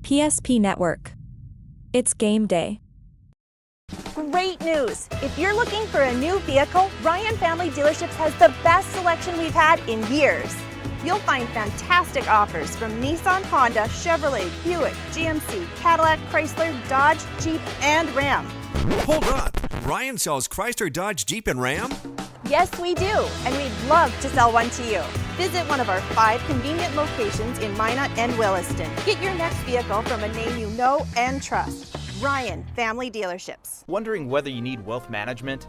PSP Network. It's game day. Great news! If you're looking for a new vehicle, Ryan Family Dealerships has the best selection we've had in years. You'll find fantastic offers from Nissan, Honda, Chevrolet, Buick, GMC, Cadillac, Chrysler, Dodge, Jeep, and Ram. Hold on. Ryan sells Chrysler, Dodge, Jeep, and Ram? Yes, we do, and we'd love to sell one to you. Visit one of our 5 convenient locations in Minot and Williston. Get your next vehicle from a name you know and trust. Ryan Family Dealerships. Wondering whether you need wealth management?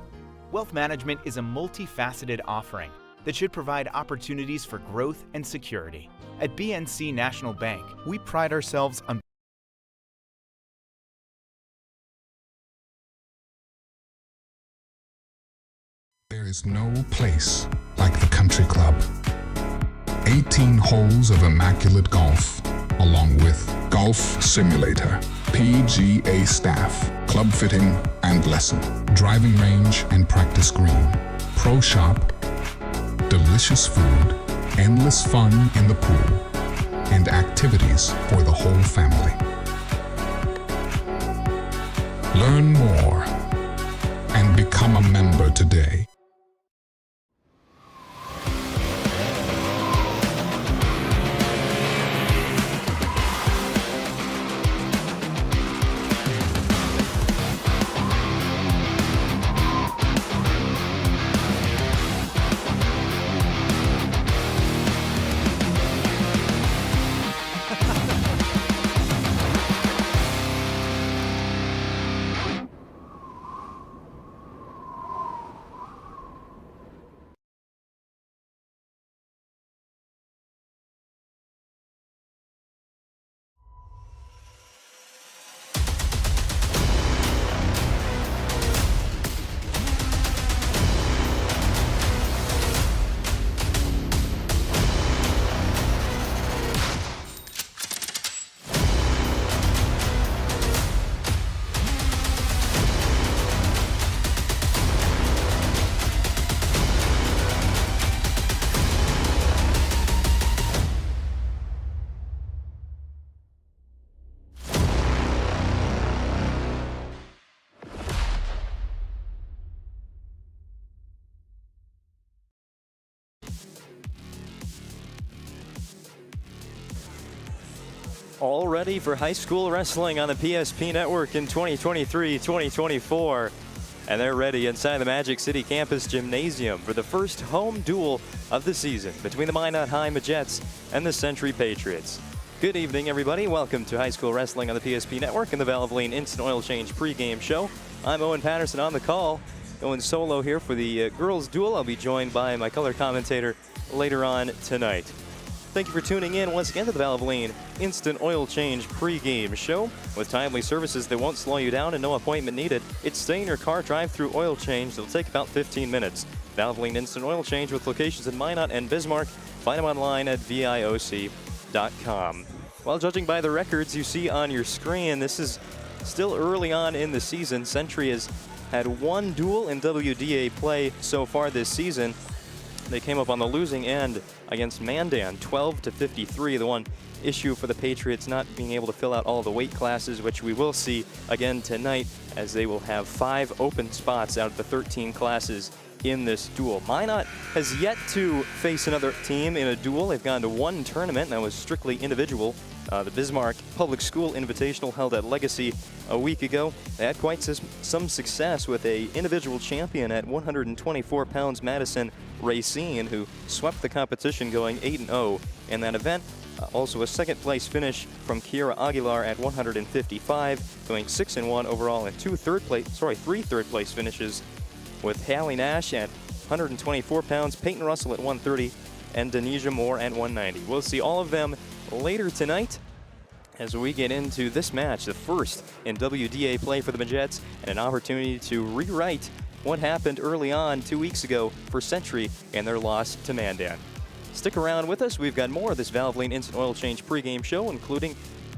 Wealth management is a multifaceted offering that should provide opportunities for growth and security. At BNC National Bank, we pride ourselves on There is no place like the country club. 18 holes of immaculate golf, along with golf simulator, PGA staff, club fitting and lesson, driving range and practice green, pro shop, delicious food, endless fun in the pool, and activities for the whole family. Learn more and become a member today. All ready for high school wrestling on the PSP Network in 2023-2024. And they're ready inside the Magic City Campus Gymnasium for the first home duel of the season between the Minot High Majets and the Century Patriots. Good evening, everybody. Welcome to high school wrestling on the PSP Network and the Valvoline Instant Oil Change pregame show. I'm Owen Patterson on the call, going solo here for the girls' duel. I'll be joined by my color commentator later on tonight. Thank you for tuning in once again to the Valvoline Instant Oil Change pregame show. With timely services that won't slow you down and no appointment needed, it's stay in your car, drive through oil change. It'll take about 15 minutes. Valvoline Instant Oil Change with locations in Minot and Bismarck. Find them online at VIOC.com. Well, judging by the records you see on your screen, this is still early on in the season. Century has had one duel in WDA play so far this season. They came up on the losing end against Mandan, 12-53. The one issue for the Patriots not being able to fill out all the weight classes, which we will see again tonight, as they will have 5 open spots out of the 13 classes in this duel. Minot has yet to face another team in a duel. They've gone to one tournament, and that was strictly individual. The Bismarck Public School Invitational held at Legacy a week ago. They had quite some success with a individual champion at 124 pounds, Madison Racine, who swept the competition going 8-0 in that event. Also a second place finish from Kiera Aguilar at 155, going 6-1 overall, and three third place finishes with Hallie Nash at 124 pounds, Peyton Russell at 130, and Denisha Moore at 190. We'll see all of them later tonight as we get into this match, the first in WDA play for the Majets, and an opportunity to rewrite what happened early on 2 weeks ago for Century and their loss to Mandan. Stick around with us. We've got more of this Valvoline Instant Oil Change pregame show, including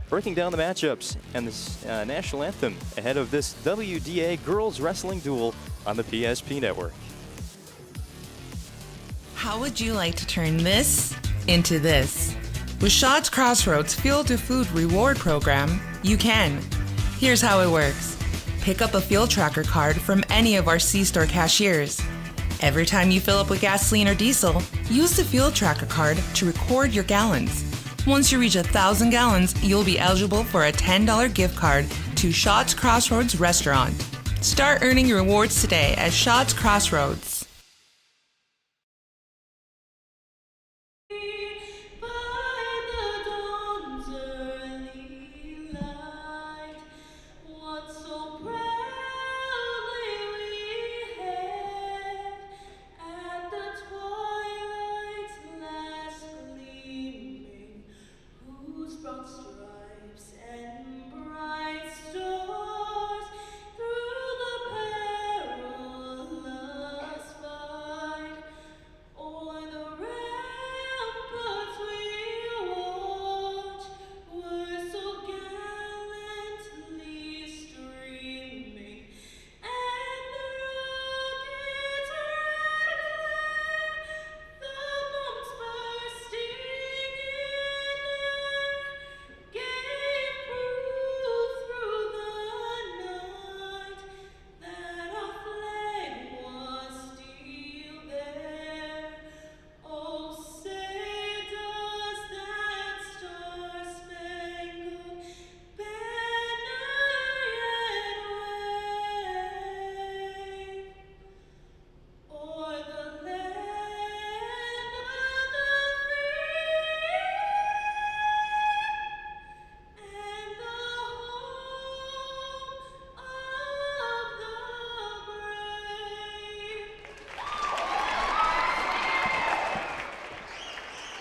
breaking down the matchups and this national anthem ahead of this WDA girls wrestling duel on the PSP Network. How would you like to turn this into this? With Shaw's Crossroads Fuel to Food reward program, you can. Here's how it works. Pick up a fuel tracker card from any of our C-store cashiers. Every time you fill up with gasoline or diesel, use the fuel tracker card to record your gallons. Once you reach 1,000 gallons, you'll be eligible for a $10 gift card to Shaw's Crossroads restaurant. Start earning your rewards today at Shaw's Crossroads.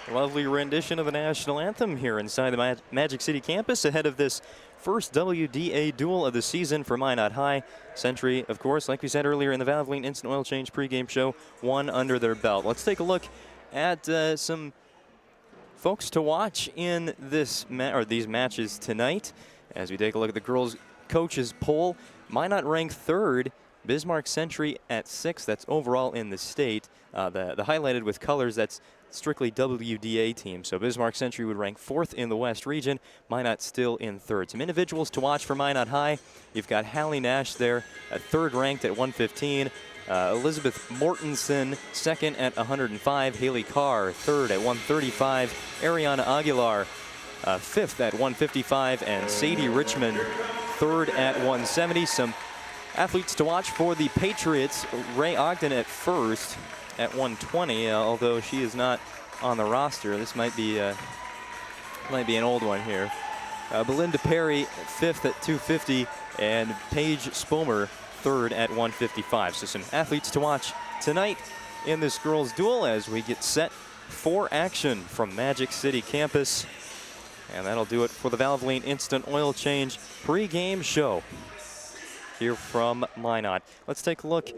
Lovely rendition of the national anthem here inside the Magic City campus ahead of this first WDA duel of the season for Minot High. Century, of course, like we said earlier in the Valvoline Instant Oil Change pregame show, one under their belt. Let's take a look at some folks to watch in this these matches tonight. As we take a look at the girls' coaches poll, Minot ranked third, Bismarck Century at 6th. That's overall in the state. The highlighted with colors, that's strictly WDA team. So Bismarck Century would rank 4th in the West region. Minot still in 3rd. Some individuals to watch for Minot High. You've got Hallie Nash there at 3rd ranked at 115. Elizabeth Mortensen 2nd at 105. Haley Carr 3rd at 135. Ariana Aguilar 5th at 155. And Sadie Richmond 3rd at 170. Some athletes to watch for the Patriots. Ray Ogden at 1st at 120, although she is not on the roster. This might be an old one here. Belinda Perry 5th at 250, and Paige Spomer 3rd at 155. So some athletes to watch tonight in this girls' duel as we get set for action from Magic City campus. And that'll do it for the Valvoline Instant Oil Change pregame show here from Minot. Let's take a look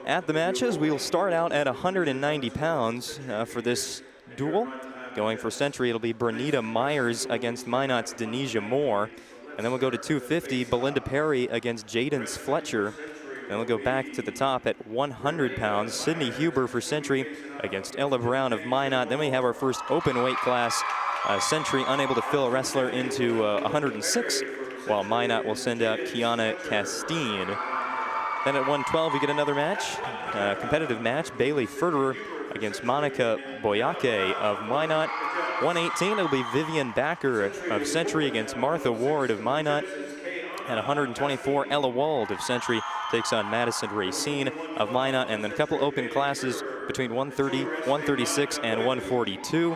at the matches. We'll start out at 190 pounds for this duel. Going for Century, it'll be Bernita Myers against Minot's Denisha Moore. And then we'll go to 250, Belinda Perry against Jadance Fletcher. Then we'll go back to the top at 100 pounds, Sydney Huber for Century against Ella Brown of Minot. Then we have our first open weight class. Century unable to fill a wrestler into 106, while Minot will send out Kiana Castine. Then at 112, we get another match, competitive match. Bailey Ferderer against Monica Boyake of Minot. 118, it'll be Vivian Backer of Century against Martha Ward of Minot. At 124, Ella Wald of Century takes on Madison Racine of Minot. And then a couple open classes between 130, 136, and 142.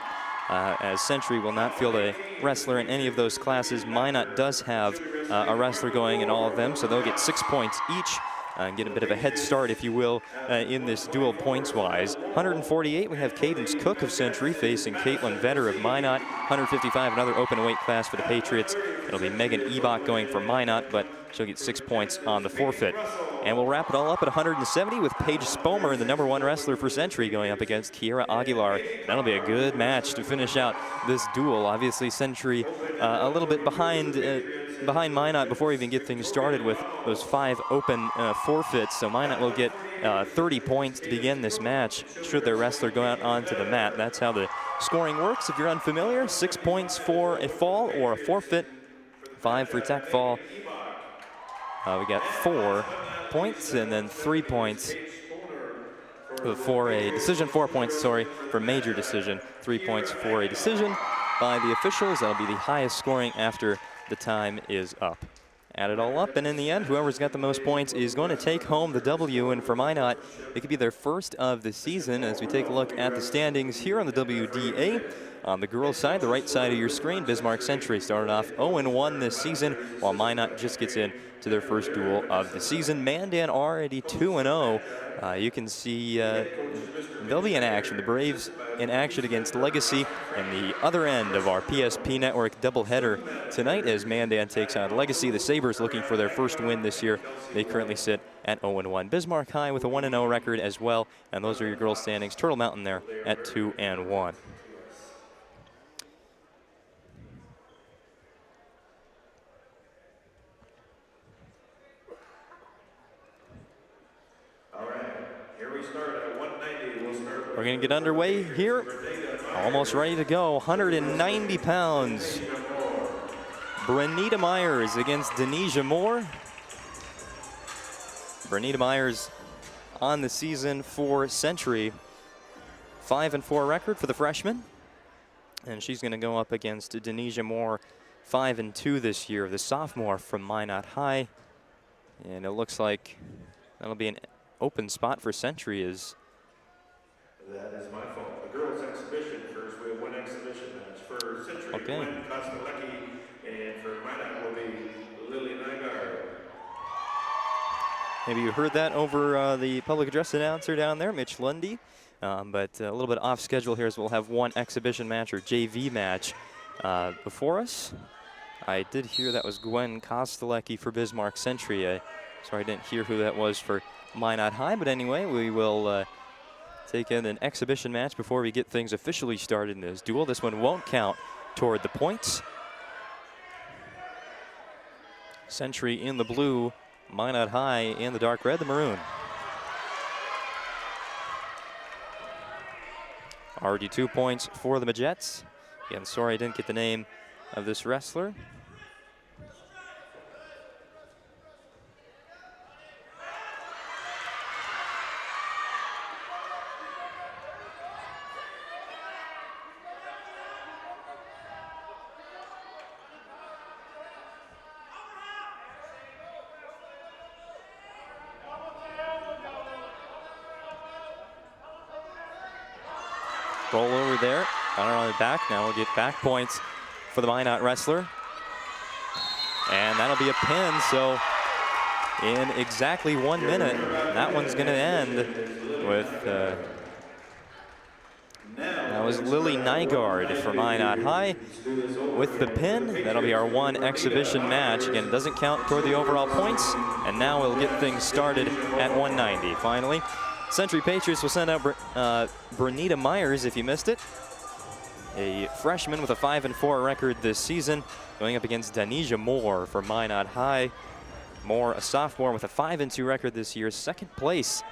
As Century will not field a wrestler in any of those classes. Minot does have a wrestler going in all of them, so they'll get 6 points each. And get a bit of a head start, if you will, in this duel points-wise. 148, we have Cadence Cook of Century facing Caitlin Vetter of Minot. 155, another open weight class for the Patriots. It'll be Megan Ebach going for Minot, but she'll get 6 points on the forfeit. And we'll wrap it all up at 170 with Paige Spomer, the =1 wrestler for Century, going up against Kiera Aguilar. That'll be a good match to finish out this duel. Obviously, Century a little bit behind Minot before we even get things started with those 5 open forfeits. So Minot will get 30 points to begin this match should their wrestler go out onto the mat. That's how the scoring works, if you're unfamiliar, 6 points for a fall or a forfeit, 5 for tech fall. We got 4 points and then 3 points for a decision, 4 points, sorry, for major decision, 3 points for a decision by the officials. That'll be the highest scoring after the time is up. Add it all up, and in the end, whoever's got the most points is going to take home the W. And for Minot, it could be their first of the season as we take a look at the standings here on the WDA. On the girls' side, the right side of your screen, Bismarck Century started off 0-1 this season, while Minot just gets in to their first duel of the season. Mandan already 2-0. You can see they'll be in action. The Braves in action against Legacy, and the other end of our PSP Network doubleheader tonight as Mandan takes on Legacy. The Sabres looking for their first win this year. They currently sit at 0-1. Bismarck High with a 1-0 record as well, and those are your girls' standings. Turtle Mountain there at 2-1. We're going to get underway here. Almost ready to go. 190 pounds. Brenita Myers against Denisha Moore. Brenita Myers on the season for Century. 5-4 record for the freshman. And she's going to go up against Denisha Moore, 5-2 this year, the sophomore from Minot High. And it looks like that'll be an open spot for Century as that is my fault. The girls' exhibition first. We have one exhibition match for Century. Okay. Gwen Kostelecki, and for Minot will be Lily Nygaard. Maybe you heard that over the public address announcer down there, Mitch Lundy. But a little bit off schedule here as we'll have one exhibition match or JV match before us. I did hear that was Gwen Kostelecki for Bismarck Century. Sorry I didn't hear who that was for Minot High, but anyway, we will take in an exhibition match before we get things officially started in this duel. This one won't count toward the points. Century in the blue, Minot High in the dark red, the maroon. Already 2 points for the Majettes. Again, sorry I didn't get the name of this wrestler. Roll over there, on the back. Now we'll get back points for the Minot wrestler. And that'll be a pin, so in exactly 1 minute, that one's gonna end with, that was Lily Nygaard for Minot High with the pin. That'll be our one exhibition match. Again, it doesn't count toward the overall points, and now we'll get things started at 190. Finally, Century Patriots will send out Brenita Myers, if you missed it. A freshman with a 5-4 record this season, going up against Denisha Moore for Minot High. Moore, a sophomore with a 5-2 record this year, second place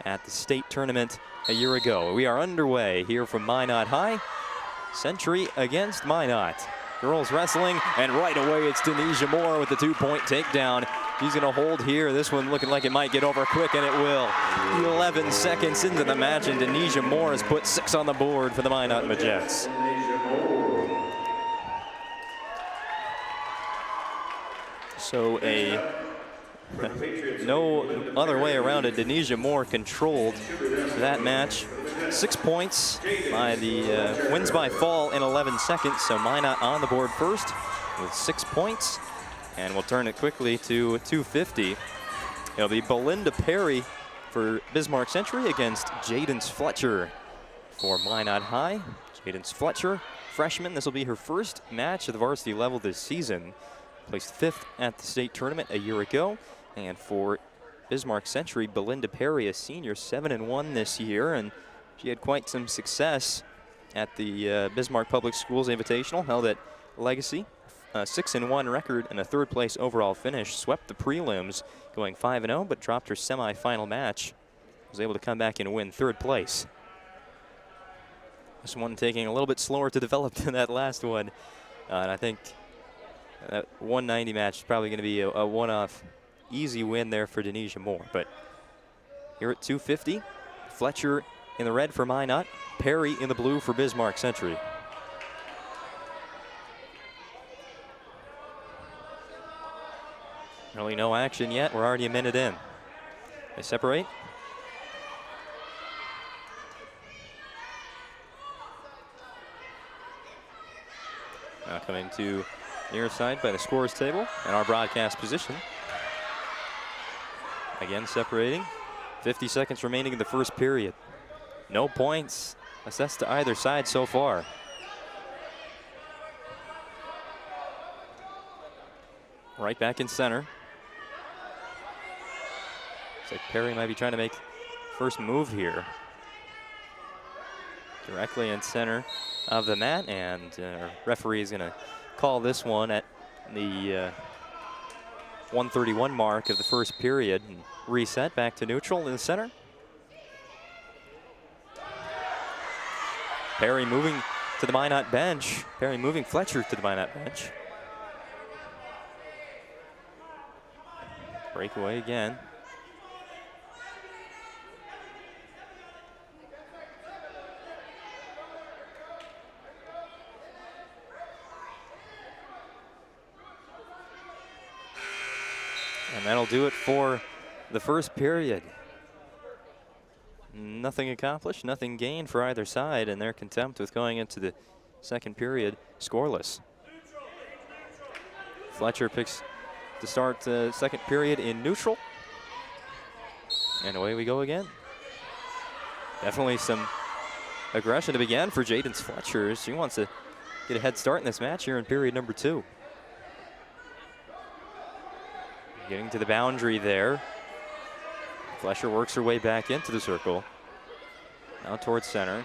at the state tournament a year ago. We are underway here from Minot High. Century against Minot. Girls wrestling, and right away it's Denisha Moore with the 2-point takedown. She's gonna hold here. This one looking like it might get over quick, and it will. 11 seconds into the match, and Denisha Moore has put 6 on the board for the Minot Majettes. So no other way around it. Denisha Moore controlled that match. 6 points by the wins by fall in 11 seconds. So Minot on the board first with 6 points. And we'll turn it quickly to 250. It'll be Belinda Perry for Bismarck Century against Jadance Fletcher for Minot High. Jadance Fletcher, freshman. This will be her first match at the varsity level this season. Placed 5th at the state tournament a year ago. And for Bismarck Century, Belinda Perry, a senior, 7-1 this year. And she had quite some success at the Bismarck Public Schools Invitational held at Legacy. 6-1 record and a 3rd place overall finish. Swept the prelims, going 5-0, but dropped her semifinal match. Was able to come back and win 3rd place. This one taking a little bit slower to develop than that last one. And I think that 190 match is probably going to be a one-off easy win there for Denisha Moore. But here at 250, Fletcher in the red for Minot, Perry in the blue for Bismarck Century. Really no action yet. We're already a minute in. They separate. Now coming to near side by the scores table and our broadcast position. Again separating. 50 seconds remaining in the first period. No points assessed to either side so far. Right back in center. Looks like Perry might be trying to make first move here. Directly in center of the mat, and our referee is going to call this one at the 1:31 mark of the first period and reset back to neutral in the center. Perry moving to the Minot bench. Perry moving Fletcher to the Minot bench. Breakaway again. And that'll do it for the first period. Nothing accomplished, nothing gained for either side, and they're content with going into the second period scoreless. Fletcher picks to start the second period in neutral. And away we go again. Definitely some aggression to begin for Jaden Fletcher. She wants to get a head start in this match here in period number 2. Getting to the boundary there. Fletcher works her way back into the circle. Now towards center.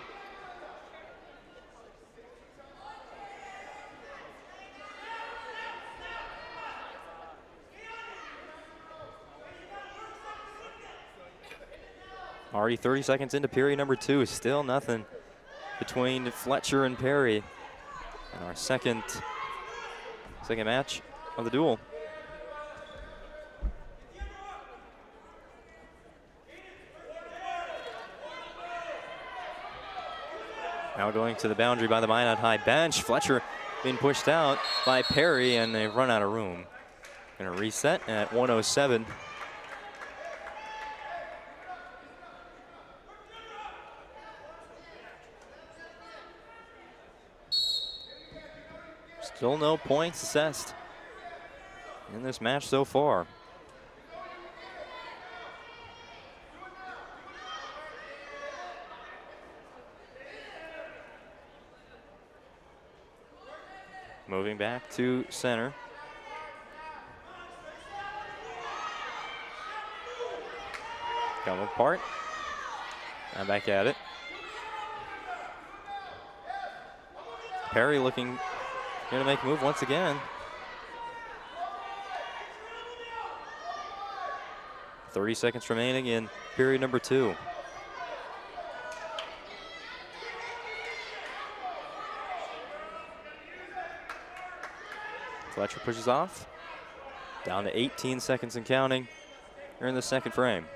Already 30 seconds into period number 2. Still nothing between Fletcher and Perry in our second match of the duel. Now going to the boundary by the Minot High bench. Fletcher being pushed out by Perry, and they've run out of room. Going to reset at 1:07. Still no points assessed in this match so far. Moving back to center. Come apart. And back at it. Perry looking here to make a move once again. 30 seconds remaining in period number 2. Fletcher pushes off. Down to 18 seconds and counting. Here in the second frame.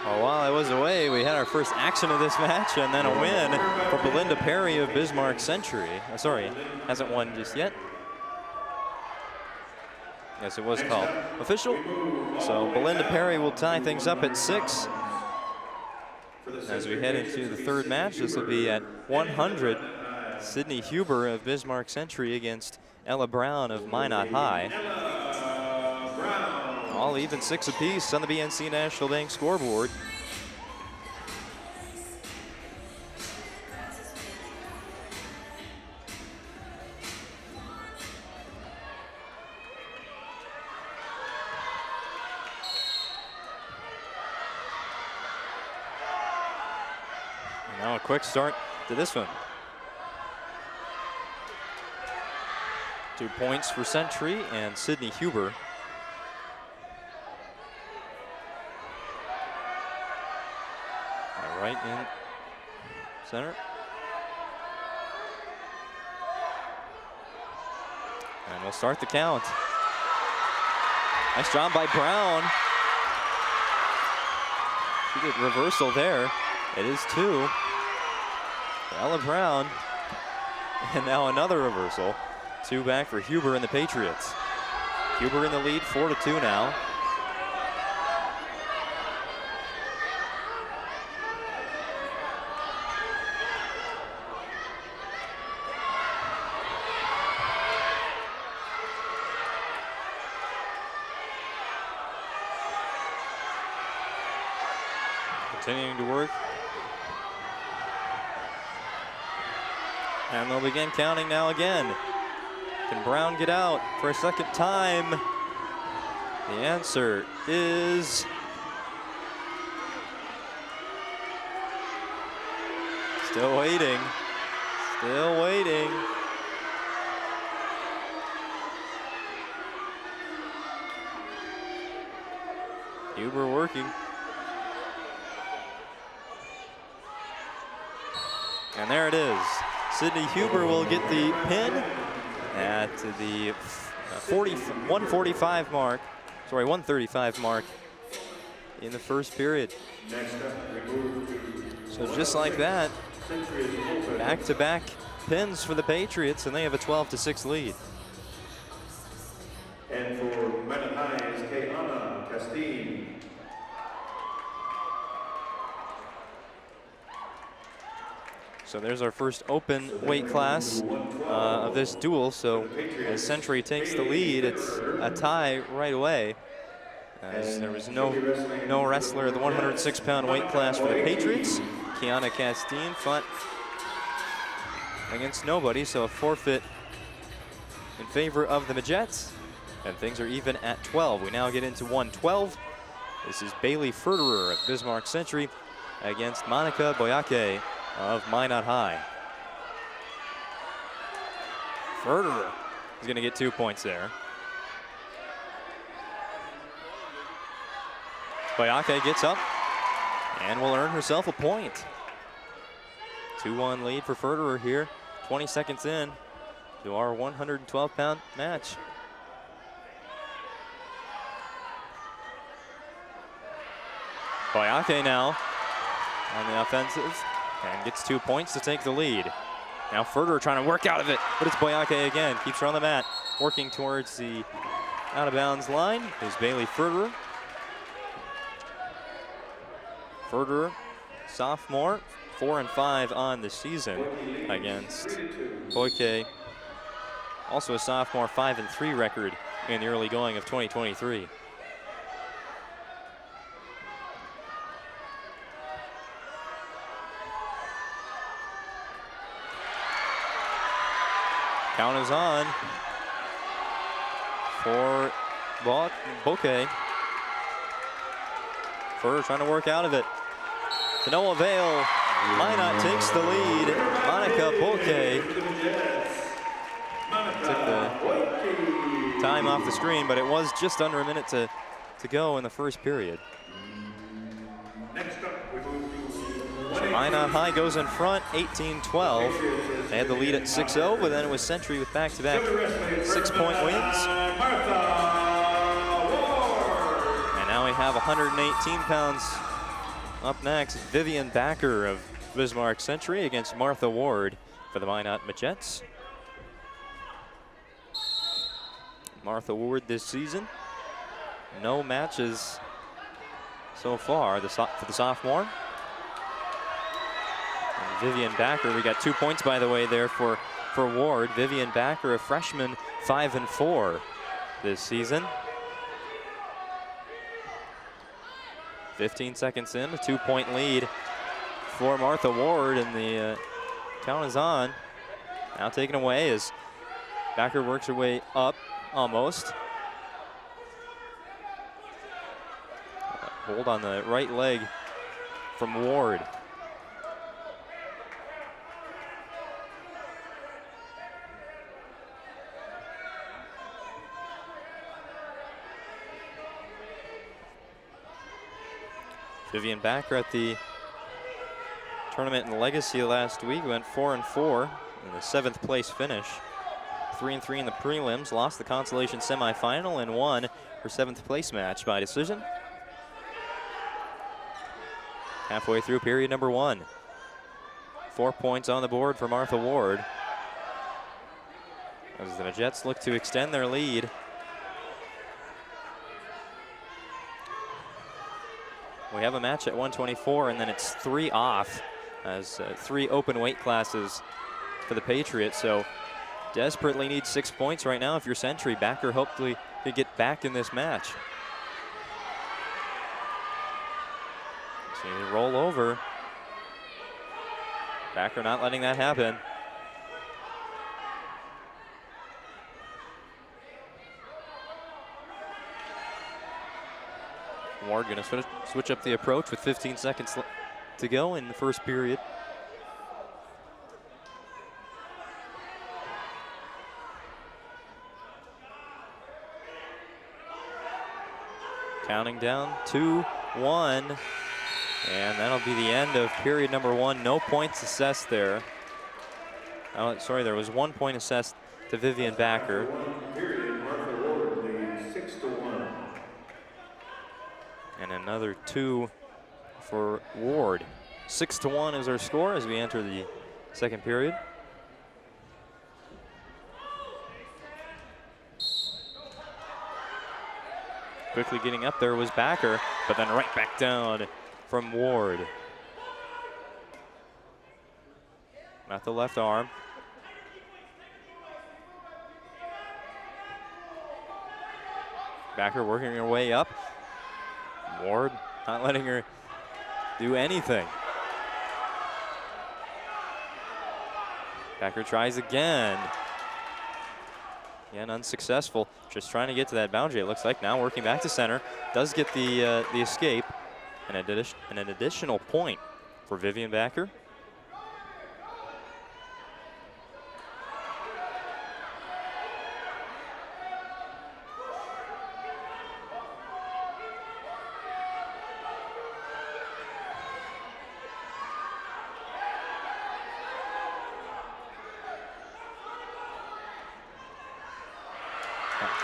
While I was away, we had our first action of this match, and then a win for Belinda Perry of Bismarck Century. Sorry, hasn't won just yet. Yes, it was called official. So Belinda Perry will tie things up at 6. As we head into the third match, this will be at 100. Sydney Huber of Bismarck Century against Ella Brown of Minot High. All even 6 apiece on the BNC National Bank scoreboard. Now a quick start to this one. 2 points for Century and Sydney Huber. Right in center. And we'll start the count. Nice job by Brown. She did reversal there. It is 2 for Ella Brown. And now another reversal. 2 back for Huber and the Patriots. Huber in the lead, 4-2 now. Continuing to work. And they'll begin counting now again. Can Brown get out for a second time? The answer is still waiting. Still waiting. Huber working. And there it is. Sydney Huber will get the pin at the 145 mark. Sorry, 135 mark in the first period. So just like that, back-to-back pins for the Patriots, and they have a 12-6 lead. And for Minot High is Kayana Castine. So there's our first open weight class of this duel. So as Century takes the lead, it's a tie right away. As there was no wrestler at the 106-pound weight class for the Patriots. Kiana Castine fought against nobody, so a forfeit in favor of the Majettes. And things are even at 12. We now get into 112. This is Bailey Ferderer of Bismarck Century against Monica Boyake of Minot High. Ferderer is going to get 2 points there. Boyake gets up and will earn herself a point. 2-1 lead for Ferderer here. 20 seconds in to our 112-pound match. Boyake now on the offensive and gets 2 points to take the lead. Now Ferderer trying to work out of it, but it's Boyake again. Keeps her on the mat, working towards the out-of-bounds line is Bailey Ferderer. Ferderer, sophomore, 4-5 on the season against Boyake. Also a sophomore, 5-3 record in the early going of 2023. Count is on for Boyake. Ferderer trying to work out of it. To no avail. Minot takes the lead. Monica Boyake took the time off the screen, but it was just under a minute to go in the first period. So Minot High goes in front, 18-12. They had the lead at 6-0, but then it was Century with back-to-back 6-point wins. And now we have 118 pounds up next. Vivian Backer of Bismarck Century against Martha Ward for the Minot Majettes. Martha Ward this season. No matches so far for the sophomore. And Vivian Backer, we got 2 points, by the way, there for Ward. Vivian Backer, a freshman, 5-4 this season. 15 seconds in, a 2-point lead for Martha Ward, and the count is on. Now taken away as Backer works her way up, almost. Hold on the right leg from Ward. Vivian Backer at the tournament in Legacy last week went 4-4 in the 7th place finish. 3-3 in the prelims, lost the consolation semifinal, and won her 7th place match by decision. Halfway through period number 1. 4 points on the board for Martha Ward, as the Jets look to extend their lead. We have a match at 124, and then it's 3 off, as 3 open weight classes for the Patriots. So desperately need 6 points right now if you're Century. Backer hopefully to get back in this match. So you roll over. Backer not letting that happen. Ward going to switch up the approach with 15 seconds to go in the first period. Counting down 2-1, and that'll be the end of period number 1. No points assessed there. Oh, sorry, there was 1 point assessed to Vivian Backer. And another 2 for Ward. 6-1 is our score as we enter the second period. Quickly getting up there was Backer, but then right back down from Ward. Not the left arm. Backer working her way up. Ward not letting her do anything. Backer tries again. Again, unsuccessful. Just trying to get to that boundary, it looks like. Now working back to center. Does get the escape. And an additional point for Vivian Backer.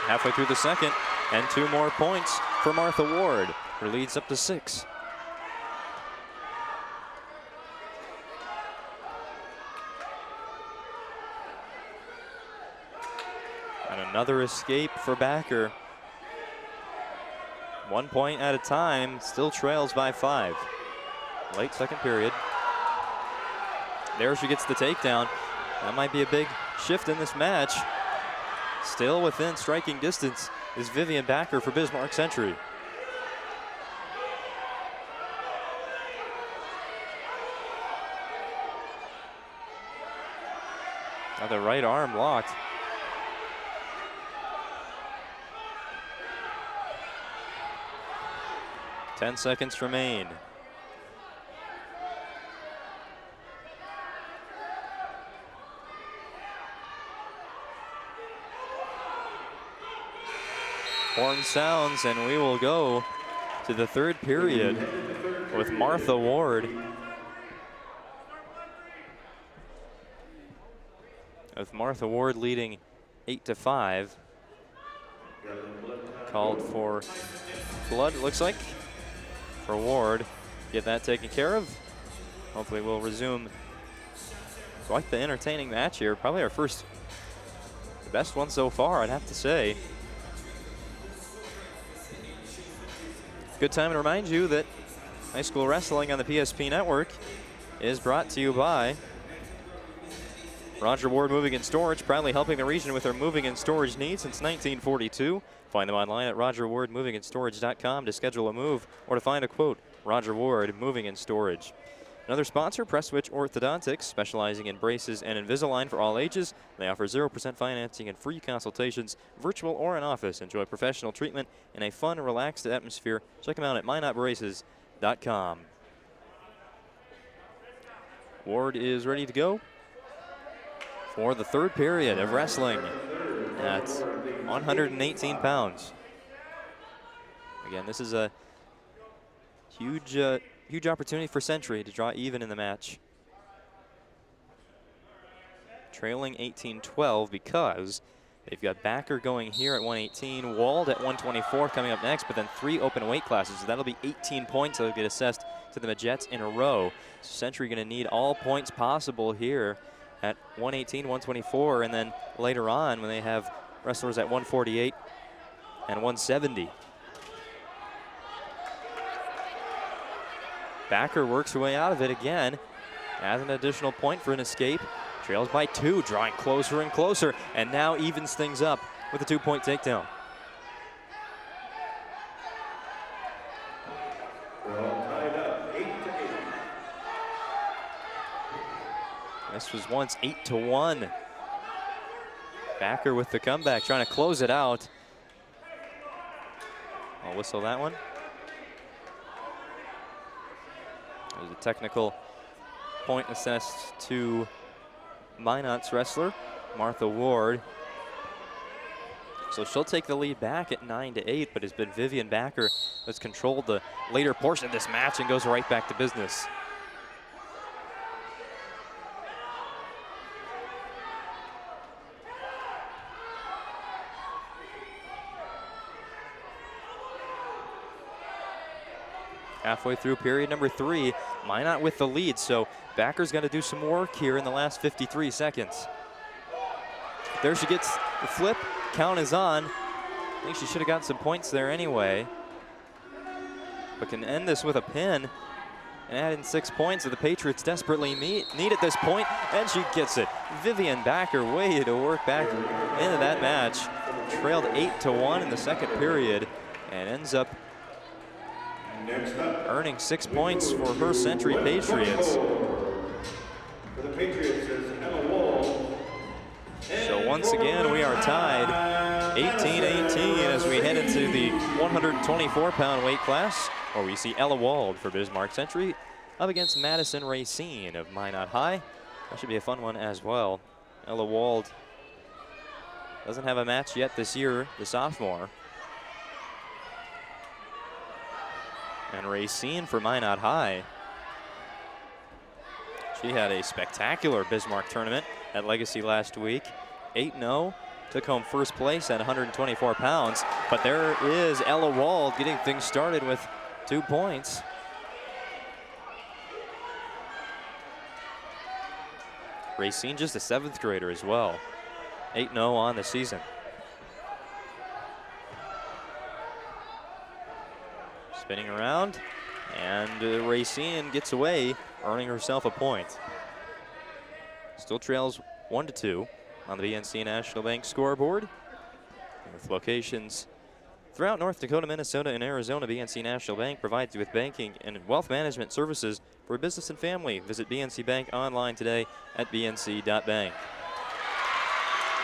Halfway through the second, and 2 more points for Martha Ward. Her lead's up to 6. And another escape for Backer. 1 point at a time, still trails by 5. Late second period. There she gets the takedown. That might be a big shift in this match. Still within striking distance is Vivian Backer for Bismarck Century. Now the right arm locked. Ten seconds remain. Horn sounds, and we will go to the third period with Martha Ward. With Martha Ward leading 8-5. Called for blood, it looks like, for Ward. Get that taken care of. Hopefully we'll resume quite the entertaining match here. Probably our first, the best one so far, I'd have to say. Good time to remind you that high school wrestling on the PSP Network is brought to you by Roger Ward Moving and Storage, proudly helping the region with their moving and storage needs since 1942. Find them online at rogerwardmovingandstorage.com to schedule a move or to find a quote. Roger Ward Moving and Storage. Another sponsor, Prestwich Orthodontics, specializing in braces and Invisalign for all ages. They offer 0% financing and free consultations, virtual or in office. Enjoy professional treatment in a fun, relaxed atmosphere. Check them out at minotbraces.com. Ward is ready to go for the third period of wrestling at 118 pounds. Again, this is a huge opportunity for Century to draw even in the match. Trailing 18-12 because they've got Backer going here at 118, Wald at 124 coming up next, but then 3 open weight classes. So that'll be 18 points that'll get assessed to the Majets in a row. So Century going to need all points possible here at 118, 124, and then later on when they have wrestlers at 148 and 170. Backer works her way out of it again. Adds an additional point for an escape. Trails by 2, drawing closer and closer, and now evens things up with a 2-point takedown. Tied up, 8-8. This was once 8-1. Backer with the comeback, trying to close it out. I'll whistle that one. There's a technical point assessed to Minot's wrestler, Martha Ward. So she'll take the lead back at 9-8, but it's been Vivian Backer that's controlled the later portion of this match and goes right back to business. Halfway through period number 3, Minot with the lead, so Backer's got to do some work here in the last 53 seconds. There she gets the flip, count is on. I think she should have gotten some points there anyway, but can end this with a pin and add in 6 points that the Patriots desperately need at this point, and she gets it. Vivian Backer way to work back into that match. Trailed 8-1 in the second period and ends up earning 6 points for her Century Patriots. For the Patriots is Emma Wall. So once again, we are tied 18-18 as we head into the 124-pound weight class, where we see Ella Wald for Bismarck Century up against Madison Racine of Minot High. That should be a fun one as well. Ella Wald doesn't have a match yet this year, the sophomore. And Racine for Minot High. She had a spectacular Bismarck tournament at Legacy last week. 8-0, took home first place at 124 pounds. But there is Ella Wald getting things started with 2 points. Racine just a 7th grader as well. 8-0 on the season. Spinning around, and Racine gets away, earning herself a point. Still trails 1-2 on the BNC National Bank scoreboard. With locations throughout North Dakota, Minnesota, and Arizona, BNC National Bank provides you with banking and wealth management services for business and family. Visit BNC Bank online today at bnc.bank.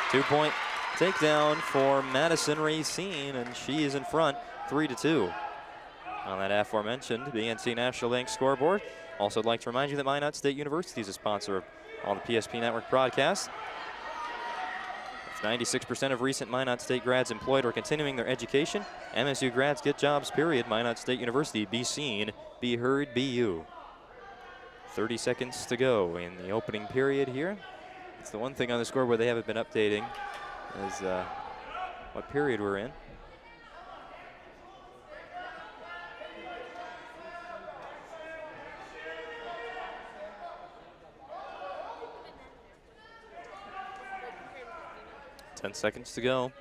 2-point takedown for Madison Racine, and she is in front 3-2. On that aforementioned BNC National Bank scoreboard. Also, I'd like to remind you that Minot State University is a sponsor of all the PSP Network broadcasts. With 96% of recent Minot State grads employed or continuing their education, MSU grads get jobs, period. Minot State University, be seen, be heard, be you. 30 seconds to go in the opening period here. It's the one thing on the scoreboard they haven't been updating is what period we're in. Ten seconds to go.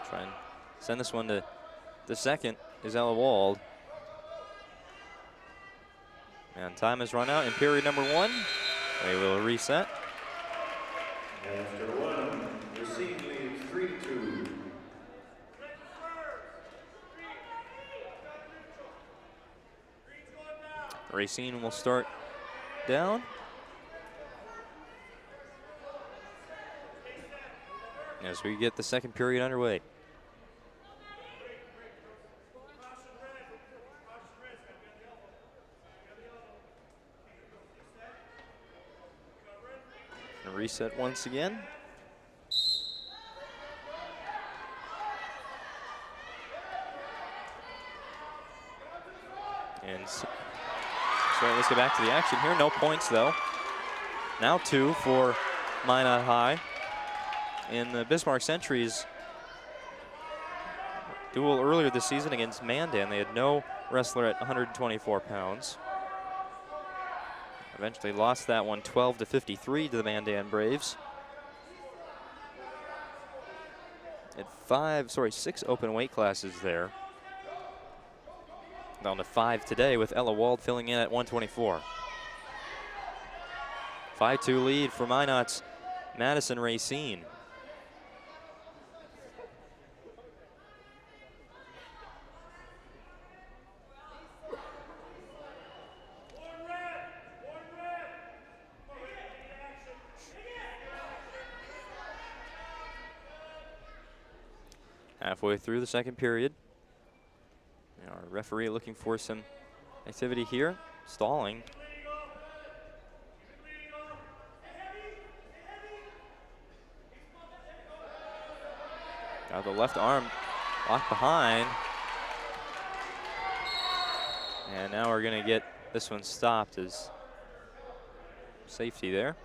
Try and send this one to the second is Ella Wald. And time has run out in period number 1. They will reset. After 1, Racine leads 3-2. Racine will start down. As we get the second period underway. And reset once again. And so let's get back to the action here. No points though. Now 2 for Minot High. In the Bismarck Centuries duel earlier this season against Mandan, they had no wrestler at 124 pounds. Eventually lost that one 12-53 to the Mandan Braves. At 6 open weight classes there. Down to 5 today with Ella Wald filling in at 124. 5-2 lead for Minot's Madison Racine. Halfway through the second period. Our referee looking for some activity here, stalling. Now the left arm locked behind. And now we're going to get this one stopped as safety there.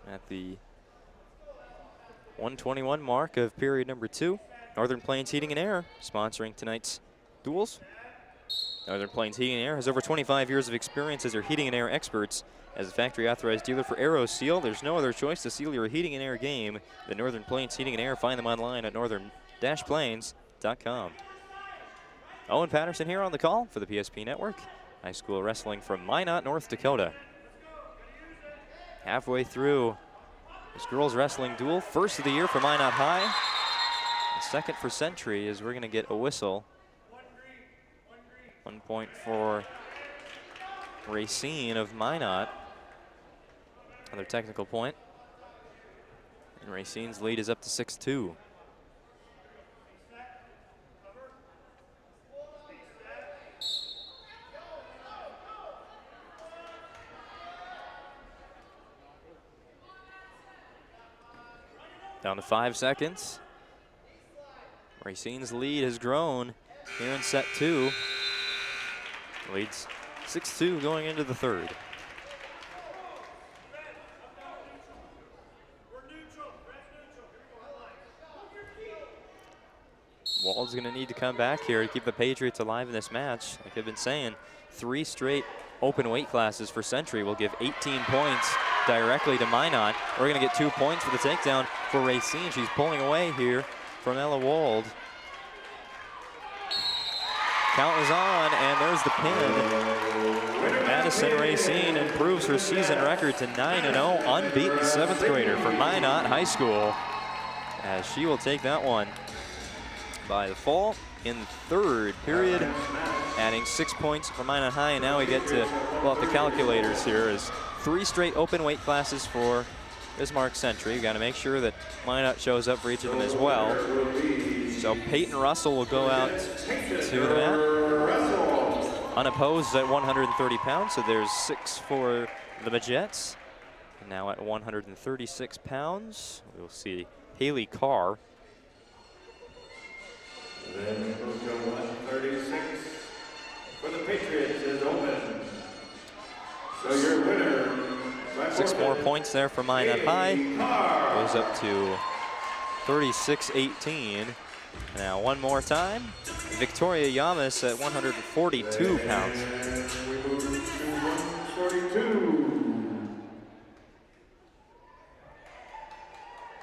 At the 121 mark of period number 2. Northern Plains Heating and Air sponsoring tonight's duels. Northern Plains Heating and Air has over 25 years of experience as their heating and air experts. As a factory authorized dealer for Aero Seal, there's no other choice to seal your heating and air game than Northern Plains Heating and Air. Find them online at northern-plains.com. Owen Patterson here on the call for the PSP Network. High school wrestling from Minot, North Dakota. Halfway through this girls wrestling duel, first of the year for Minot High. The second for Century, as we're going to get a whistle. 1 point for Racine of Minot. Another technical point. And Racine's lead is up to 6-2. Down to 5 seconds. Racine's lead has grown here in set 2. Leads 6-2 going into the third. Wald's going to need to come back here to keep the Patriots alive in this match. Like I've been saying, 3 straight open weight classes for Century will give 18 points directly to Minot. We're going to get 2 points for the takedown for Racine. She's pulling away here from Ella Wald. Count is on, and there's the pin. Madison Racine improves her season record to 9-0, unbeaten 7th grader for Minot High School, as she will take that one by the fall in the third period, adding 6 points for Minot High. And now we get to pull out the calculators here as 3 straight open weight classes for Bismarck Century. We've got to make sure that Minot shows up for each of them as well. So Peyton Russell will go out to the mat, unopposed at 130 pounds. So there's 6 for the Majettes. And now at 136 pounds, we'll see Haley Carr. Then Postgame 136 for the Patriots is Owen. So your winner. 6 more points there for Minot High. Goes up to 36-18. Now one more time. Victoria Yamas at 142 pounds. We move to 142.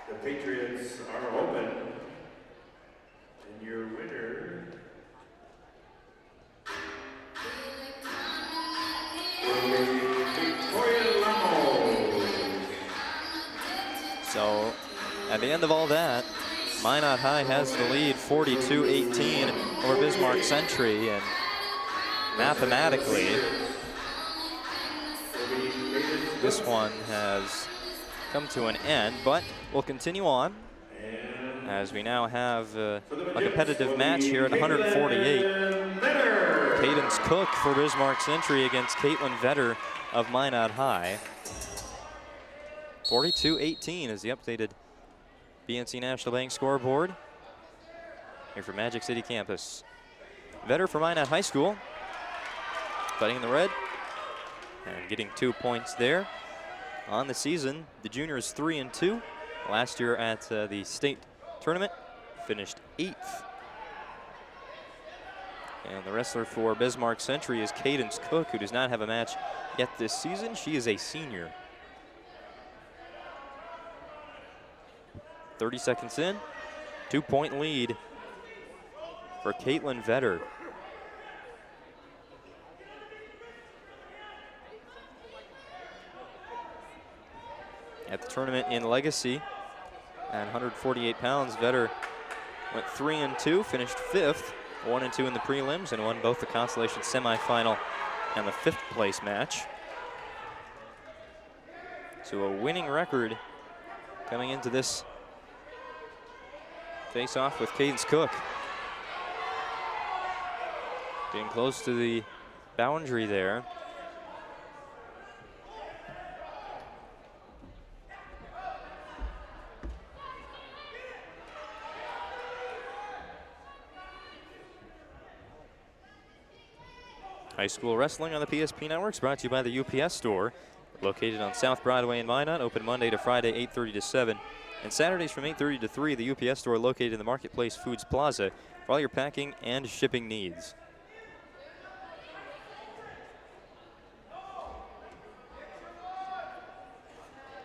The Patriots are open. And your winner So at the end of all that, Minot High has the lead 42-18 over Bismarck Century, and mathematically this one has come to an end, but we'll continue on as we now have a competitive match here at 148. Cadence Cook for Bismarck Century against Caitlin Vetter of Minot High. 42-18 is the updated BNC National Bank scoreboard here for Magic City campus. Vetter for Minot High School, fighting in the red and getting 2 points there. On the season, the juniors 3-2. Last year at the state tournament, finished 8th. And the wrestler for Bismarck Century is Cadence Cook, who does not have a match yet this season. She is a senior. 30 seconds in, 2-point lead for Caitlin Vetter. At the tournament in Legacy, at 148 pounds, Vetter went 3-2, finished 5th, 1-2 in the prelims, and won both the Constellation semifinal and the 5th place match. So a winning record coming into this face-off with Cadence Cook. Getting close to the boundary there. High school wrestling on the PSP Networks, brought to you by the UPS store, located on South Broadway in Minot, open Monday to Friday, 8:30 to 7. And Saturdays from 8:30 to 3, the UPS store located in the Marketplace Foods Plaza for all your packing and shipping needs.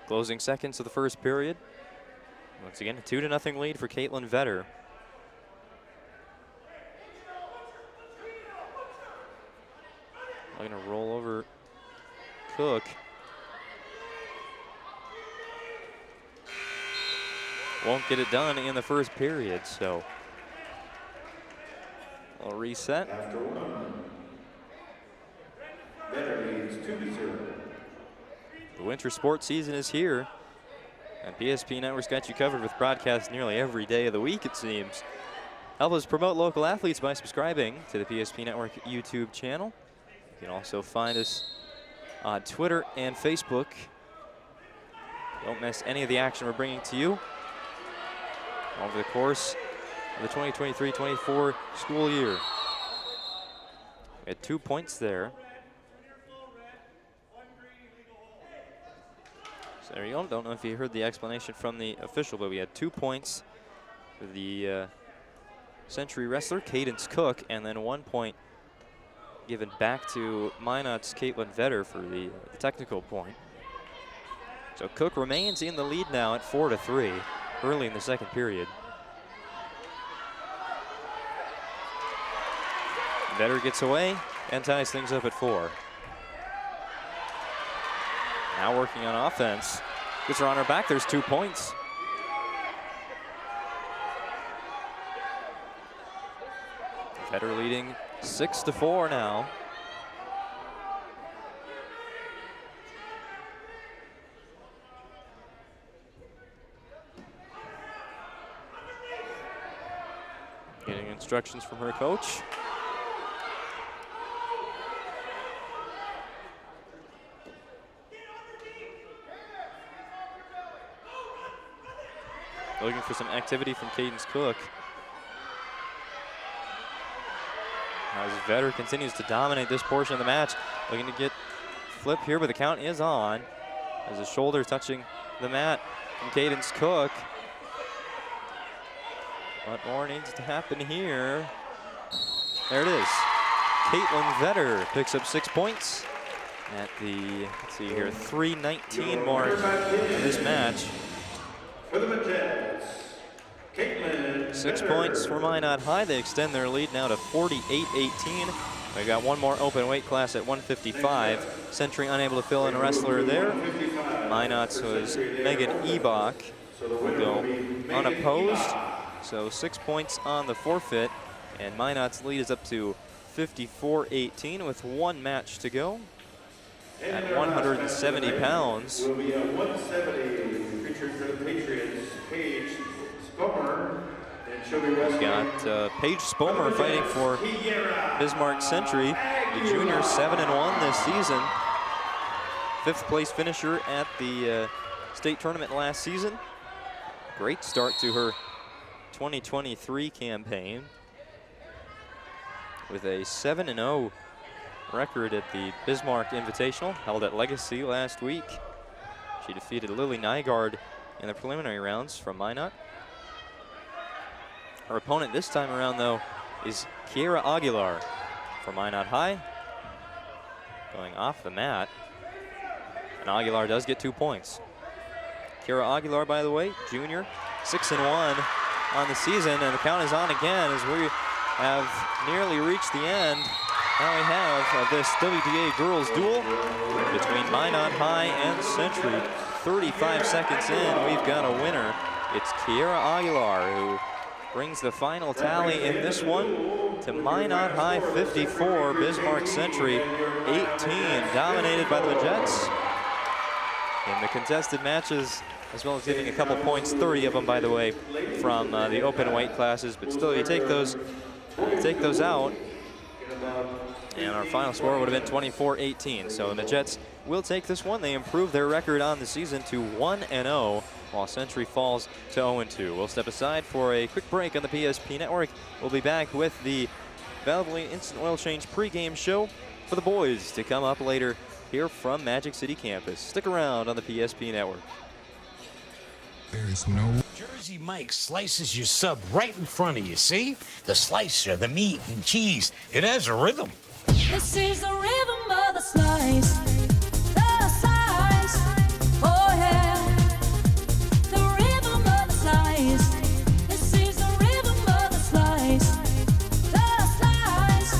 Closing seconds of the first period. Once again, a 2-0 lead for Caitlin Vetter. I'm going to roll over Cook. Won't get it done in the first period, so we'll reset. after one. Vetter leads 2-0. The winter sports season is here, and PSP Network's got you covered with broadcasts nearly every day of the week, it seems. Help us promote local athletes by subscribing to the PSP Network YouTube channel. You can also find us on Twitter and Facebook. Don't miss any of the action we're bringing to you over the course of the 2023-24 school year. We had 2 points there. So there you go. Don't know if you heard the explanation from the official, but we had 2 points for the Century wrestler, Cadence Cook, and then 1 point given back to Minot's Caitlin Vetter for the technical point. So Cook remains in the lead now at 4-3 early in the second period. Vetter gets away and ties things up at 4. Now working on offense. Gets her on her back. There's 2 points. Vetter leading 6-4 now. Getting instructions from her coach. Looking for some activity from Cadence Cook. As Vetter continues to dominate this portion of the match. Looking to get flip here, but the count is on. As a shoulder touching the mat from Cadence Cook. What more needs to happen here? There it is. Caitlin Vetter picks up 6 points at the, let's see here, 3:19 mark in this match. For the Matildas, Caitlin 6 points for Minot High. They extend their lead now to 48-18. We've got one more open weight class at 155. Century unable to fill in a wrestler there. Minot's was Megan Ebach, will go unopposed. So 6 points on the forfeit, and Minot's lead is up to 54-18 with one match to go. At 170 pounds. Will be 170, featured for the Patriots, Paige Spomer, and she'll be We've got Paige Spomer fighting for Bismarck Century, the junior, 7-1 this season. 5th place finisher at the state tournament last season. Great start to her 2023 campaign with a 7-0 record at the Bismarck Invitational, held at Legacy last week. She defeated Lily Nygaard in the preliminary rounds from Minot. Her opponent this time around, though, is Kiera Aguilar from Minot High. Going off the mat, and Aguilar does get 2 points. Kiera Aguilar, by the way, junior, 6-1 on the season, and the count is on again as we have nearly reached the end. Now we have this WDA girls duel between Minot High and Century. 35 seconds in, we've got a winner. It's Kiera Aguilar who brings the final tally in this one to Minot High 54, Bismarck Century 18, dominated by the Jets in the contested matches, as well as getting a couple points, 30 of them, by the way, from the open weight classes. But still, you take those out, and our final score would have been 24-18. So the Jets will take this one. They improve their record on the season to 1-0, while Century falls to 0-2. We'll step aside for a quick break on the PSP Network. We'll be back with the Valvoline Instant Oil Change pregame show for the boys to come up later here from Magic City campus. Stick around on the PSP Network. There is no Jersey Mike slices your sub right in front of you, see? The slicer, the meat and cheese, it has a rhythm. This is the rhythm of the slice. The slice. Oh yeah. The rhythm of the slice. This is the rhythm of the slice. The slice.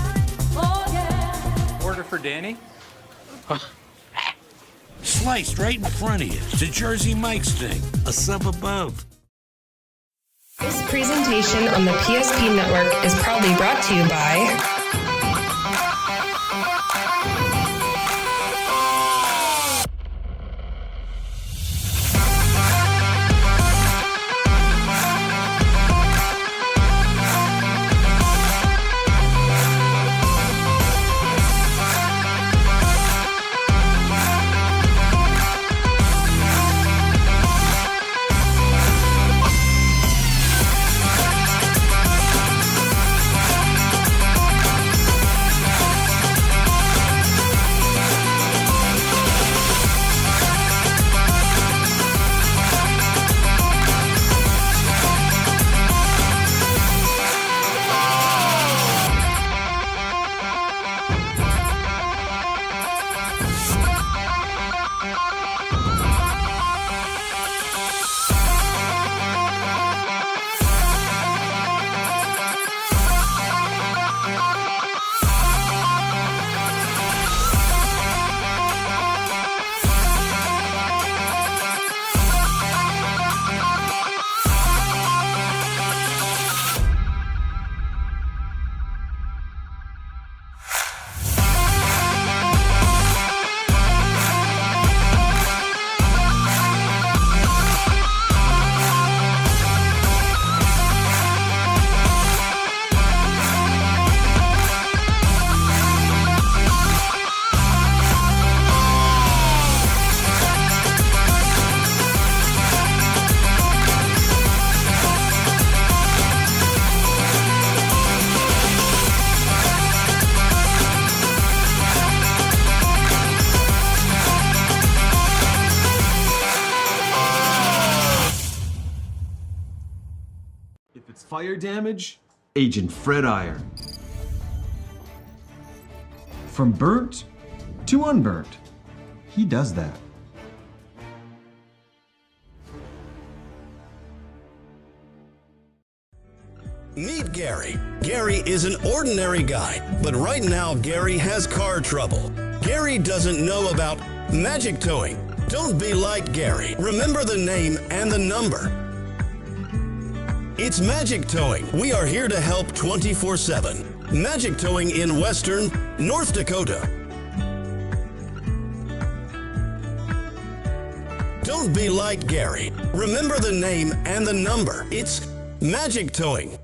Oh yeah. Order for Danny. Sliced right in front of you. It's a Jersey Mike's thing. A sub above. This presentation on the PSP Network is proudly brought to you by Fire damage, Agent Fred Iron. From burnt to unburnt, he does that. Meet Gary. Gary is an ordinary guy, but right now Gary has car trouble. Gary doesn't know about magic towing. Don't be like Gary. Remember the name and the number. It's Magic Towing. We are here to help 24/7. Magic Towing in Western North Dakota. Don't be like Gary. Remember the name and the number. It's Magic Towing.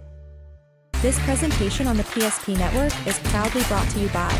This presentation on the PSP Network is proudly brought to you by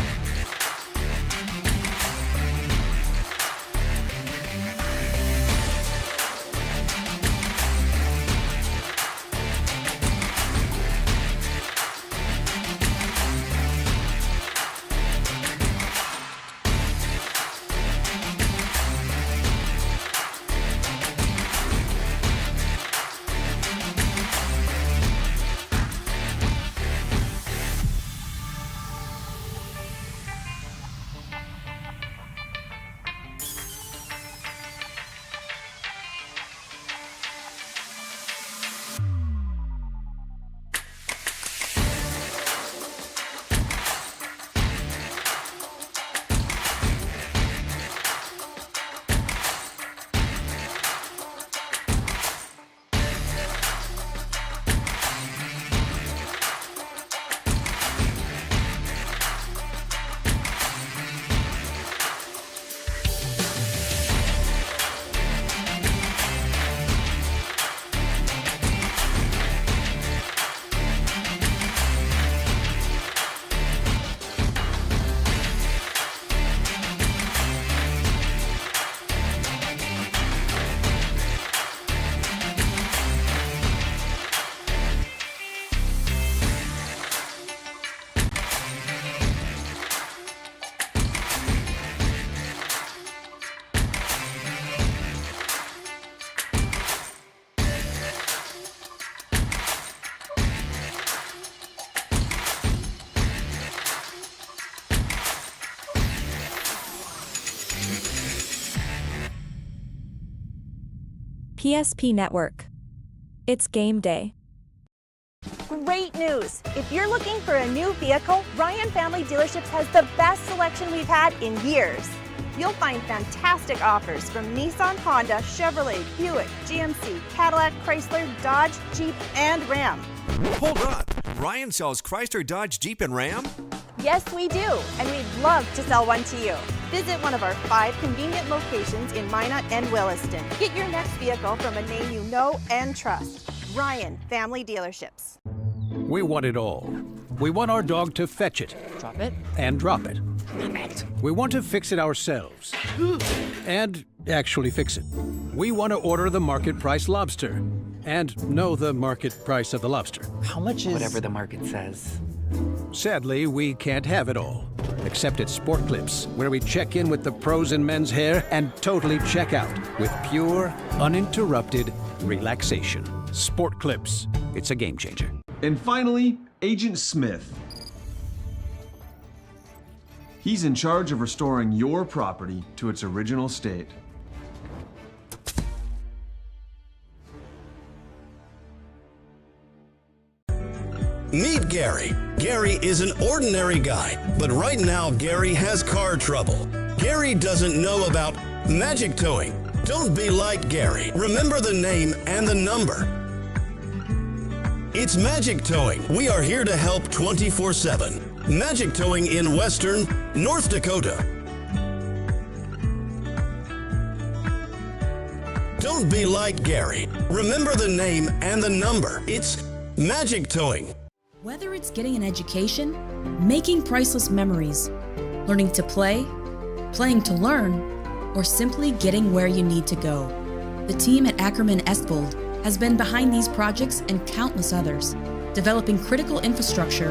PSP Network. It's game day. Great news! If you're looking for a new vehicle, Ryan Family Dealerships has the best selection we've had in years. You'll find fantastic offers from Nissan, Honda, Chevrolet, Buick, GMC, Cadillac, Chrysler, Dodge, Jeep, and Ram. Hold on. Ryan sells Chrysler, Dodge, Jeep, and Ram? Yes, we do, and we'd love to sell one to you. Visit one of our 5 convenient locations in Minot and Williston. Get your next vehicle from a name you know and trust. Ryan Family Dealerships. We want it all. We want our dog to fetch it. Drop it. And drop it. We want to fix it ourselves. And actually fix it. We want to order the market price lobster. And know the market price of the lobster. How much is... Whatever the market says. Sadly, we can't have it all. Except at Sport Clips, where we check in with the pros in men's hair and totally check out with pure, uninterrupted relaxation. Sport Clips. It's a game changer. And finally, Agent Smith. He's in charge of restoring your property to its original state. Meet Gary. Gary is an ordinary guy, but right now Gary has car trouble. Gary doesn't know about magic towing. Don't be like Gary. Remember the name and the number. It's Magic Towing. We are here to help 24/7. Magic Towing in Western North Dakota. Don't be like Gary. Remember the name and the number. It's Magic Towing. Whether it's getting an education, making priceless memories, learning to play, playing to learn, or simply getting where you need to go, the team at Ackerman Estvold has been behind these projects and countless others, developing critical infrastructure,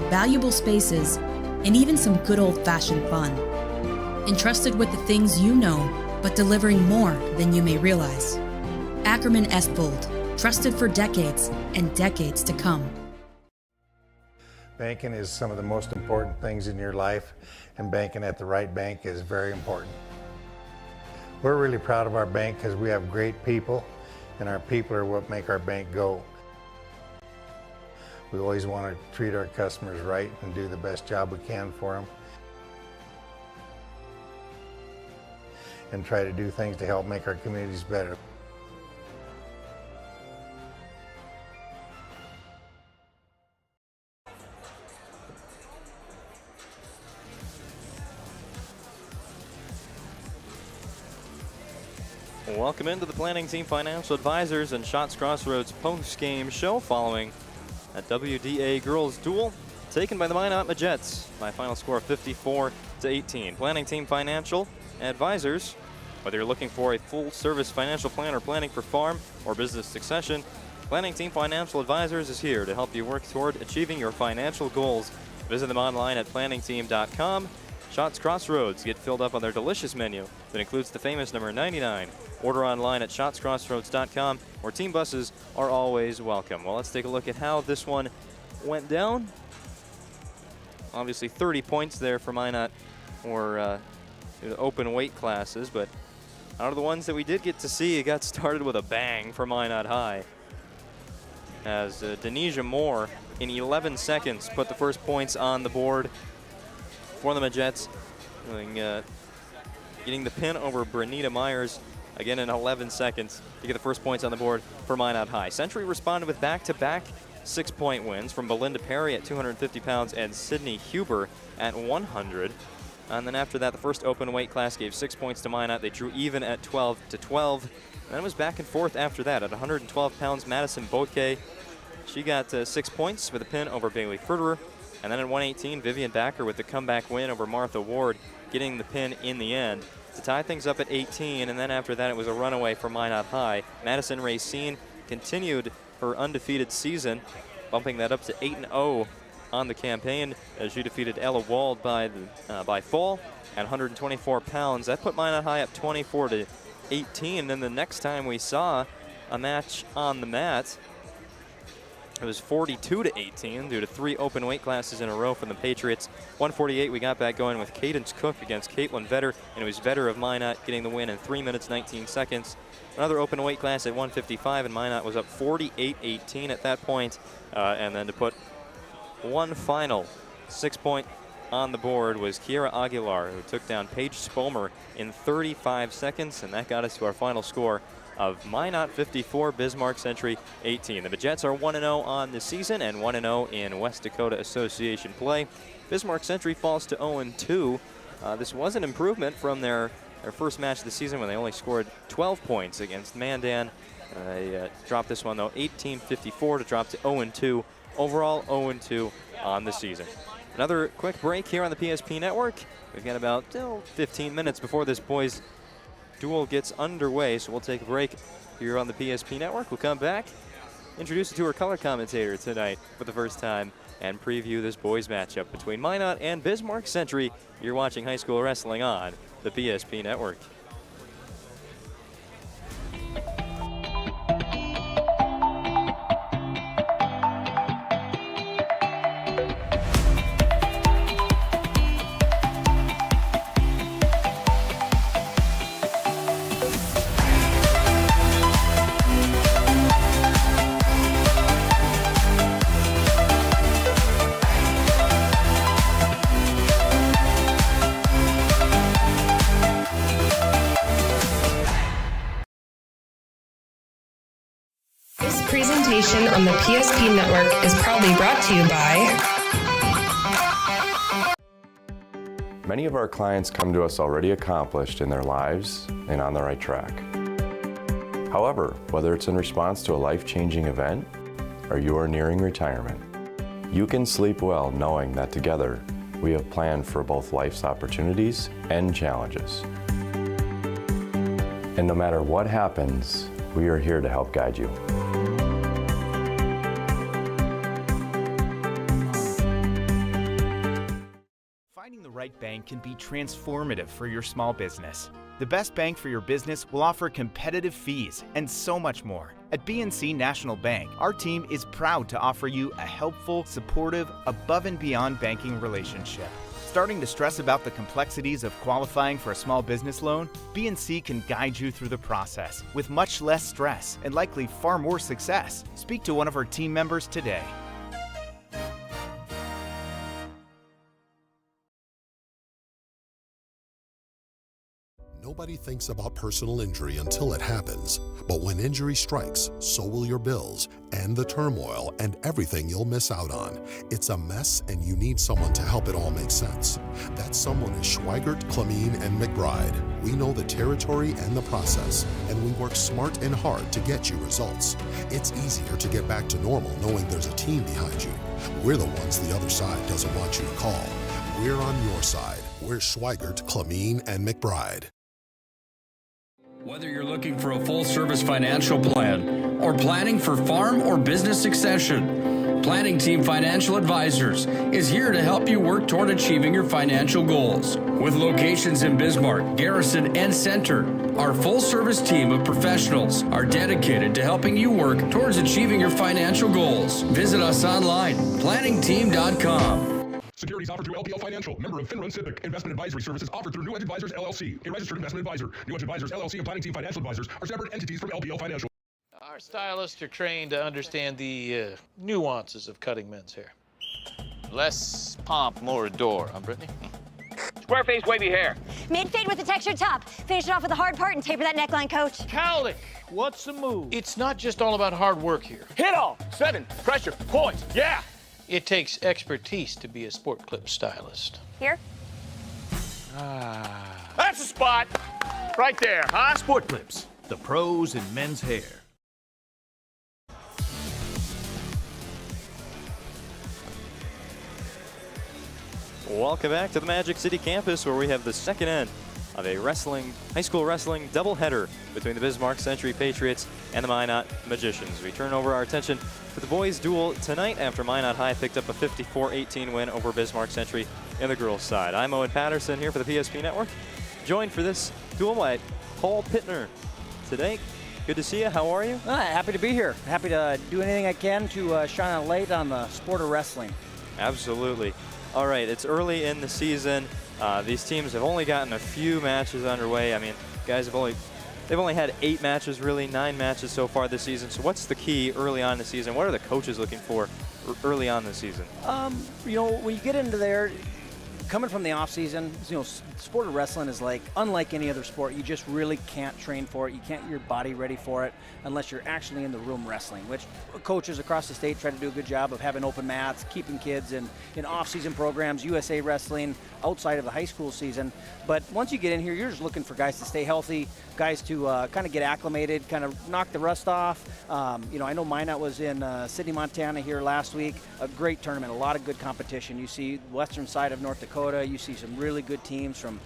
valuable spaces, and even some good old-fashioned fun. Entrusted with the things you know, but delivering more than you may realize. Ackerman Estvold, trusted for decades and decades to come. Banking is some of the most important things in your life, and banking at the right bank is very important. We're really proud of our bank because we have great people, and our people are what make our bank go. We always want to treat our customers right and do the best job we can for them. And try to do things to help make our communities better. Welcome into the Planning Team Financial Advisors and Shots Crossroads post-game show following a WDA girls duel taken by the Minot Jets by a final score of 54-18. Planning Team Financial Advisors, whether you're looking for a full-service financial plan or planning for farm or business succession, Planning Team Financial Advisors is here to help you work toward achieving your financial goals. Visit them online at planningteam.com. Shots Crossroads, get filled up on their delicious menu that includes the famous number 99. Order online at shotscrossroads.com, where team buses are always welcome. Well, let's take a look at how this one went down. Obviously 30 points there for Minot for the open weight classes, but out of the ones that we did get to see, it got started with a bang for Minot High, as Denisha Moore in 11 seconds put the first points on the board for the Jets, getting the pin over Bernita Myers again in 11 seconds to get the first points on the board for Minot High. Century responded with back-to-back 6-point wins from Belinda Perry at 250 pounds and Sydney Huber at 100. And then after that, the first open weight class gave 6 points to Minot. They drew even at 12-12. And then it was back and forth after that. At 112 pounds, Madison Botke, she got 6 points with a pin over Bailey Furterer. And then at 118, Vivian Backer with the comeback win over Martha Ward, getting the pin in the end to tie things up at 18. And then after that, it was a runaway for Minot High. Madison Racine continued her undefeated season, bumping that up to 8-0 on the campaign as she defeated Ella Wald by fall at 124 pounds. That put Minot High up 24-18. And then the next time we saw a match on the mat, it was 42-18 due to 3 open weight classes in a row from the Patriots. 148, we got back going with Cadence Cook against Caitlin Vetter, and it was Vetter of Minot getting the win in 3 minutes, 19 seconds. Another open weight class at 155, and Minot was up 48-18 at that point. And then to put one final 6-point on the board was Kiera Aguilar, who took down Paige Spomer in 35 seconds, and that got us to our final score of Minot 54, Bismarck Century 18. The Jets are 1-0 on the season and 1-0 in West Dakota Association play. Bismarck Century falls to 0-2. This was an improvement from their first match of the season when they only scored 12 points against Mandan. They dropped this one, though, 18-54 to drop to 0-2. Overall, 0-2 on the season. Another quick break here on the PSP Network. We've got about 15 minutes before this boys' duel gets underway, so we'll take a break here on the PSP Network. We'll come back, introduce you to our color commentator tonight for the first time, and preview this boys' matchup between Minot and Bismarck Century. You're watching high school wrestling on the PSP Network. Presentation on the PSP Network is proudly brought to you by... Many of our clients come to us already accomplished in their lives and on the right track. However, whether it's in response to a life-changing event or you are nearing retirement, you can sleep well knowing that together we have planned for both life's opportunities and challenges. And no matter what happens, we are here to help guide you. Finding the right bank can be transformative for your small business. The best bank for your business will offer competitive fees and so much more. At BNC National Bank, our team is proud to offer you a helpful, supportive, above and beyond banking relationship. Starting to stress about the complexities of qualifying for a small business loan? BNC can guide you through the process with much less stress and likely far more success. Speak to one of our team members today. Nobody thinks about personal injury until it happens. But when injury strikes, so will your bills and the turmoil and everything you'll miss out on. It's a mess and you need someone to help it all make sense. That someone is Schweigert, Clamine, and McBride. We know the territory and the process, and we work smart and hard to get you results. It's easier to get back to normal knowing there's a team behind you. We're the ones the other side doesn't want you to call. We're on your side. We're Schweigert, Clamine, and McBride. Whether you're looking for a full-service financial plan or planning for farm or business succession, Planning Team Financial Advisors is here to help you work toward achieving your financial goals. With locations in Bismarck, Garrison, and Center, our full-service team of professionals are dedicated to helping you work towards achieving your financial goals. Visit us online, planningteam.com. Securities offered through LPL Financial, member of Finland Civic. Investment advisory services offered through New Edge Advisors, LLC, a registered investment advisor. New Edge Advisors, LLC, and Planning Team Financial Advisors are separate entities from LPL Financial. Our stylists are trained to understand the nuances of cutting men's hair. Less pomp, more adore, huh, Brittany? Square face, wavy hair. Mid-fade with a textured top. Finish it off with a hard part and taper that neckline, coach. Cowlick, what's the move? It's not just all about hard work here. Hit all. 7. Pressure. Points. Yeah. It takes expertise to be a sport clip stylist. Here? That's the spot. Right there, huh? Sport Clips, the pros in men's hair. Welcome back to the Magic City campus, where we have the second end of a high school wrestling doubleheader between the Bismarck Century Patriots and the Minot Magicians. We turn over our attention to the boys' duel tonight after Minot High picked up a 54-18 win over Bismarck Century in the girls' side. I'm Owen Patterson here for the PSP Network, joined for this duel by Paul Pittner. Today, good to see you. How are you? Happy to be here. Happy to do anything I can to shine a light on the sport of wrestling. Absolutely. All right, it's early in the season. These teams have only gotten a few matches underway. I mean, guys they've only had 8 matches, really, 9 matches so far this season. So what's the key early on in the season? What are the coaches looking for early on this season? You know, when you get into there, coming from the off season, you know, sport of wrestling is unlike any other sport. You just really can't train for it. You can't get your body ready for it unless you're actually in the room wrestling, which coaches across the state try to do a good job of having open mats, keeping kids in off-season programs, USA Wrestling, outside of the high school season. But once you get in here, you're just looking for guys to stay healthy, guys to kind of get acclimated, kind of knock the rust off. You know, I know Minot was in Sydney, Montana here last week. A great tournament, a lot of good competition. You see western side of North Dakota. You see some really good teams from,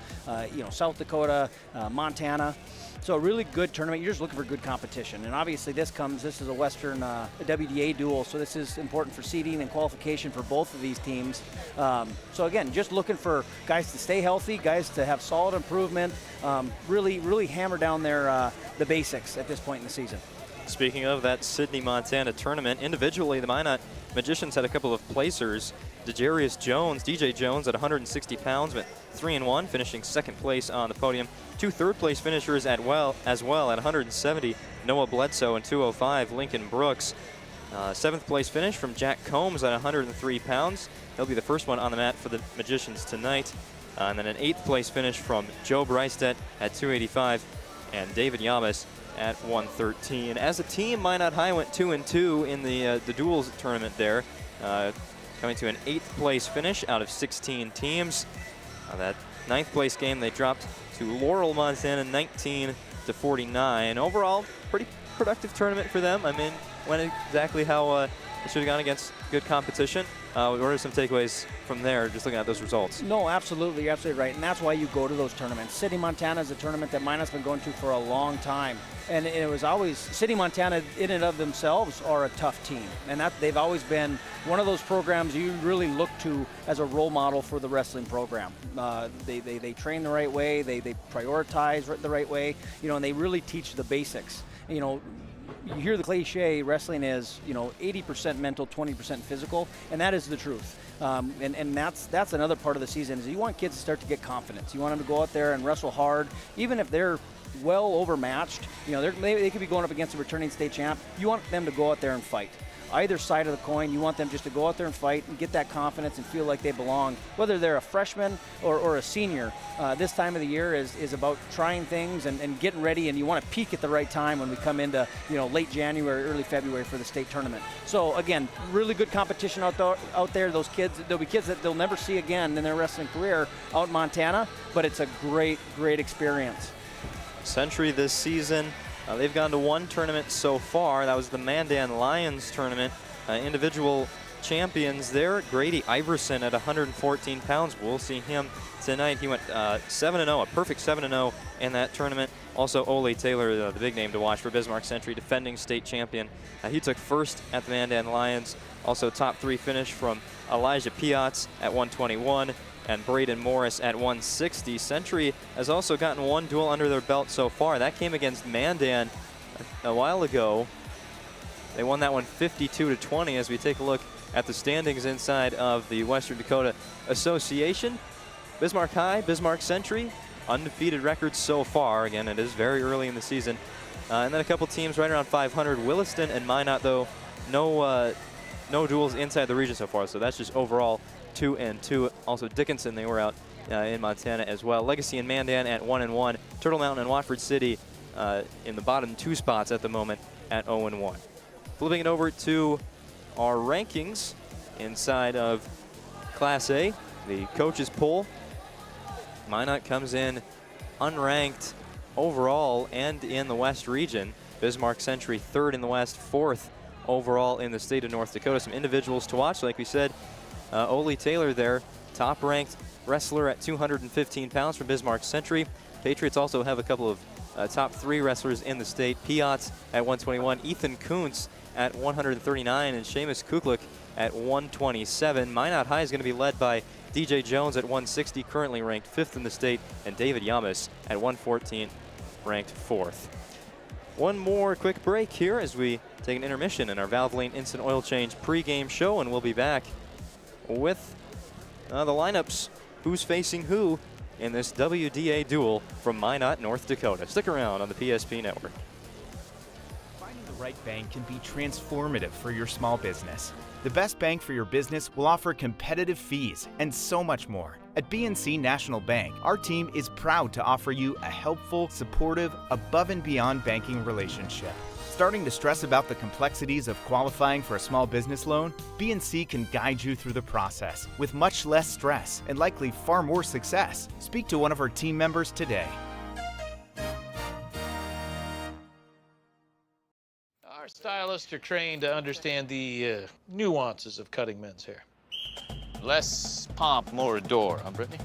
you know, South Dakota, Montana. So a really good tournament. You're just looking for good competition. And obviously this is a Western WDA duel, so this is important for seeding and qualification for both of these teams. So again, just looking for guys to stay healthy, guys to have solid improvement, really hammer down the basics at this point in the season. Speaking of that Sydney, Montana tournament, individually the Minot Magicians had a couple of placers. DJ Jones at 160 pounds went 3-1, finishing second place on the podium. 2 third-place finishers as well at 170, Noah Bledsoe, and 205, Lincoln Brooks. 7th place finish from Jack Combs at 103 pounds. He'll be the first one on the mat for the Magicians tonight. And then an 8th place finish from Joe Breistedt at 285 and David Yamas at 113. As a team, Minot High went 2-2 in the duels tournament there, coming to an 8th place finish out of 16 teams. That 9th place game they dropped to Laurel, Montana, 19-49. Overall, pretty productive tournament for them. I mean, went exactly how it should have gone against good competition. What are some takeaways from there, just looking at those results? No, absolutely. You're absolutely right. And that's why you go to those tournaments. City, Montana is a tournament that Minot's been going to for a long time. And it was always, City, Montana in and of themselves are a tough team. And they've always been one of those programs you really look to as a role model for the wrestling program. They train the right way, they prioritize the right way, you know, and they really teach the basics. You know, you hear the cliche, wrestling is, you know, 80% mental, 20% physical, and that is the truth. And that's another part of the season is you want kids to start to get confidence. You want them to go out there and wrestle hard, even if they're well overmatched. You know, they could be going up against a returning state champ. You want them to go out there and fight. Either side of the coin, you want them just to go out there and fight and get that confidence and feel like they belong. Whether they're a freshman or a senior, this time of the year is about trying things and getting ready, and you want to peak at the right time when we come into, you know, late January, early February for the state tournament. So again, really good competition out there. Those kids, there'll be kids that they'll never see again in their wrestling career out in Montana, but it's a great experience. Century this season, they've gone to one tournament so far. That was the Mandan Lions tournament. Individual champions there, Grady Iverson at 114 pounds. We'll see him tonight. He went 7-0, a perfect 7-0 in that tournament. Also, Ole Taylor, the big name to watch for Bismarck Century, defending state champion. He took first at the Mandan Lions. Also, top 3 finish from Elijah Piotz at 121. And Braden Morris at 160. Century has also gotten one duel under their belt so far. That came against Mandan a while ago. They won that one 52-20 as we take a look at the standings inside of the Western Dakota Association. Bismarck High, Bismarck Century, undefeated records so far. Again, it is very early in the season. And then a couple teams right around 500. Williston and Minot, though, no duels inside the region so far. So that's just overall 2-2. Also Dickinson, they were out in Montana as well. Legacy and Mandan at 1-1. Turtle Mountain and Watford City in the bottom 2 spots at the moment at 0-1. Flipping it over to our rankings inside of Class A, the coaches poll. Minot comes in unranked overall and in the West region. Bismarck Century 3rd in the West, 4th overall in the state of North Dakota. Some individuals to watch, like we said. Ole Taylor there, top-ranked wrestler at 215 pounds from Bismarck Century. Patriots also have a couple of top 3 wrestlers in the state. Piotz at 121, Ethan Kuntz at 139, and Seamus Kuklik at 127. Minot High is going to be led by DJ Jones at 160, currently ranked 5th in the state, and David Yamas at 114, ranked 4th. One more quick break here as we take an intermission in our Valvoline Instant Oil Change pregame show, and we'll be back with the lineups, who's facing who in this WDA duel from Minot, North Dakota. Stick around on the PSP Network. Finding the right bank can be transformative for your small business. The best bank for your business will offer competitive fees and so much more. At BNC National Bank, our team is proud to offer you a helpful, supportive, above and beyond banking relationship. Starting to stress about the complexities of qualifying for a small business loan? BNC can guide you through the process with much less stress and likely far more success. Speak to one of our team members today. Our stylists are trained to understand the nuances of cutting men's hair. Less pomp, more adore, huh, Brittany?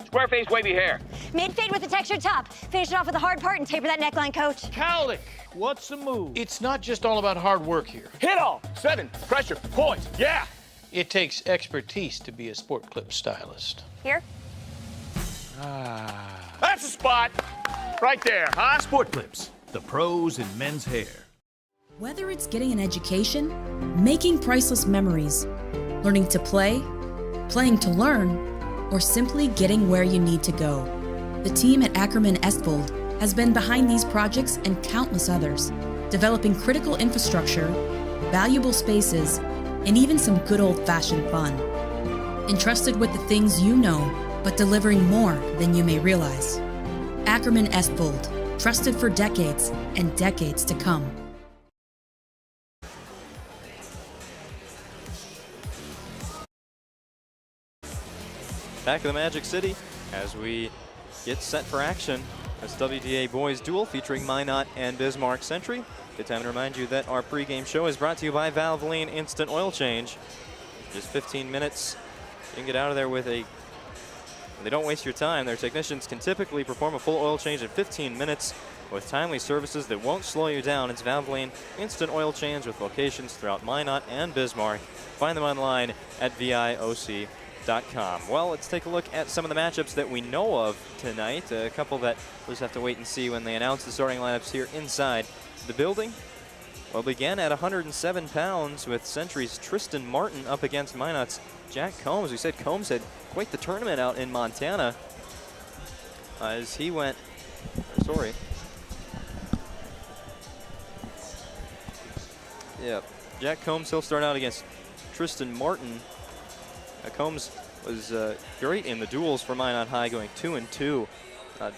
Square face wavy hair. Mid-fade with a textured top. Finish it off with the hard part and taper that neckline, coach. Cowlick, what's the move? It's not just all about hard work here. Hit all. 7. Pressure. Points. Yeah. It takes expertise to be a sport clip stylist. Here? That's a spot. Right there, huh? Sport Clips, the pros in men's hair. Whether it's getting an education, making priceless memories, learning to play, playing to learn, or simply getting where you need to go, the team at Ackerman Estvold has been behind these projects and countless others, developing critical infrastructure, valuable spaces, and even some good old-fashioned fun. Entrusted with the things you know, but delivering more than you may realize. Ackerman Estvold, trusted for decades and decades to come. Back to the Magic City as we get set for action. That's WDA Boys Duel featuring Minot and Bismarck Century. Good time to remind you that our pregame show is brought to you by Valvoline Instant Oil Change. Just 15 minutes, you can get out of there with a... They don't waste your time. Their technicians can typically perform a full oil change in 15 minutes with timely services that won't slow you down. It's Valvoline Instant Oil Change with locations throughout Minot and Bismarck. Find them online at VIOC.com. Well, let's take a look at some of the matchups that we know of tonight. A couple that we'll just have to wait and see when they announce the starting lineups here inside the building. We'll begin at 107 pounds with Century's Tristan Martin up against Minot's Jack Combs. We said Combs had quite the tournament out in Montana as he went, Sorry. Yeah, Jack Combs, he'll start out against Tristan Martin. Combs was great in the duels for Minot High, going 2-2,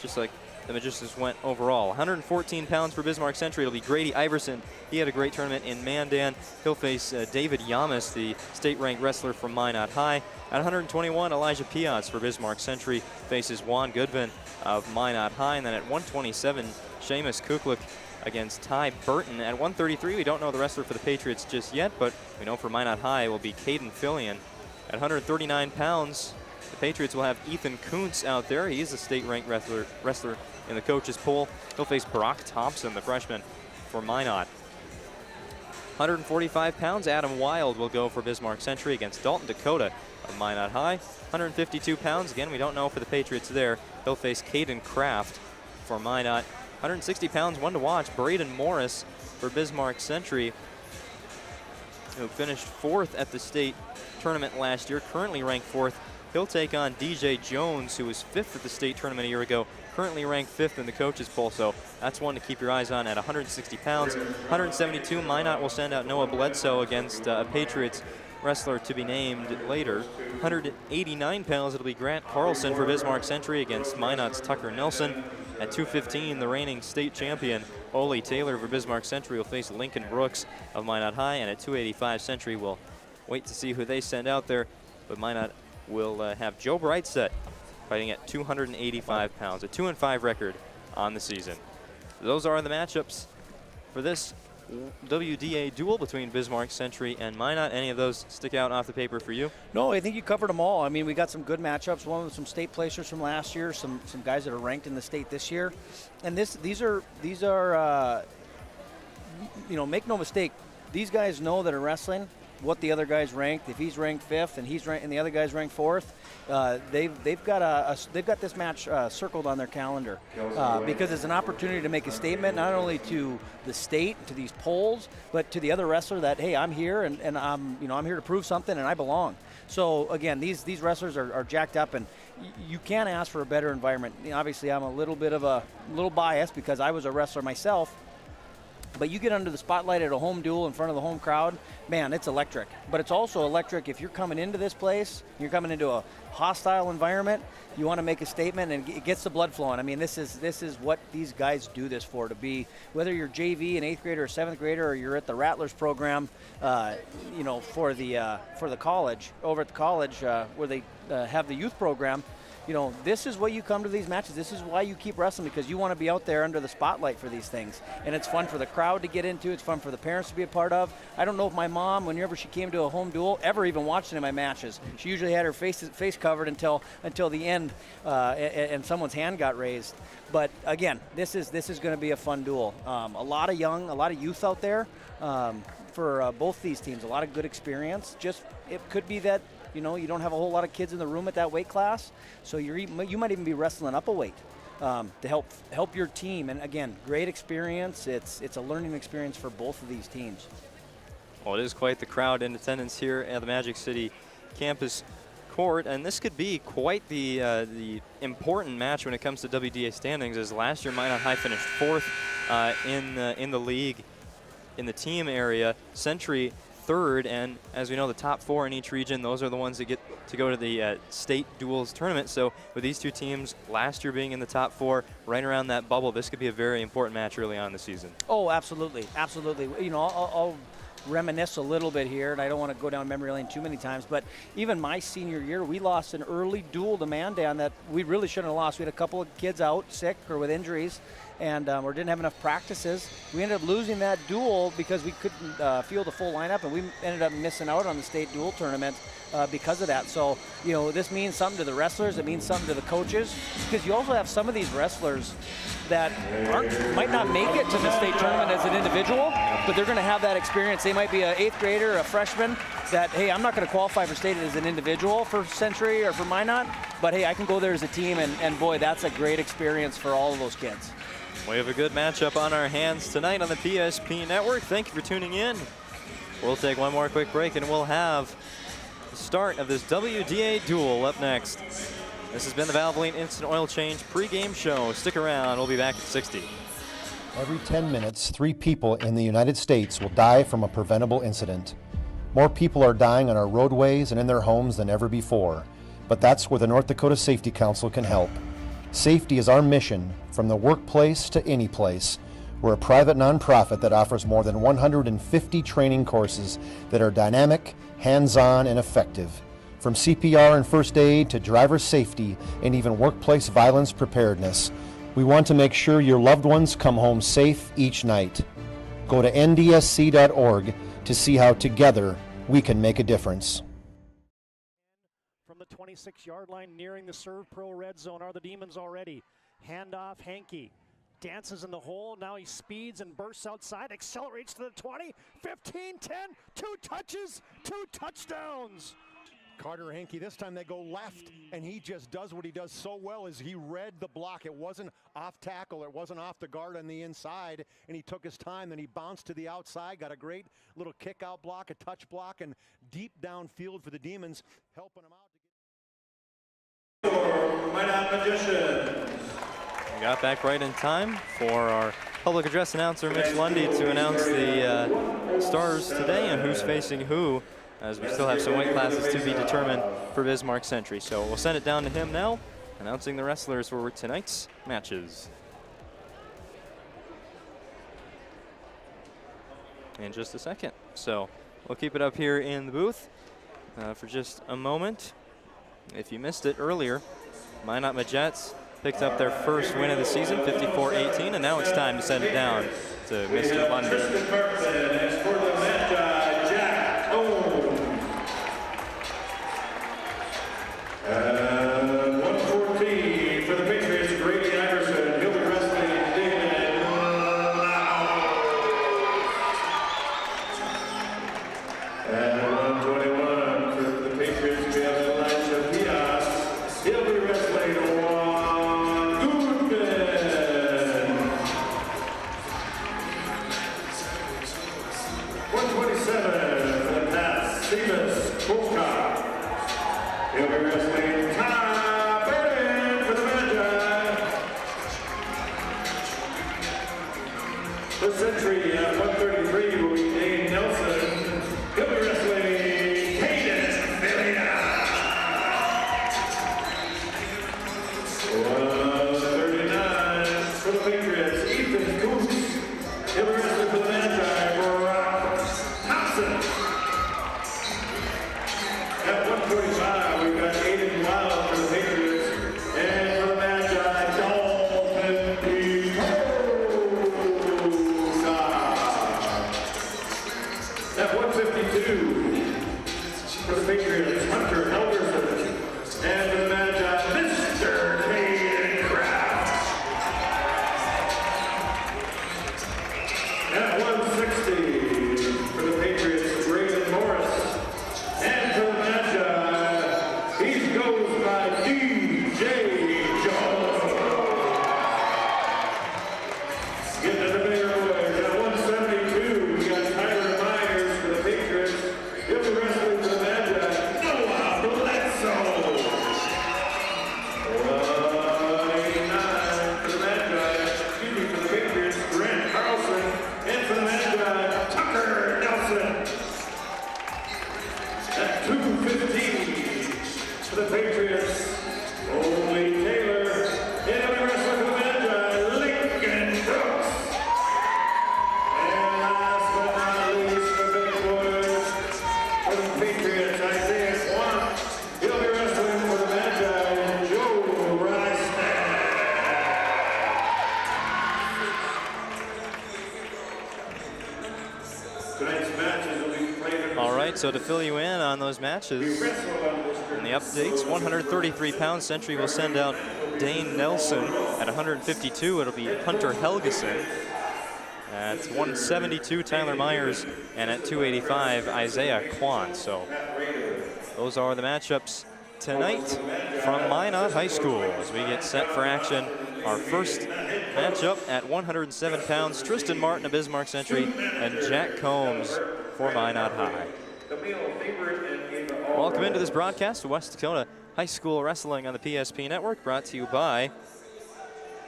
just like the Magicians went overall. 114 pounds for Bismarck Century. It'll be Grady Iverson. He had a great tournament in Mandan. He'll face David Yamas, the state-ranked wrestler from Minot High. At 121, Elijah Piatz for Bismarck Century faces Juan Goodvin of Minot High. And then at 127, Seamus Kuklik against Ty Burton. At 133, we don't know the wrestler for the Patriots just yet, but we know for Minot High it will be Caden Fillion. At 139 pounds, the Patriots will have Ethan Kuntz out there. He is a state-ranked wrestler in the coaches poll. He'll face Brock Thompson, the freshman for Minot. 145 pounds, Adam Wild will go for Bismarck Century against Dalton Dakota of Minot High. 152 pounds, again, we don't know for the Patriots there. He'll face Caden Kraft for Minot. 160 pounds, one to watch, Braden Morris for Bismarck Century, who finished 4th at the state tournament last year, currently ranked 4th. He'll take on DJ Jones, who was 5th at the state tournament a year ago, currently ranked 5th in the coaches poll, so that's one to keep your eyes on at 160 pounds. 172, Minot will send out Noah Bledsoe against a Patriots wrestler to be named later. 189 pounds, it'll be Grant Carlson for Bismarck Century against Minot's Tucker Nelson. At 215, the reigning state champion Ole Taylor for Bismarck Century will face Lincoln Brooks of Minot High, and at 285, Century will wait to see who they send out there, but Minot will have Joe Brightset fighting at 285 pounds, a 2-5 record on the season. Those are the matchups for this WDA duel between Bismarck Century and Minot. Any of those stick out off the paper for you? No, I think you covered them all. I mean, we got some good matchups. One with some state placers from last year, some guys that are ranked in the state this year, and these are you know, make no mistake, these guys know that are wrestling what the other guy's ranked. If he's ranked 5th and he's ranked and the other guy's ranked 4th, they've got this match circled on their calendar because it's an opportunity to make a statement not only to the state, to these polls, but to the other wrestler that, hey, I'm here and I'm here to prove something and I belong. So again, these wrestlers are jacked up, and you can't ask for a better environment. You know, obviously, I'm a little biased because I was a wrestler myself. But you get under the spotlight at a home duel in front of the home crowd, man, it's electric. But it's also electric if you're coming into this place, you're coming into a hostile environment, you want to make a statement, and it gets the blood flowing. I mean, this is what these guys do this for, to be, whether you're JV, an 8th grader or 7th grader, or you're at the Rattlers program, you know, for the college, over at the college where they have the youth program. You know, this is what you come to these matches. This is why you keep wrestling, because you want to be out there under the spotlight for these things. And it's fun for the crowd to get into. It's fun for the parents to be a part of. I don't know if my mom, whenever she came to a home duel, ever even watched any of my matches. She usually had her face covered until the end, and someone's hand got raised. But again, this is going to be a fun duel. A lot of youth out there for both these teams. A lot of good experience. Just it could be that, you know, you don't have a whole lot of kids in the room at that weight class, so you might even be wrestling up a weight to help your team. And again, great experience. It's a learning experience for both of these teams. Well, it is quite the crowd in attendance here at the Magic City campus court, and this could be quite the important match when it comes to WDA standings, as last year Minot High finished 4th in the league in the team area. Century 3rd, and as we know, the top 4 in each region, those are the ones that get to go to the state duels tournament. So with these two teams last year being in the top 4, right around that bubble, this could be a very important match early on in the season. Oh, absolutely, absolutely. You know, I'll reminisce a little bit here, and I don't want to go down memory lane too many times, but even my senior year, we lost an early duel to Mandan that we really shouldn't have lost. We had a couple of kids out sick or with injuries, and or didn't have enough practices. We ended up losing that duel because we couldn't field a full lineup, and we ended up missing out on the state duel tournament because of that. So, you know, this means something to the wrestlers. It means something to the coaches, because you also have some of these wrestlers that might not make it to the state tournament as an individual, but they're going to have that experience. They might be an 8th grader, a freshman, that, hey, I'm not going to qualify for state as an individual for Century or for Minot, but hey, I can go there as a team, and boy, that's a great experience for all of those kids. We have a good matchup on our hands tonight on the PSP Network. Thank you for tuning in. We'll take one more quick break, and we'll have the start of this WDA duel up next. This has been the Valvoline Instant Oil Change pregame show. Stick around. We'll be back at 60. Every 10 minutes, 3 people in the United States will die from a preventable incident. More people are dying on our roadways and in their homes than ever before, but that's where the North Dakota Safety Council can help. Safety is our mission, from the workplace to any place. We're a private nonprofit that offers more than 150 training courses that are dynamic, hands-on, and effective. From CPR and first aid to driver safety and even workplace violence preparedness, we want to make sure your loved ones come home safe each night. Go to ndsc.org to see how together we can make a difference. From the 26-yard line, nearing the Serve Pro red zone are the Demons already. Handoff, Hankey dances in the hole. Now he speeds and bursts outside, accelerates to the 20, 15, 10, 2 touches, 2 touchdowns. Carter Hankey, this time they go left, and he just does what he does so well is he read the block. It wasn't off tackle, it wasn't off the guard on the inside, and he took his time, then he bounced to the outside, got a great little kick out block, a touch block, and deep downfield for the Demons, helping them out. Minot Magicians. We got back right in time for our public address announcer, Mitch Lundy, to announce the stars today and who's facing who, as we still have some weight classes to be determined for Bismarck Century. So we'll send it down to him now, announcing the wrestlers for tonight's matches. In just a second. So we'll keep it up here in the booth for just a moment. If you missed it earlier, Minot Majets picked up their first win of the season, 54-18, and now it's time to send it down to Mr. Lundy. And 114 for the Patriots, Grady Iverson. He'll be wrestling David And 121 for the Patriots, we have Elijah Pias. He'll be wrestling Juan Goodman. 127 for the Pats, Stevens Polka. He'll be wrestling Ty Burden for the Magi. The Century at 133 will be Dane Nelson. He'll be wrestling Caden Villia. 139 for the Patriots, Ethan Goose. He'll be wrestling for the Magi, Brock Thompson. At 145, we've got Aiden Wild for the Patriots, and for the Magi, Dalton Picosa. At 152, for the Patriots, Hunter Helgerson, and for the Magi, Mr. Caden Kraft. At 160, for the Patriots, Braden Morris, and for the Magi, he goes by DJ Jones. Getting into bigger boys. At 172, we got Tyler Myers for the Patriots. He'll be wrestling for the Magi, Noah Bledsoe. 189 for the Magi, for the Patriots, Grant Carlson, and for the Magi, Tucker Nelson. At 215 for the Patriots, Ole Taylor, and he'll be wrestling for the Magi, Lincoln Brooks. And last but not least, the big boys for the Patriots, Isaiah Swan. He'll be wrestling for the Magi, Joe Rice. Tonight's matches will be played. All right, so to fill you in on those matches and the updates, 133 pounds, Century will send out Dane Nelson. At 152, it'll be Hunter Helgeson. At 172, Tyler Myers. And at 285, Isaiah Kwan. So those are the matchups tonight from Minot High School as we get set for action. Our first matchup at 107 pounds, Tristan Martin of Bismarck Century and Jack Combs for Minot High. Welcome into this broadcast of West Dakota High School Wrestling on the PSP Network, brought to you by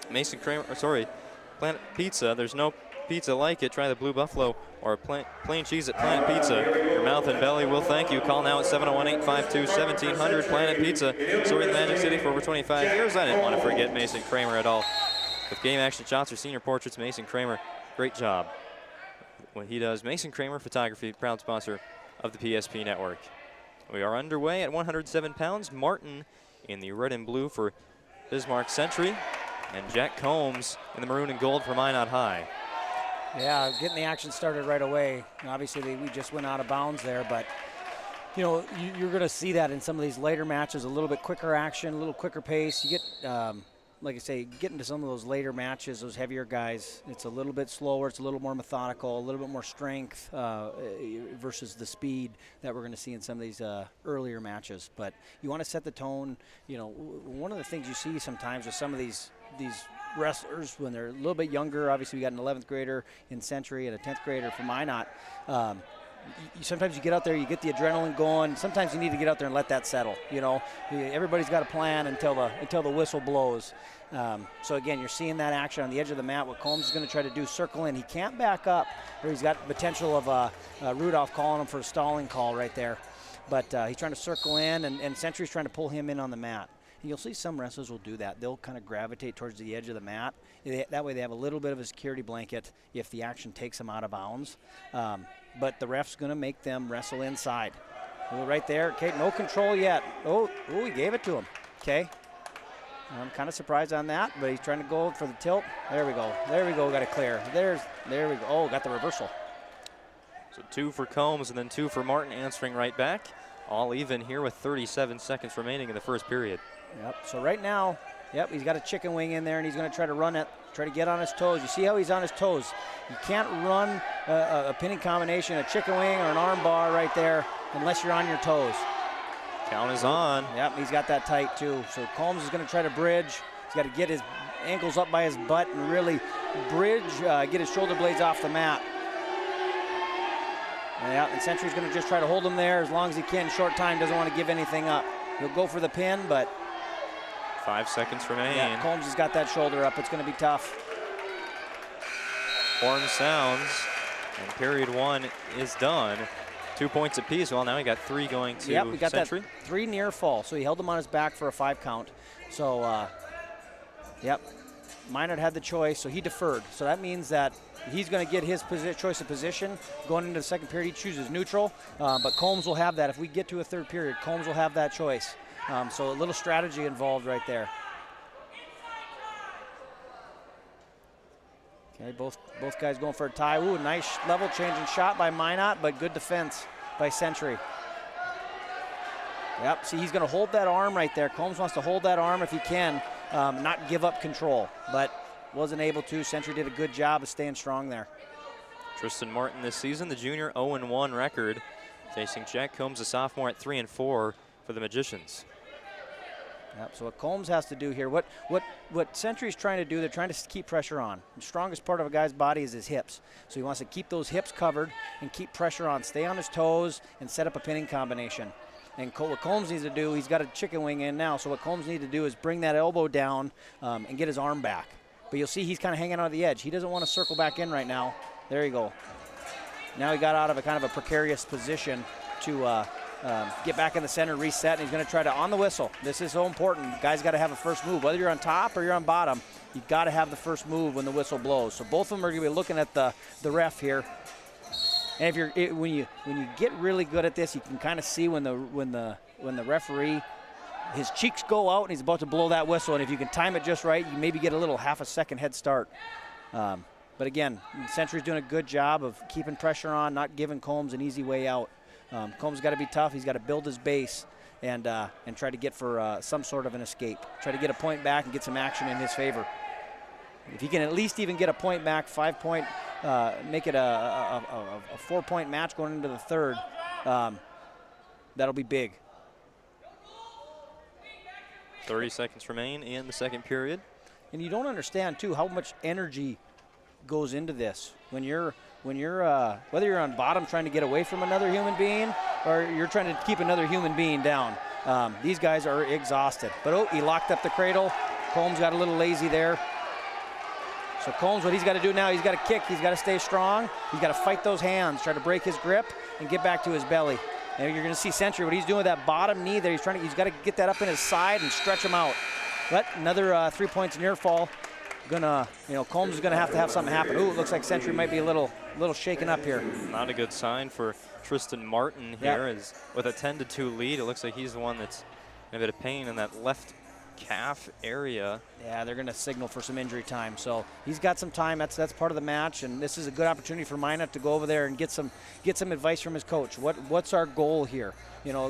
Planet Pizza. There's no pizza like it. Try the Blue Buffalo or plain cheese at Planet Pizza. Your mouth and belly will thank you. Call now at 701-852-1700. Planet Pizza. Serving the Magic City for over 25 years. I didn't want to forget Mason Kramer at all. With game action shots or senior portraits, Mason Kramer, great job what he does. Mason Kramer Photography, proud sponsor of the PSP Network. We are underway at 107 pounds. Martin in the red and blue for Bismarck Century, and Jack Combs in the maroon and gold for Minot High. Yeah, getting the action started right away. Obviously, we just went out of bounds there, but you know, you're going to see that in some of these later matches, a little bit quicker action, a little quicker pace. You get, like I say, get into some of those later matches, those heavier guys, it's a little bit slower, it's a little more methodical, a little bit more strength versus the speed that we're going to see in some of these earlier matches. But you want to set the tone. You know, one of the things you see sometimes with some of these wrestlers when they're a little bit younger, obviously we got an 11th grader in Century and a 10th grader for Minot. Sometimes you get out there, you get the adrenaline going. Sometimes you need to get out there and let that settle. You know, everybody's got a plan until the whistle blows. So again, you're seeing that action on the edge of the mat. What Combs is going to try to do, circle in. He can't back up, or he's got potential of Rudolph calling him for a stalling call right there. But he's trying to circle in, and Century's trying to pull him in on the mat. And you'll see some wrestlers will do that. They'll kind of gravitate towards the edge of the mat. That way they have a little bit of a security blanket if the action takes them out of bounds. But the ref's going to make them wrestle inside. Right there. Okay, no control yet. Oh, he gave it to him. Okay. I'm kind of surprised on that, but he's trying to go for the tilt. There we go. Got it clear. There we go. Oh, got the reversal. So 2 for Combs and then 2 for Martin, answering right back. All even here with 37 seconds remaining in the first period. Yep, so right now, he's got a chicken wing in there, and he's going to try to run it, try to get on his toes. You see how he's on his toes. You can't run a pinning combination, a chicken wing, or an arm bar right there unless you're on your toes. Count is on. Yep, he's got that tight too. So Combs is going to try to bridge. He's got to get his ankles up by his butt and really bridge, get his shoulder blades off the mat. Yeah, and Century's going to just try to hold him there as long as he can. Short time, doesn't want to give anything up. He'll go for the pin, but 5 seconds remain. Yeah, Combs has got that shoulder up. It's going to be tough. Horn sounds, and period 1 is done. 2 points apiece. Well, now he got 3 going to Yep, we got Century. That 3 near fall. So he held him on his back for a 5 count. So, Minot had the choice, so he deferred. So that means that he's going to get his choice of position going into the second period. He chooses neutral, but Combs will have that. If we get to a third period, Combs will have that choice. So a little strategy involved right there. Okay, both guys going for a tie. Ooh, nice level changing shot by Minot, but good defense by Century. Yep, see, he's going to hold that arm right there. Combs wants to hold that arm if he can, not give up control, but wasn't able to. Century did a good job of staying strong there. Tristan Martin this season, the junior 0-1 record, facing Jack Combs, a sophomore, at 3-4 for the Magicians. Yep, so what Combs has to do here, what Century's trying to do, they're trying to keep pressure on. The strongest part of a guy's body is his hips. So he wants to keep those hips covered and keep pressure on, stay on his toes, and set up a pinning combination. And what Combs needs to do, he's got a chicken wing in now, so what Combs needs to do is bring that elbow down and get his arm back. But you'll see he's kind of hanging on the edge. He doesn't want to circle back in right now. There you go. Now he got out of a kind of a precarious position to get back in the center, reset, and he's going to try to, on the whistle. This is so important. Guys got to have a first move. Whether you're on top or you're on bottom, you've got to have the first move when the whistle blows. So both of them are going to be looking at the ref here. And when you get really good at this, you can kind of see when the referee, his cheeks go out and he's about to blow that whistle. And if you can time it just right, you maybe get a little half a second head start. But again, Century's doing a good job of keeping pressure on, not giving Combs an easy way out. Combs got to be tough. He's got to build his base and try to get for some sort of an escape. Try to get a point back and get some action in his favor. If he can at least even get a point back, 5 point, make it a 4 point match going into the third, that'll be big. 30 seconds remain in the second period. And you don't understand too how much energy goes into this when you're whether you're on bottom trying to get away from another human being or you're trying to keep another human being down. These guys are exhausted. But he locked up the cradle. Combs got a little lazy there. So Combs, what he's got to do now, he's got to kick. He's got to stay strong. He's got to fight those hands, try to break his grip, and get back to his belly. And you're going to see Century, what he's doing with that bottom knee there. He's got to get that up in his side and stretch him out. But another 3 points near fall. Combs is going to have something happen. Ooh, it looks like Century might be a little shaken up here. Not a good sign for Tristan Martin here. Is with a 10-2 lead. It looks like he's the one that's in a bit of pain in that left calf area. Yeah, they're going to signal for some injury time. So he's got some time. That's part of the match, and this is a good opportunity for Minot to go over there and get some advice from his coach. What's our goal here?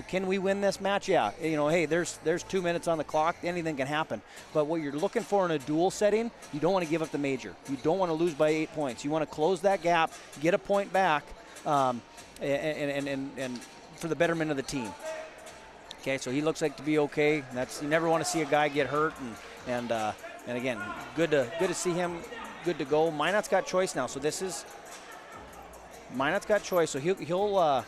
Can we win this match? Yeah. Hey, there's 2 minutes on the clock. Anything can happen. But what you're looking for in a duel setting, you don't want to give up the major. You don't want to lose by 8 points. You want to close that gap, get a point back, and for the betterment of the team. Okay, so he looks like to be okay. You never want to see a guy get hurt, and again, good to see him, good to go. Minot's got choice now, so Minot's got choice, so he'll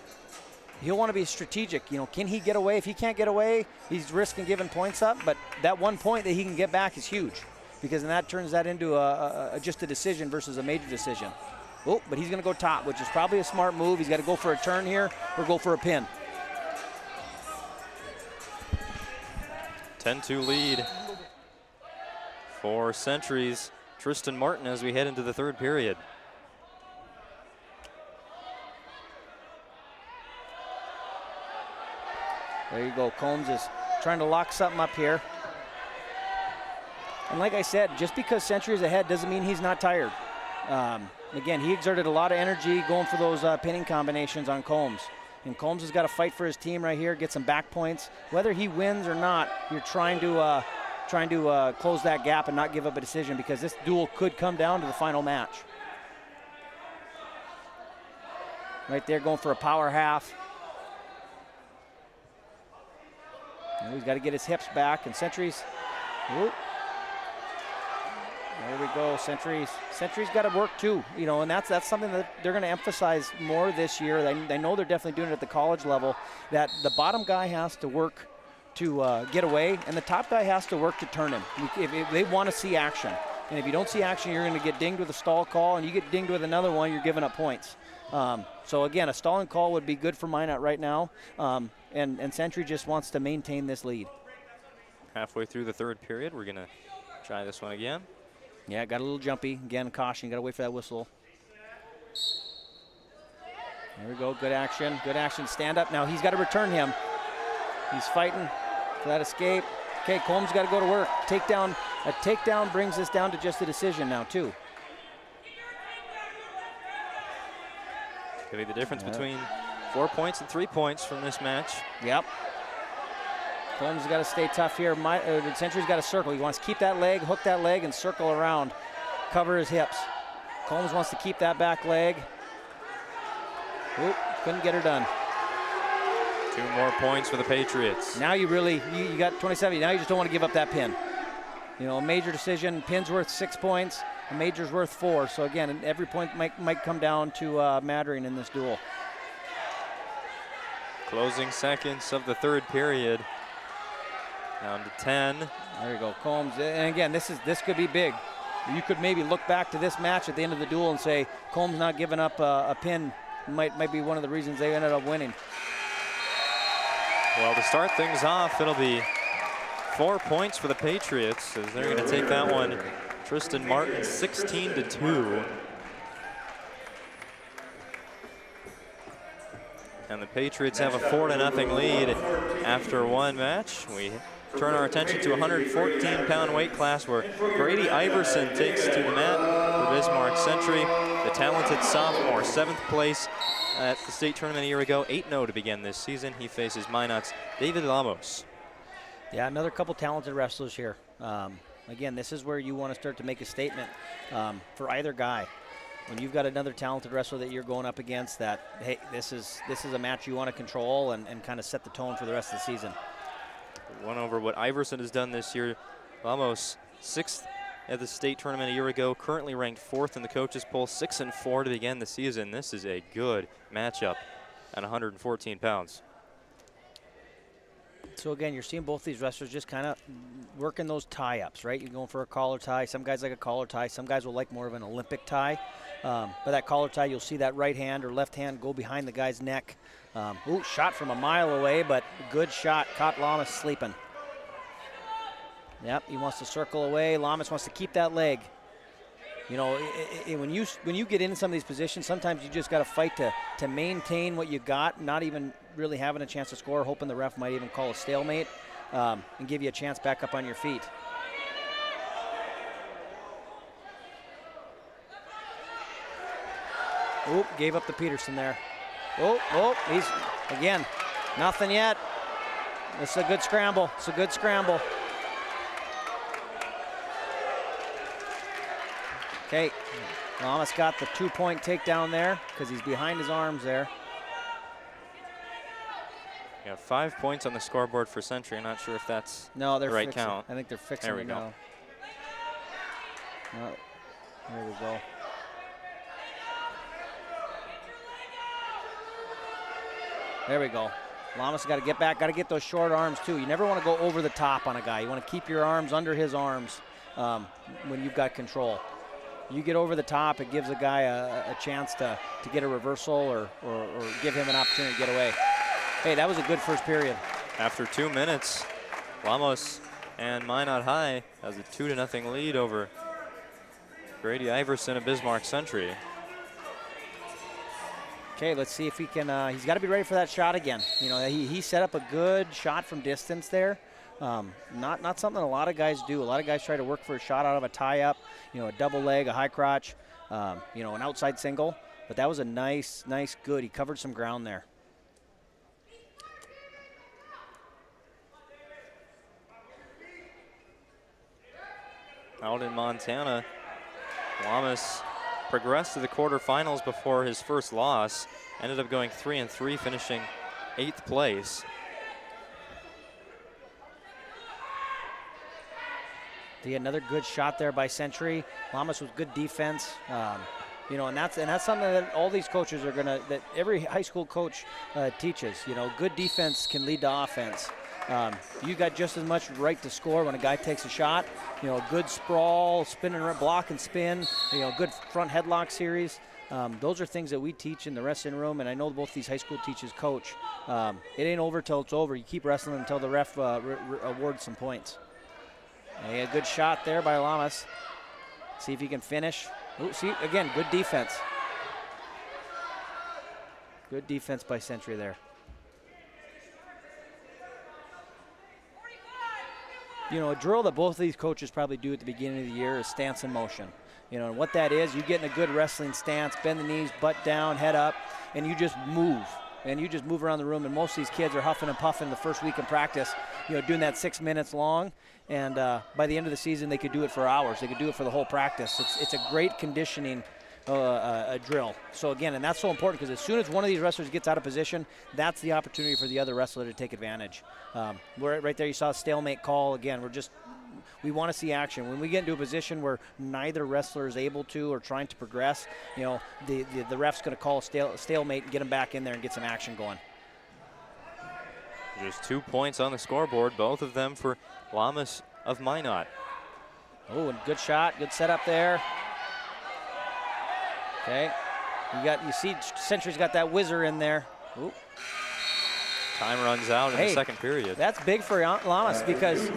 want to be strategic. Can he get away? If he can't get away, he's risking giving points up. But that 1 point that he can get back is huge, because then that turns that into just a decision versus a major decision. Oh, but he's going to go top, which is probably a smart move. He's got to go for a turn here or go for a pin. 10-2 lead for Century's Tristan Martin as we head into the third period. There you go. Combs is trying to lock something up here. And like I said, just because Century is ahead doesn't mean he's not tired. Again, he exerted a lot of energy going for those pinning combinations on Combs. And Combs has got to fight for his team right here, get some back points. Whether he wins or not, you're trying to close that gap and not give up a decision, because this duel could come down to the final match. Right there, going for a power half. And he's got to get his hips back, and Century's. Whoop. There we go. Century's got to work too, and that's something that they're going to emphasize more this year. They know they're definitely doing it at the college level, that the bottom guy has to work to get away, and the top guy has to work to turn him. If they want to see action, and if you don't see action, you're going to get dinged with a stall call, and you get dinged with another one, you're giving up points. So again, a stalling call would be good for Minot right now, and Century just wants to maintain this lead. Halfway through the third period, we're going to try this one again. Yeah, got a little jumpy. Again, caution, got to wait for that whistle. There we go, good action, stand up. Now he's got to return him. He's fighting for that escape. Okay, Combs got to go to work. A takedown brings this down to just a decision now, too. Could be the difference between 4 points and 3 points from this match. Yep. Combs has got to stay tough here. Century's got to circle. He wants to keep that leg, hook that leg, and circle around. Cover his hips. Combs wants to keep that back leg. Oop, couldn't get her done. 2 more points for the Patriots. Now you got 27. Now you just don't want to give up that pin. A major decision. Pin's worth 6 points. A major's worth 4. So again, every point might come down to mattering in this duel. Closing seconds of the third period. Down to 10. There you go, Combs. And again, this could be big. You could maybe look back to this match at the end of the duel and say Combs not giving up a pin might be one of the reasons they ended up winning. Well, to start things off, it'll be 4 points for the Patriots as they're going to take that one. Tristan Martin 16-2. And the Patriots have a 4-0 lead after one match. We turn our attention to a 114-pound weight class where Brady Iverson takes to the mat for Bismarck Century. The talented sophomore, 7th place at the state tournament a year ago, 8-0 to begin this season. He faces Minot's David Lamos. Yeah, another couple talented wrestlers here. Again, this is where you want to start to make a statement for either guy. When you've got another talented wrestler that you're going up against, that, hey, this is a match you want to control and kind of set the tone for the rest of the season. One over what Iverson has done this year. Lamos 6th at the state tournament a year ago, currently ranked 4th in the coaches poll, 6-4 to begin the season. This is a good matchup at 114 pounds. So again, you're seeing both these wrestlers just kind of working those tie-ups, right? You're going for a collar tie. Some guys like a collar tie. Some guys will like more of an Olympic tie. But that collar tie, you'll see that right hand or left hand go behind the guy's neck. Ooh, shot from a mile away, but good shot. Caught Lamas sleeping. Yep, he wants to circle away. Lamas wants to keep that leg. You know, when you get into some of these positions, sometimes you just got to fight to maintain what you got, not even really having a chance to score, hoping the ref might even call a stalemate and give you a chance back up on your feet. Oop, gave up the Patterson there. Oh, he's, again, nothing yet. It's a good scramble. It's a good scramble. Okay, Lamas got the 2-point takedown there because he's behind his arms there. You got 5 points on the scoreboard for Century. I'm not sure if that's the right fixing, count. I think they're fixing there we it go. now. There we go. There we go. Lamas got to get back, got to get those short arms too. You never want to go over the top on a guy. You want to keep your arms under his arms when you've got control. You get over the top, it gives a guy a chance to get a reversal or give him an opportunity to get away. Hey, that was a good first period. After 2 minutes, Lamos and Minot High has a 2-0 lead over Grady Iverson of Bismarck Century. Okay, let's see if he can, he's got to be ready for that shot again. You know, he set up a good shot from distance there. Not something a lot of guys do. A lot of guys try to work for a shot out of a tie-up, you know, a double leg, a high crotch, you know, an outside single. But that was a nice good. He covered some ground there. Out in Montana, Lamas progressed to the quarterfinals before his first loss. Ended up going 3-3, finishing 8th place. Another good shot there by Century. Lamas with good defense. You know, and that's something that all these coaches are that every high school coach teaches. You know, good defense can lead to offense. You got just as much right to score when a guy takes a shot. You know, good sprawl, spin and block and spin. You know, good front headlock series. Those are things that we teach in the wrestling room, and I know both these high school teachers coach. It ain't over till it's over. You keep wrestling until the ref awards some points. A good shot there by Lamas. See if he can finish. Ooh, see, again, good defense. Good defense by Century there. You know, a drill that both of these coaches probably do at the beginning of the year is stance in motion. You know, and what that is, you get in a good wrestling stance, bend the knees, butt down, head up, and you just move. And you just move around the room, and most of these kids are huffing and puffing the first week in practice, you know, doing that 6 minutes long. And by the end of the season, they could do it for hours. They could do it for the whole practice. It's a great conditioning drill. So again, and that's so important because as soon as one of these wrestlers gets out of position, that's the opportunity for the other wrestler to take advantage. Right there, you saw a stalemate call. Again, we want to see action. When we get into a position where neither wrestler is able to or trying to progress, you know, the ref's going to call a stalemate and get him back in there and get some action going. Just 2 points on the scoreboard, both of them for Lamas of Minot. Oh, and good shot, good setup there. Okay, you see Century's got that whizzer in there. Ooh. Time runs out in the second period. That's big for Lamas because,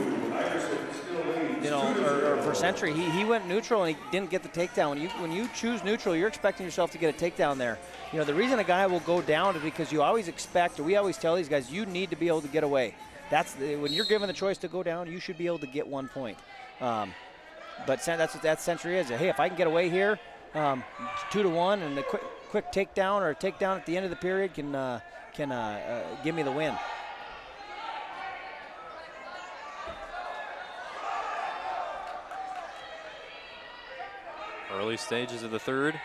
you know, or for Century, he went neutral and he didn't get the takedown. When you choose neutral, you're expecting yourself to get a takedown there. You know, the reason a guy will go down is because you always expect, or we always tell these guys, you need to be able to get away. When you're given the choice to go down, you should be able to get 1 point. But that's what that Century is. Hey, if I can get away here, 2-1, and a quick takedown or a takedown at the end of the period can give me the win. Early stages of the third.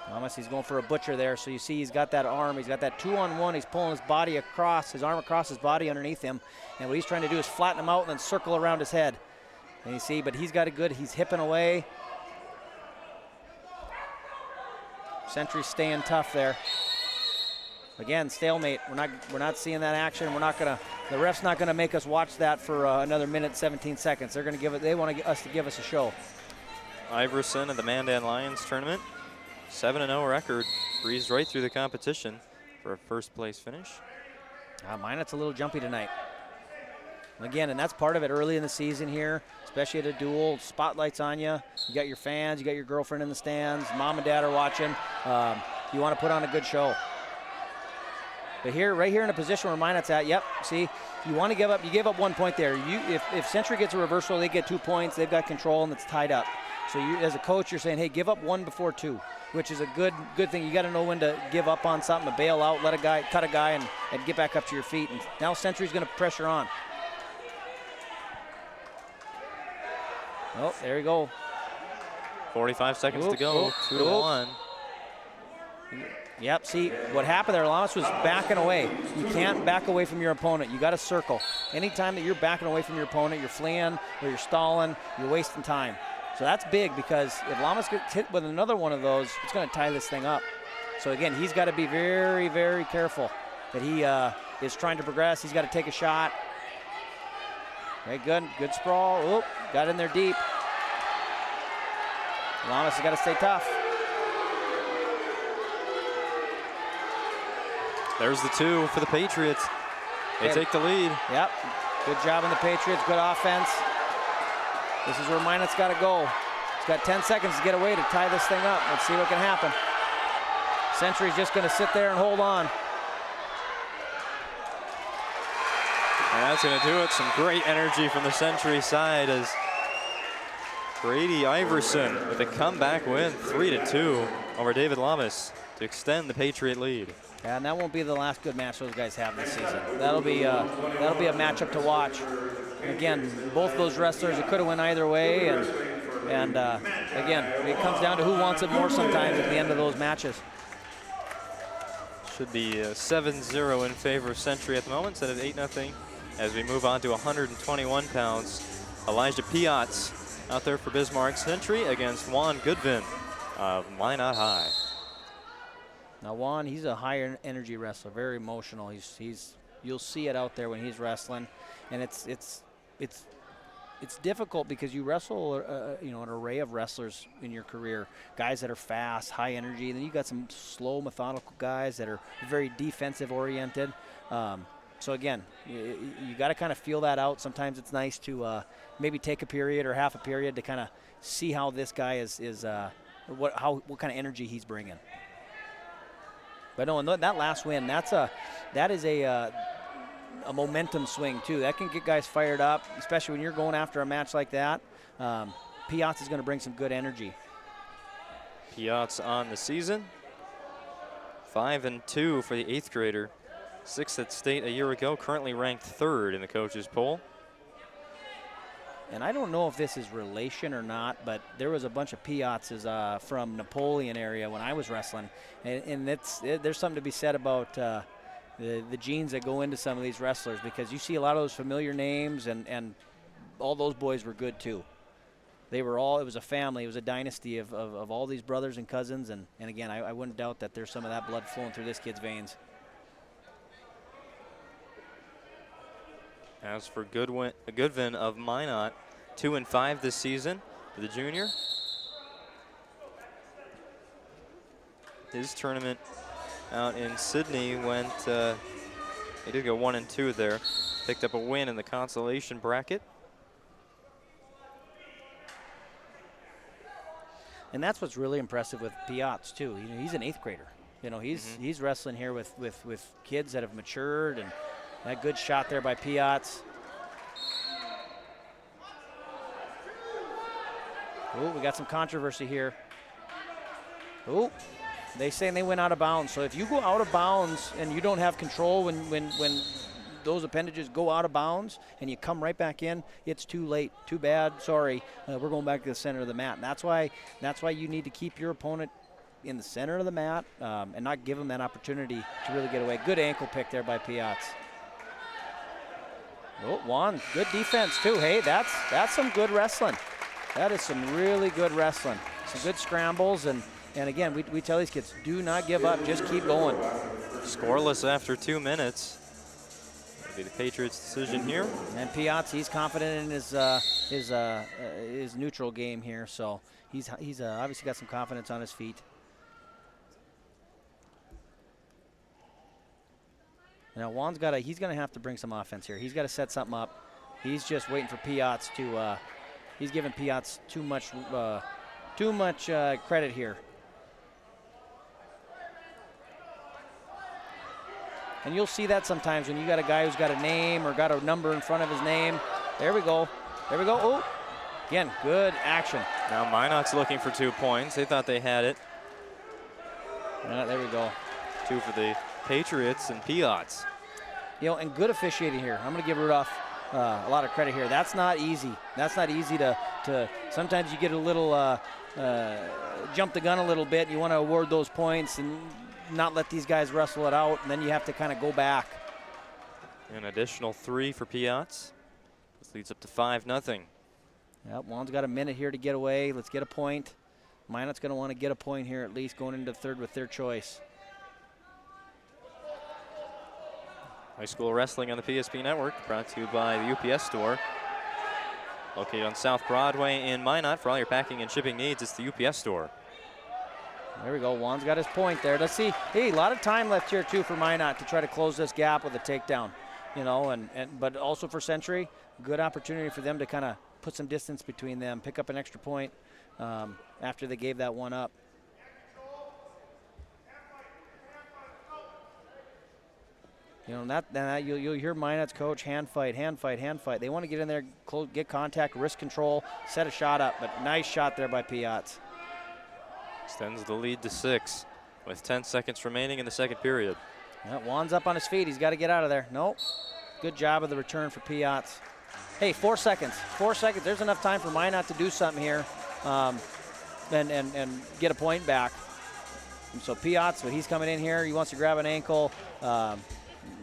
Lamas, he's going for a butcher there, so you see he's got that arm, he's got that 2-on-1, he's pulling his body across, his arm across his body underneath him, and what he's trying to do is flatten him out and then circle around his head. And you see, but he's got it good, he's hipping away. Century staying tough there. Again, stalemate. We're not seeing that action. The ref's not gonna make us watch that for another minute 17 seconds. They're gonna give it. They want us to give us a show. Iverson of the Mandan Lions tournament, 7-0 record, breezed right through the competition for a first place finish. Minot's a little jumpy tonight. Again, and that's part of it early in the season here, especially at a duel. Spotlights on you. You got your fans, you got your girlfriend in the stands, mom and dad are watching. You want to put on a good show. But here, right here in a position where Minot's at, yep, see, you want to give up, you gave up 1 point there. If Century gets a reversal, they get 2 points, they've got control, and it's tied up. So you, as a coach, you're saying, hey, give up 1 before 2, which is a good thing. You got to know when to give up on something, to bail out, cut a guy, and get back up to your feet. And now Century's going to pressure on. Oh, there you go. 45 seconds to go, 2-1. Yep, see, what happened there, Lamas was backing away. You can't back away from your opponent. You got to circle. Anytime that you're backing away from your opponent, you're fleeing or you're stalling, you're wasting time. So that's big, because if Lamas gets hit with another one of those, it's going to tie this thing up. So again, he's got to be very, very careful that he is trying to progress. He's got to take a shot. Okay, good sprawl. Oop, got in there deep. Lamas has got to stay tough. There's the 2 for the Patriots. They take the lead. Yep, good job on the Patriots, good offense. This is where Minot's got to go. He's got 10 seconds to get away to tie this thing up. Let's see what can happen. Century's just going to sit there and hold on. And that's going to do it. Some great energy from the Century side as Brady Iverson with a comeback win, 3-2 over David Lamas to extend the Patriot lead. Yeah, and that won't be the last good match those guys have this season. That'll be a matchup to watch. And again, both those wrestlers, it could have went either way, and again, it comes down to who wants it more sometimes at the end of those matches. Should be 7-0 in favor of Century at the moment instead of 8-0 as we move on to 121 pounds. Elijah Piotz out there for Bismarck Century against Juan Goodvin of Minot High. Now Juan, he's a higher energy wrestler, very emotional. You'll see it out there when he's wrestling, and it's difficult because you wrestle an array of wrestlers in your career, guys that are fast, high energy, and then you got some slow, methodical guys that are very defensive oriented. So again, you got to kind of feel that out. Sometimes it's nice to maybe take a period or half a period to kind of see how this guy is what kind of energy he's bringing. But no, that last win, that is a momentum swing too. That can get guys fired up, especially when you're going after a match like that. Piotz is going to bring some good energy. Piotz on the season, 5-2 for the 8th grader, 6th at state a year ago, currently ranked 3rd in the coaches poll. And I don't know if this is relation or not, but there was a bunch of Piotzes from Napoleon area when I was wrestling, and there's something to be said about the genes that go into some of these wrestlers, because you see a lot of those familiar names, and all those boys were good too. They were all, it was a family, it was a dynasty of all these brothers and cousins, and again, I wouldn't doubt that there's some of that blood flowing through this kid's veins. As for Goodvin of Minot, 2-5 this season for the junior. His tournament out in Sydney went, he did go 1-2 there. Picked up a win in the consolation bracket. And that's what's really impressive with Piotz too. You know, he's an 8th grader. You know, he's wrestling here with kids that have matured, and that good shot there by Piotz. Oh, we got some controversy here. Oh, they saying they went out of bounds. So if you go out of bounds and you don't have control when those appendages go out of bounds and you come right back in, it's too late. Too bad. Sorry. We're going back to the center of the mat. And that's why you need to keep your opponent in the center of the mat and not give them that opportunity to really get away. Good ankle pick there by Piotz. Oh, Juan, good defense too. Hey, that's some good wrestling. That is some really good wrestling. some good scrambles, and again, we tell these kids, do not give up, just keep going. Scoreless after 2 minutes. That'll be the Patriots' decision here. And Piazza, he's confident in his neutral game here, so he's obviously got some confidence on his feet. Now Juan's he's gonna have to bring some offense here. He's got to set something up. He's just waiting for Piazza to. He's giving Piazza too much credit here. And you'll see that sometimes when you got a guy who's got a name or got a number in front of his name. There we go. There we go. Oh, again, good action. Now Minot's looking for 2 points. They thought they had it. There we go. 2 for the Patriots and Piazza. You know, and good officiating here. I'm going to give Rudolph a lot of credit here. That's not easy. That's not easy to sometimes you get a little jump the gun a little bit. You want to award those points and not let these guys wrestle it out, and then you have to kind of go back. An additional 3 for Piazza. This leads up to 5-0. Yep, Juan's got a minute here to get away. Let's get a point. Minot's going to want to get a point here at least going into third with their choice. High school wrestling on the PSP Network, brought to you by the UPS store. Located on South Broadway in Minot. For all your packing and shipping needs, it's the UPS store. There we go. Juan's got his point there. Let's see. Hey, a lot of time left here, too, for Minot to try to close this gap with a takedown. You know, but also for Century, good opportunity for them to kind of put some distance between them, pick up an extra point after they gave that one up. You know, you'll hear Minot's coach, hand fight. They want to get in there, get contact, wrist control, set a shot up, but nice shot there by Piazza. Extends the lead to 6 with 10 seconds remaining in the second period. Yeah, Juan's up on his feet. He's got to get out of there. Nope. Good job of the return for Piazza. Hey, 4 seconds. 4 seconds. There's enough time for Minot to do something here and get a point back. And so Piazza, when he's coming in here, he wants to grab an ankle, you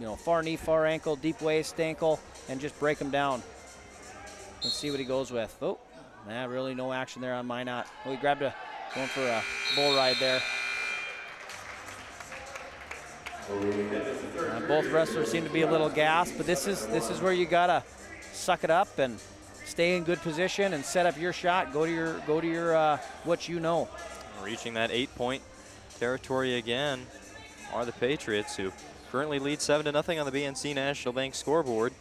know, far knee, far ankle, deep waist ankle, and just break him down. Let's see what he goes with. Oh, really no action there on Minot. Oh, he grabbed going for a bull ride there. Both wrestlers seem to be a little gassed, but this is where you gotta suck it up and stay in good position and set up your shot. Go to your what you know. Reaching that 8-point territory again are the Patriots, who currently lead 7-0 on the BNC National Bank scoreboard.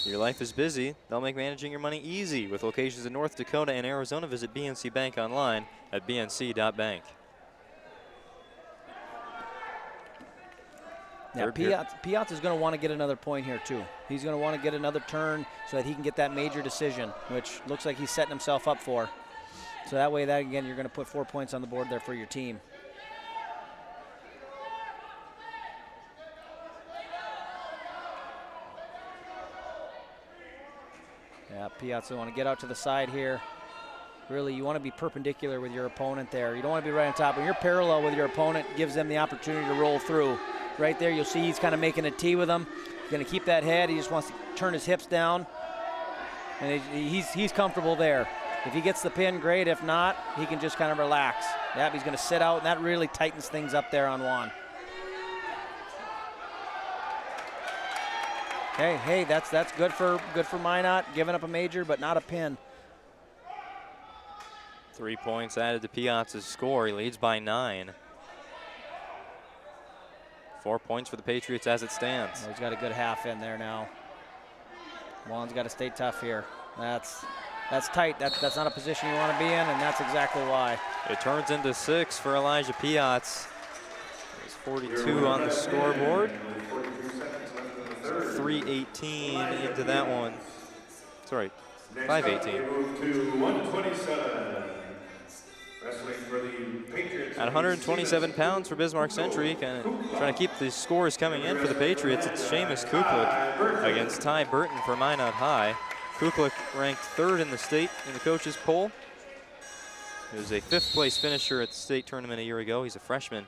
Your life is busy. They'll make managing your money easy with locations in North Dakota and Arizona. Visit BNC Bank online at bnc.bank. Now, Piazza is going to want to get another point here, too. He's going to want to get another turn so that he can get that major decision, which looks like he's setting himself up for. So that way, again, you're going to put 4 points on the board there for your team. Yeah, Piazza want to get out to the side here. Really, you want to be perpendicular with your opponent there. You don't want to be right on top. When you're parallel with your opponent, it gives them the opportunity to roll through. Right there, you'll see he's kind of making a T with him. He's going to keep that head. He just wants to turn his hips down. And he's comfortable there. If he gets the pin, great. If not, he can just kind of relax. Yep, he's going to sit out, and that really tightens things up there on Juan. Hey, that's good for Minot, giving up a major, but not a pin. 3 points added to Piazza's score. He leads by 9. 4 points for the Patriots as it stands. He's got a good half in there now. Juan's got to stay tough here. That's tight. That's not a position you want to be in, and that's exactly why. It turns into 6 for Elijah Piazza. There's 42 on the scoreboard. 3:18 into that one. Sorry, 5:18. At 127 pounds for Bismarck Century, kind of trying to keep the scores coming in for the Patriots. It's Seamus Kuklik against Ty Burton for Minot High. Kuklik ranked 3rd in the state in the coaches poll. He was a 5th place finisher at the state tournament a year ago. He's a freshman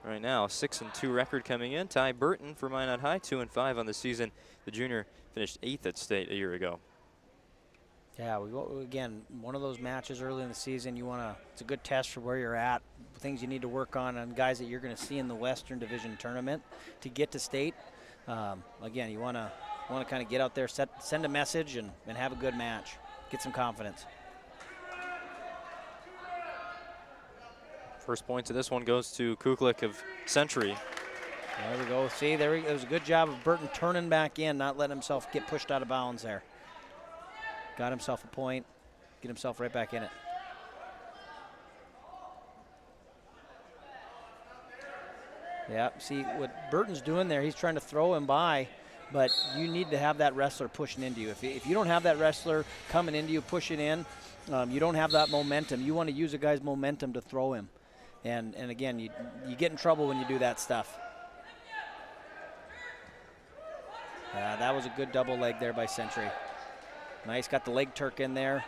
right now. 6-2 record coming in. Ty Burton for Minot High, 2-5 on the season. The junior finished 8th at state a year ago. Yeah, we go again. One of those matches early in the season, it's a good test for where you're at, things you need to work on guys that you're going to see in the Western Division tournament to get to state. Again, you want to kind of get out there, send a message, and have a good match, get some confidence. First point to this one goes to Kuklik of Century. There we go. See, it was a good job of Burton turning back in, not letting himself get pushed out of bounds there. Got himself a point, get himself right back in it. Yeah, see what Burton's doing there, he's trying to throw him by, but you need to have that wrestler pushing into you. If you don't have that wrestler coming into you, pushing in, you don't have that momentum. You want to use a guy's momentum to throw him. And again, you get in trouble when you do that stuff. That was a good double leg there by Century. Nice, got the leg Turk in there.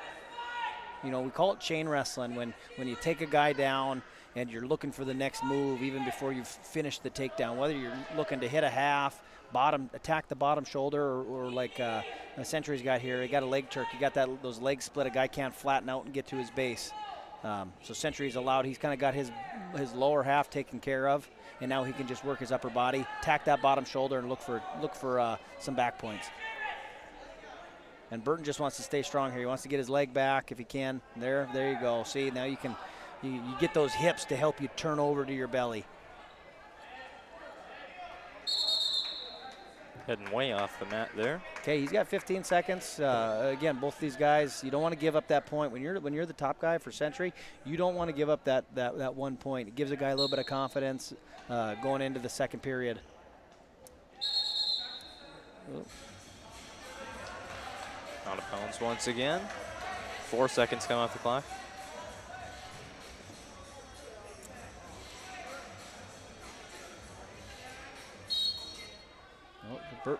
You know, we call it chain wrestling when you take a guy down and you're looking for the next move even before you've finished the takedown, whether you're looking to hit a half, attack the bottom shoulder, or like Century's got here, he got a leg Turk, he got those legs split, a guy can't flatten out and get to his base. So Century's allowed, he's kind of got his lower half taken care of, and now he can just work his upper body, attack that bottom shoulder, and look for some back points. And Burton just wants to stay strong here. He wants to get his leg back if he can. There you go. See, now you get those hips to help you turn over to your belly. Heading way off the mat there. Okay, he's got 15 seconds. Again, both these guys, you don't want to give up that point. When you're the top guy for Century, you don't want to give up that 1 point. It gives a guy a little bit of confidence going into the second period. Ooh. Out of bounds once again. 4 seconds come off the clock.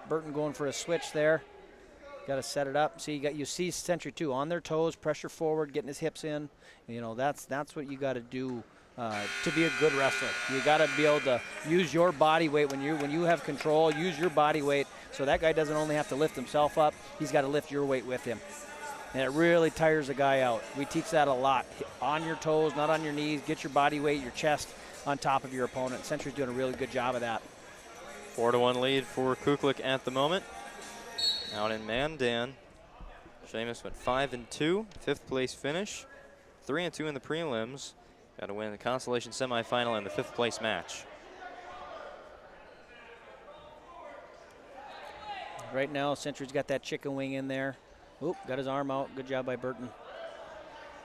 Burton going for a switch there. Got to set it up. See, you see Century too on their toes, pressure forward, getting his hips in. You know, that's what you got to do to be a good wrestler. You got to be able to use your body weight when you have control. Use your body weight so that guy doesn't only have to lift himself up. He's got to lift your weight with him, and it really tires a guy out. We teach that a lot. On your toes, not on your knees. Get your body weight, your chest on top of your opponent. Century's doing a really good job of that. 4-1 lead for Kuklik at the moment. Out in Mandan, Seamus went 5-2, 5th place finish, 3-2 in the prelims. Got to win the consolation semifinal and the 5th place match. Right now, Century's got that chicken wing in there. Oop, got his arm out. Good job by Burton.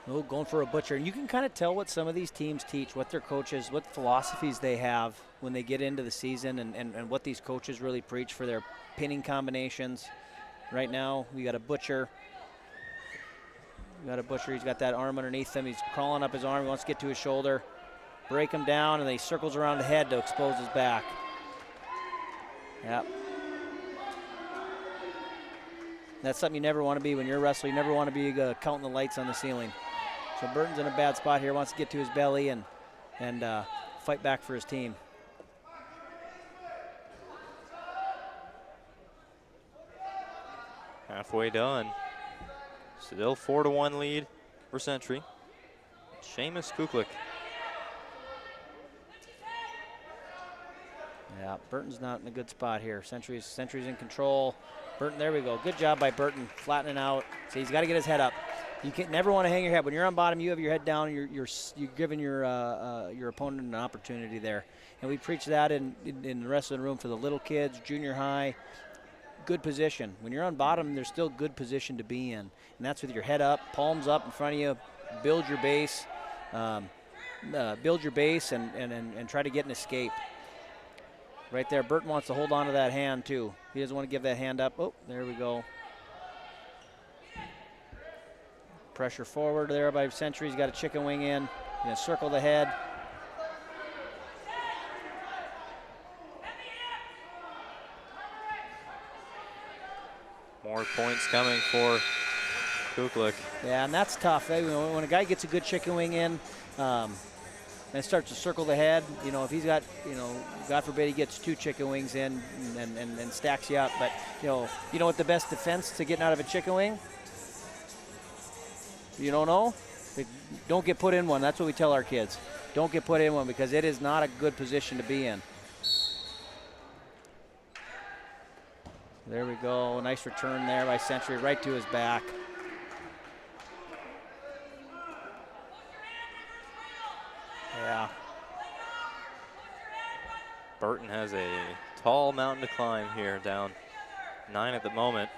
Oh, going for a butcher. And you can kind of tell what some of these teams teach, what their coaches, what philosophies they have when they get into the season, and what these coaches really preach for their pinning combinations. Right now, we got a butcher. He's got that arm underneath him. He's crawling up his arm. He wants to get to his shoulder. Break him down, and then he circles around the head to expose his back. Yep. That's something you never want to be when you're a wrestler. You never want to be counting the lights on the ceiling. So Burton's in a bad spot here. Wants to get to his belly and fight back for his team. Halfway done. Still 4-1 lead for Century. Seamus Kuklik. Yeah, Burton's not in a good spot here. Century's in control. Burton, there we go. Good job by Burton, flattening out. So he's got to get his head up. You never want to hang your head. When you're on bottom, you have your head down. You're giving your opponent an opportunity there. And we preach that in the wrestling room for the little kids, junior high. Good position. When you're on bottom, there's still good position to be in. And that's with your head up, palms up in front of you. Build your base. And try to get an escape. Right there, Burton wants to hold on to that hand too. He doesn't want to give that hand up. Oh, there we go. Pressure forward there by Century. He's got a chicken wing in. Gonna circle the head. More points coming for Kuklik. Yeah, and that's tough. When a guy gets a good chicken wing in, and starts to circle the head, if he's got, God forbid he gets 2 chicken wings in and stacks you up. But, you know what the best defense to getting out of a chicken wing? You don't know? Don't get put in one. That's what we tell our kids. Don't get put in one because it is not a good position to be in. There we go. Nice return there by Century right to his back. Yeah. Burton has a tall mountain to climb here, down 9 at the moment.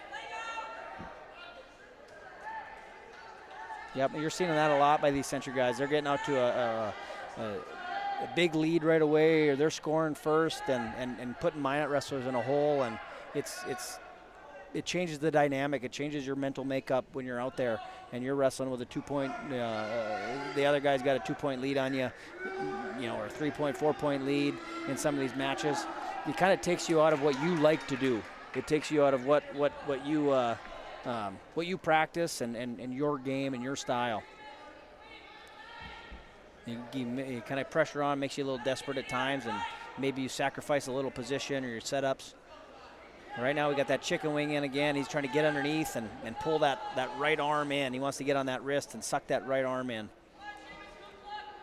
Yep, you're seeing that a lot by these Century guys. They're getting out to a big lead right away, or they're scoring first and putting Minot wrestlers in a hole, and it changes the dynamic. It changes your mental makeup when you're out there and you're wrestling with a 2-point. The other guy's got a 2-point lead on you, or a 3-point, 4-point lead in some of these matches. It kind of takes you out of what you like to do. It takes you out of what you practice and your game and your style. You kind of pressure on, makes you a little desperate at times, and maybe you sacrifice a little position or your setups. Right now we got that chicken wing in again. He's trying to get underneath and pull that right arm in. He wants to get on that wrist and suck that right arm in.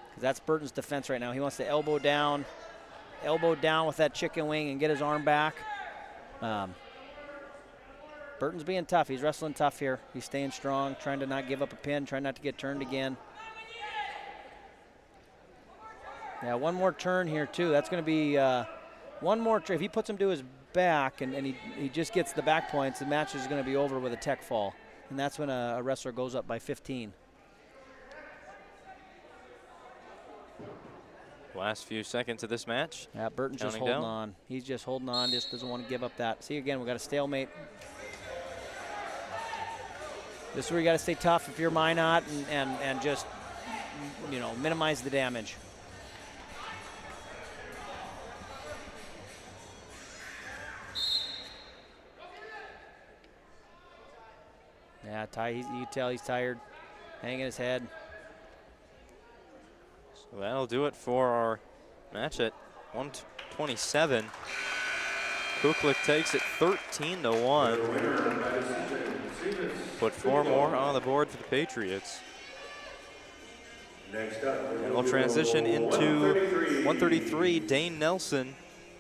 Because that's Burton's defense right now. He wants to elbow down with that chicken wing and get his arm back. Burton's being tough. He's wrestling tough here. He's staying strong, trying to not give up a pin, trying not to get turned again. Yeah, one more turn here too. That's going to be one more. If he puts him to his back and he just gets the back points, the match is going to be over with a tech fall. And that's when a wrestler goes up by 15. Last few seconds of this match. Yeah, Burton's just holding on. He's just holding on, just doesn't want to give up that. See, again, we got a stalemate. This is where you got to stay tough if you're Minot and just, minimize the damage. Yeah, you can tell he's tired, hanging his head. So that'll do it for our match at 127. Kuklik takes it 13-1. Put 4 more on the board for the Patriots. And we'll transition into 133. Dane Nelson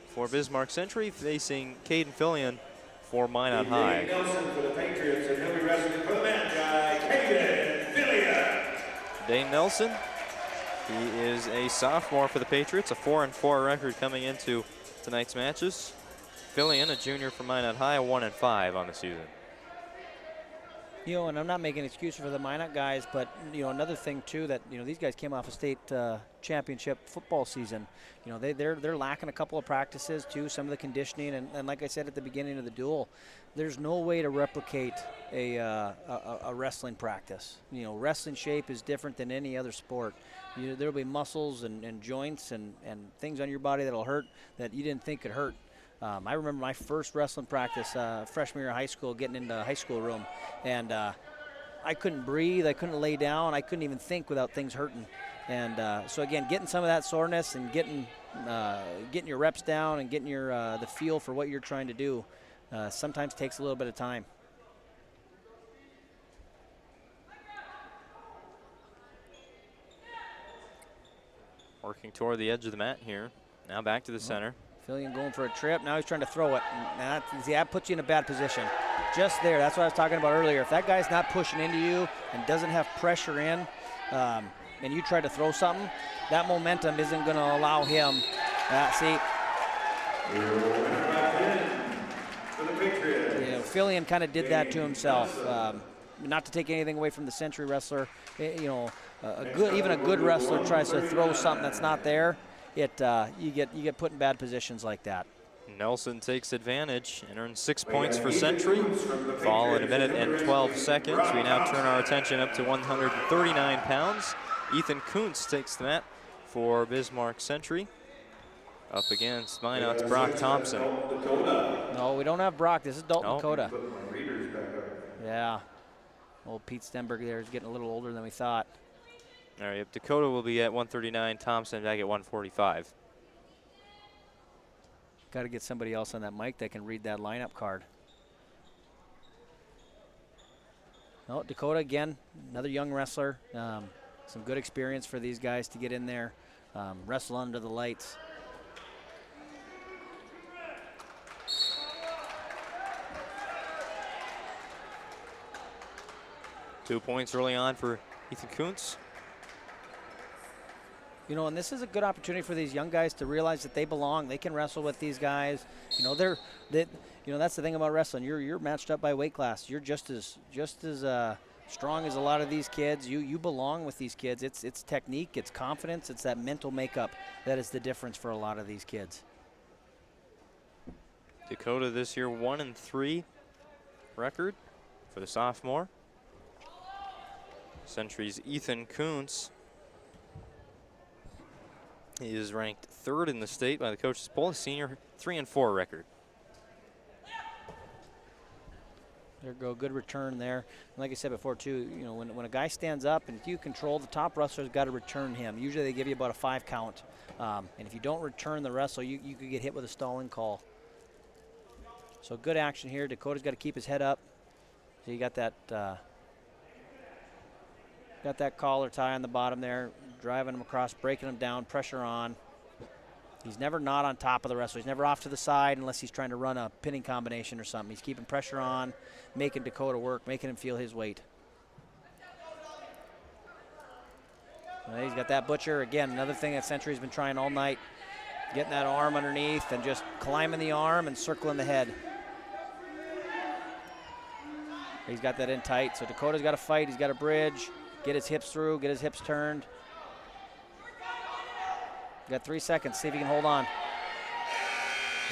for Bismarck Century facing Caden Fillion for Minot High. Dane Nelson for the Patriots, and he'll be wrestling for the man guy, Caden Fillion. Dane Nelson, he is a sophomore for the Patriots, a 4-4 record coming into tonight's matches. Fillion, a junior from Minot High, 1-5 on the season. And I'm not making an excuse for the Minot guys, but another thing too that these guys came off a state championship football season. They're lacking a couple of practices too, some of the conditioning, and like I said at the beginning of the duel, there's no way to replicate a wrestling practice. Wrestling shape is different than any other sport. There'll be muscles and joints and things on your body that'll hurt that you didn't think could hurt. I remember my first wrestling practice, freshman year of high school, getting into the high school room, and I couldn't breathe, I couldn't lay down, I couldn't even think without things hurting. And so again, getting some of that soreness and getting your reps down and getting your the feel for what you're trying to do sometimes takes a little bit of time. Working toward the edge of the mat here. Now back to the center. Fillion going for a trip. Now he's trying to throw it. And that puts you in a bad position. Just there. That's what I was talking about earlier. If that guy's not pushing into you and doesn't have pressure in, and you try to throw something, that momentum isn't going to allow him. See? Fillion kind of did that to himself. Not to take anything away from the Century wrestler. Even a good wrestler tries to throw something that's not there. You get put in bad positions like that. Nelson takes advantage and earns 6 points for Century. Fall in 1 minute and 12 seconds. We now turn our attention up to 139 pounds. Ethan Kuntz takes the mat for Bismarck Century. Up against Minot's Brock Thompson. No, we don't have Brock. This is Dalton Dakota. Yeah. Old Pete Stenberg there is getting a little older than we thought. All right, Dakota will be at 139, Thompson back at 145. Got to get somebody else on that mic that can read that lineup card. No, Dakota again, another young wrestler. Some good experience for these guys to get in there, wrestle under the lights. Two points early on for Ethan Kuntz. You know, and this is a good opportunity for these young guys to realize that they belong. They can wrestle with these guys. You know, that's the thing about wrestling. You're matched up by weight class. You're just as strong as a lot of these kids. You belong with these kids. It's technique, it's confidence, it's that mental makeup that is the difference for a lot of these kids. Dakota this year 1-3 record for the sophomore. Century's Ethan Kuntz. He is ranked 3rd in the state by the coaches poll. Senior 3-4 record. There go, good return there. And like I said before too, you know, when a guy stands up and you control, the top wrestler's got to return him. Usually they give you about a 5 count. And if you don't return the wrestle, you could get hit with a stalling call. So good action here. Dakota's got to keep his head up. So you got that collar tie on the bottom there, driving him across, breaking him down, pressure on. He's never not on top of the wrestler. He's never off to the side unless he's trying to run a pinning combination or something. He's keeping pressure on, making Dakota work, making him feel his weight. Well, he's got that butcher. Again, another thing that Century's been trying all night, getting that arm underneath and just climbing the arm and circling the head. He's got that in tight, so Dakota's got to fight. He's got to bridge, get his hips through, get his hips turned. Got 3 seconds, see if he can hold on.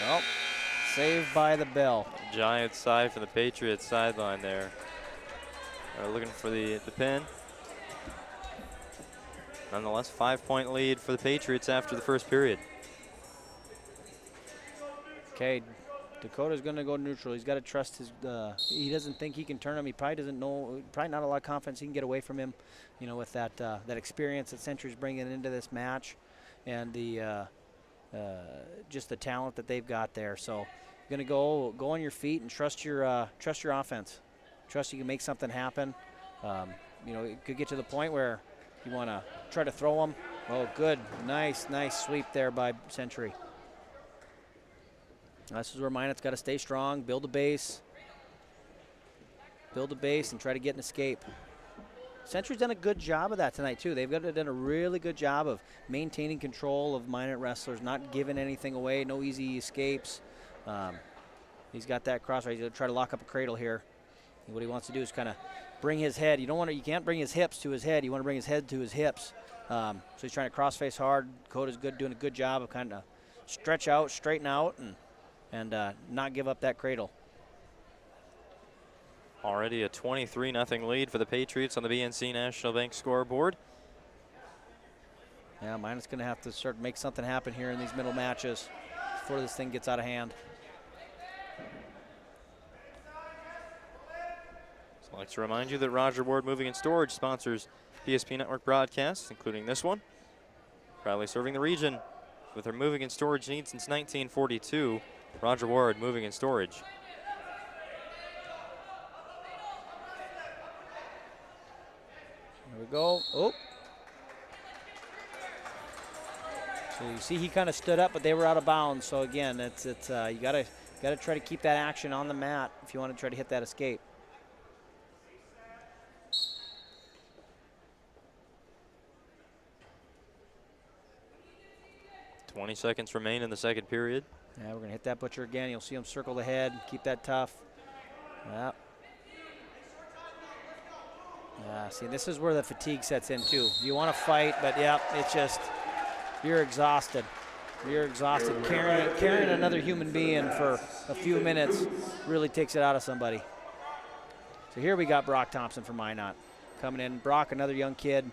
Well, saved by the bell. Giant side from the Patriots sideline there. They're looking for the pin. Nonetheless, 5-point lead for the Patriots after the first period. Okay, Dakota's going to go neutral. He's got to trust his, he doesn't think he can turn him. He probably doesn't know, probably not a lot of confidence he can get away from him, you know, with that experience that Century's bringing into this match and the just the talent that they've got there. So you're going to go on your feet and trust your offense. Trust you can make something happen. You know, it could get to the point where you want to try to throw them. Oh, good, nice sweep there by Century. This is where Minot's got to stay strong, build a base, and try to get an escape. Century's done a good job of that tonight, too. They've done a really good job of maintaining control of Minot wrestlers, not giving anything away, no easy escapes. He's got that cross right. He's going to try to lock up a cradle here. And what he wants to do is kind of bring his head. You can't bring his hips to his head. You want to bring his head to his hips. So he's trying to cross face hard. Coda's doing a good job of kind of stretch out, straighten out, and not give up that cradle. Already a 23-0 lead for the Patriots on the BNC National Bank scoreboard. Yeah, Minot's going to have to start to make something happen here in these middle matches before this thing gets out of hand. So I'd like to remind you that Roger Ward Moving and Storage sponsors PSP Network broadcasts, including this one. Proudly serving the region with their moving and storage needs since 1942. Roger Ward Moving and Storage. There we go. Oh. So you see he kind of stood up, but they were out of bounds. So again, it's you gotta try to keep that action on the mat if you want to try to hit that escape. $20 seconds remain in the second period. Yeah, we're gonna hit that butcher again. You'll see him circle the head, keep that tough. Yep. Yeah, see, this is where the fatigue sets in too. You want to fight, but yeah, it's just, you're exhausted. You're exhausted. Carrying another human being for a few minutes really takes it out of somebody. So here we got Brock Thompson from Minot coming in. Brock, another young kid.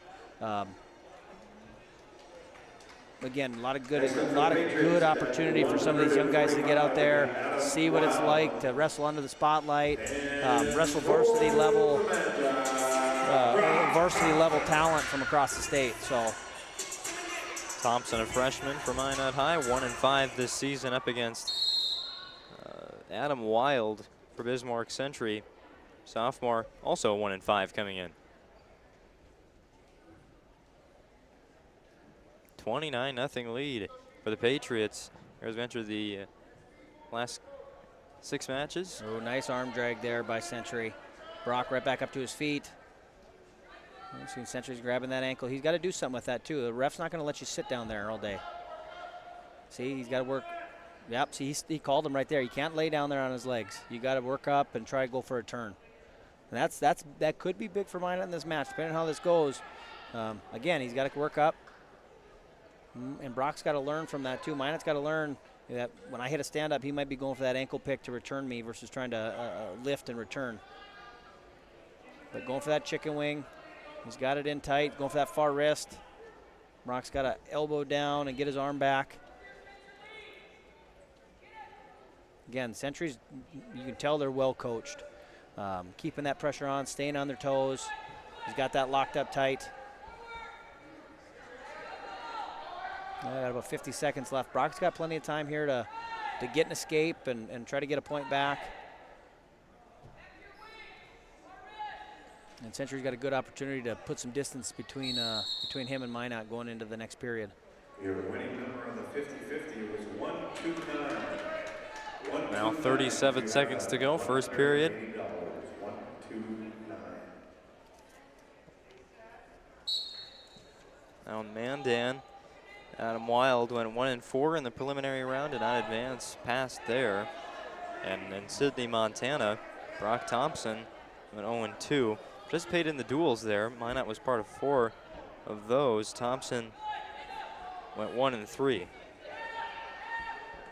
Again, a lot of good opportunity for some of these young guys to get out there, see what it's like to wrestle under the spotlight, wrestle varsity level talent from across the state. So Thompson, a freshman for Minot High, 1-5 this season up against Adam Wild for Bismarck Century. sophomore, also 1-5 coming in. 29-0 lead for the Patriots as we enter the last 6 matches. Oh, nice arm drag there by Century. Brock right back up to his feet. You've seen Century's grabbing that ankle. He's got to do something with that too. The ref's not going to let you sit down there all day. See, he's got to work. Yep, see, he called him right there. You can't lay down there on his legs. You got to work up and try to go for a turn. And that could be big for Minot in this match, depending on how this goes. Again, he's got to work up. And Brock's got to learn from that too. Minot's got to learn that when I hit a stand-up, he might be going for that ankle pick to return me versus trying to lift and return. But going for that chicken wing. He's got it in tight, going for that far wrist. Brock's got to elbow down and get his arm back. Again, Centuries, you can tell they're well coached. Keeping that pressure on, staying on their toes. He's got that locked up tight. Got about 50 seconds left. Brock's got plenty of time here to get an escape and try to get a point back. And Century's got a good opportunity to put some distance between him and Minot going into the next period. Your winning number on the 50-50 was 129. Now 37 seconds to go, first period. Now Mandan, Adam Wild went 1-4 in the preliminary round and not advanced past there. And in Sydney, Montana, Brock Thompson went 0-2. Participated in the duels there. Minot was part of 4 of those. Thompson went 1-3.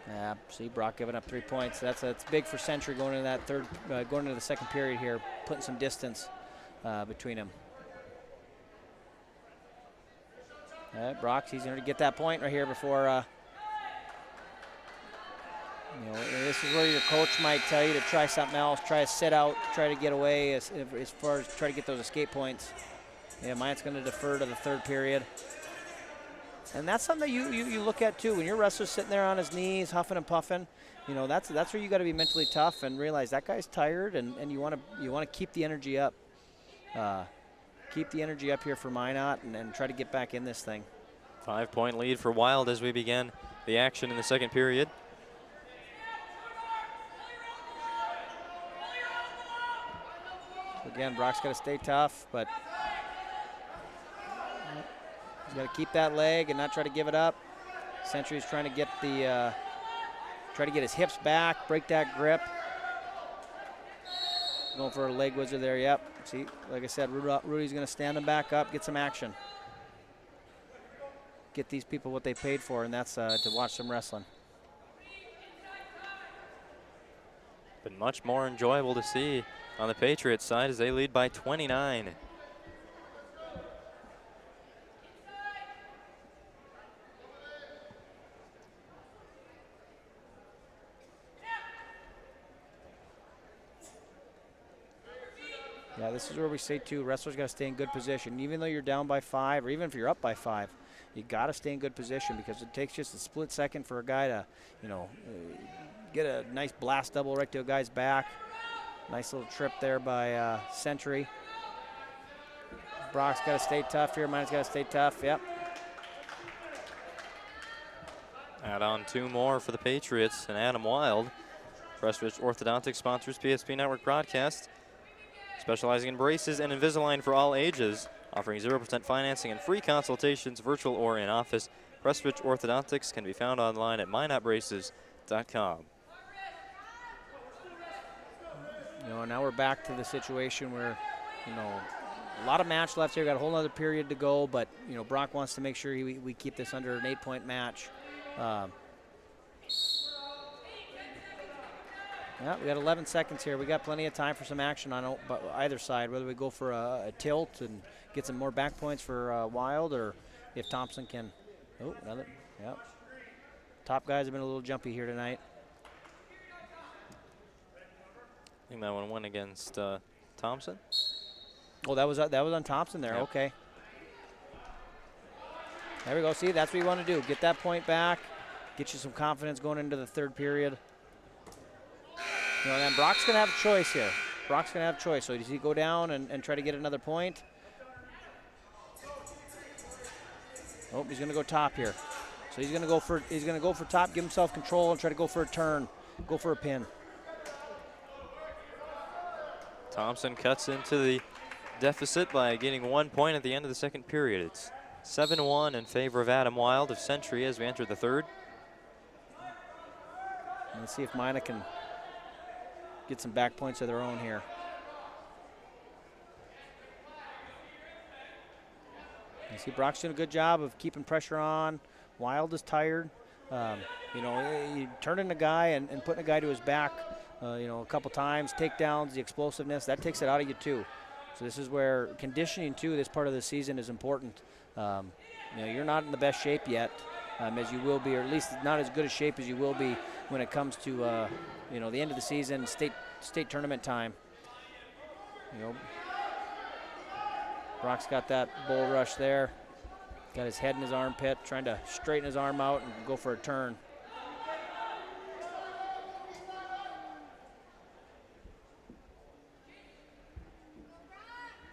Yeah, see Brock giving up 3 points. That's big for Century going into that going into the second period here, putting some distance between them. Brock, he's going to get that point right here before. This is where your coach might tell you to try something else, try to sit out, try to get away as far as try to get those escape points. Yeah, Minot's going to defer to the third period. And that's something that you look at too. When your wrestler's sitting there on his knees, huffing and puffing, that's where you got to be mentally tough and realize that guy's tired, and you want to keep the energy up. Keep the energy up here for Minot and try to get back in this thing. 5-point lead for Wild as we begin the action in the second period. Again, Brock's got to stay tough, but he's got to keep that leg and not try to give it up. Century's trying to get his hips back, break that grip. Going for a leg wizard there, yep. See, like I said, Rudy's going to stand him back up, get some action. Get these people what they paid for, and that's to watch some wrestling. Been much more enjoyable to see on the Patriots side as they lead by 29. Yeah, this is where we say too, wrestlers got to stay in good position. Even though you're down by 5, or even if you're up by 5, you got to stay in good position because it takes just a split second for a guy to, get a nice blast double right to a guy's back. Nice little trip there by Century. Brock's got to stay tough here. Minot's got to stay tough. Yep. Add on 2 more for the Patriots and Adam Wild. Prestwich Orthodontics sponsors PSP Network broadcast. Specializing in braces and Invisalign for all ages. Offering 0% financing and free consultations, virtual or in office. Prestwich Orthodontics can be found online at minotbraces.com. Now we're back to the situation where, a lot of match left here. Got a whole other period to go, but, Brock wants to make sure we keep this under an 8-point match. Yeah, we got 11 seconds here. We got plenty of time for some action on either side, whether we go for a tilt and get some more back points for Wild, or if Thompson can. Oh, another. Yep. Top guys have been a little jumpy here tonight. I think that one went against Thompson. Oh, that was on Thompson there. Yep. Okay. There we go. See, that's what you want to do. Get that point back. Get you some confidence going into the third period. And Brock's going to have a choice here. Brock's going to have a choice. So does he go down and try to get another point? Oh, he's going to go top here. So he's going to go for top, give himself control, and try to go for a turn, go for a pin. Thompson cuts into the deficit by getting 1 point at the end of the second period. It's 7-1 in favor of Adam Wild of Century as we enter the third. Let's see if Minot can get some back points of their own here. You see Brock's doing a good job of keeping pressure on. Wild is tired. You know, you turn in a guy and putting a guy to his back, you know, a couple times, takedowns, the explosiveness, that takes it out of you too. So this is where conditioning too, this part of the season is important. You know, you're not in the best shape yet, as you will be, or at least not as good a shape as you will be when it comes to, you know, the end of the season, state tournament time. You know, Brock's got that bull rush there. Got his head in his armpit, trying to straighten his arm out and go for a turn.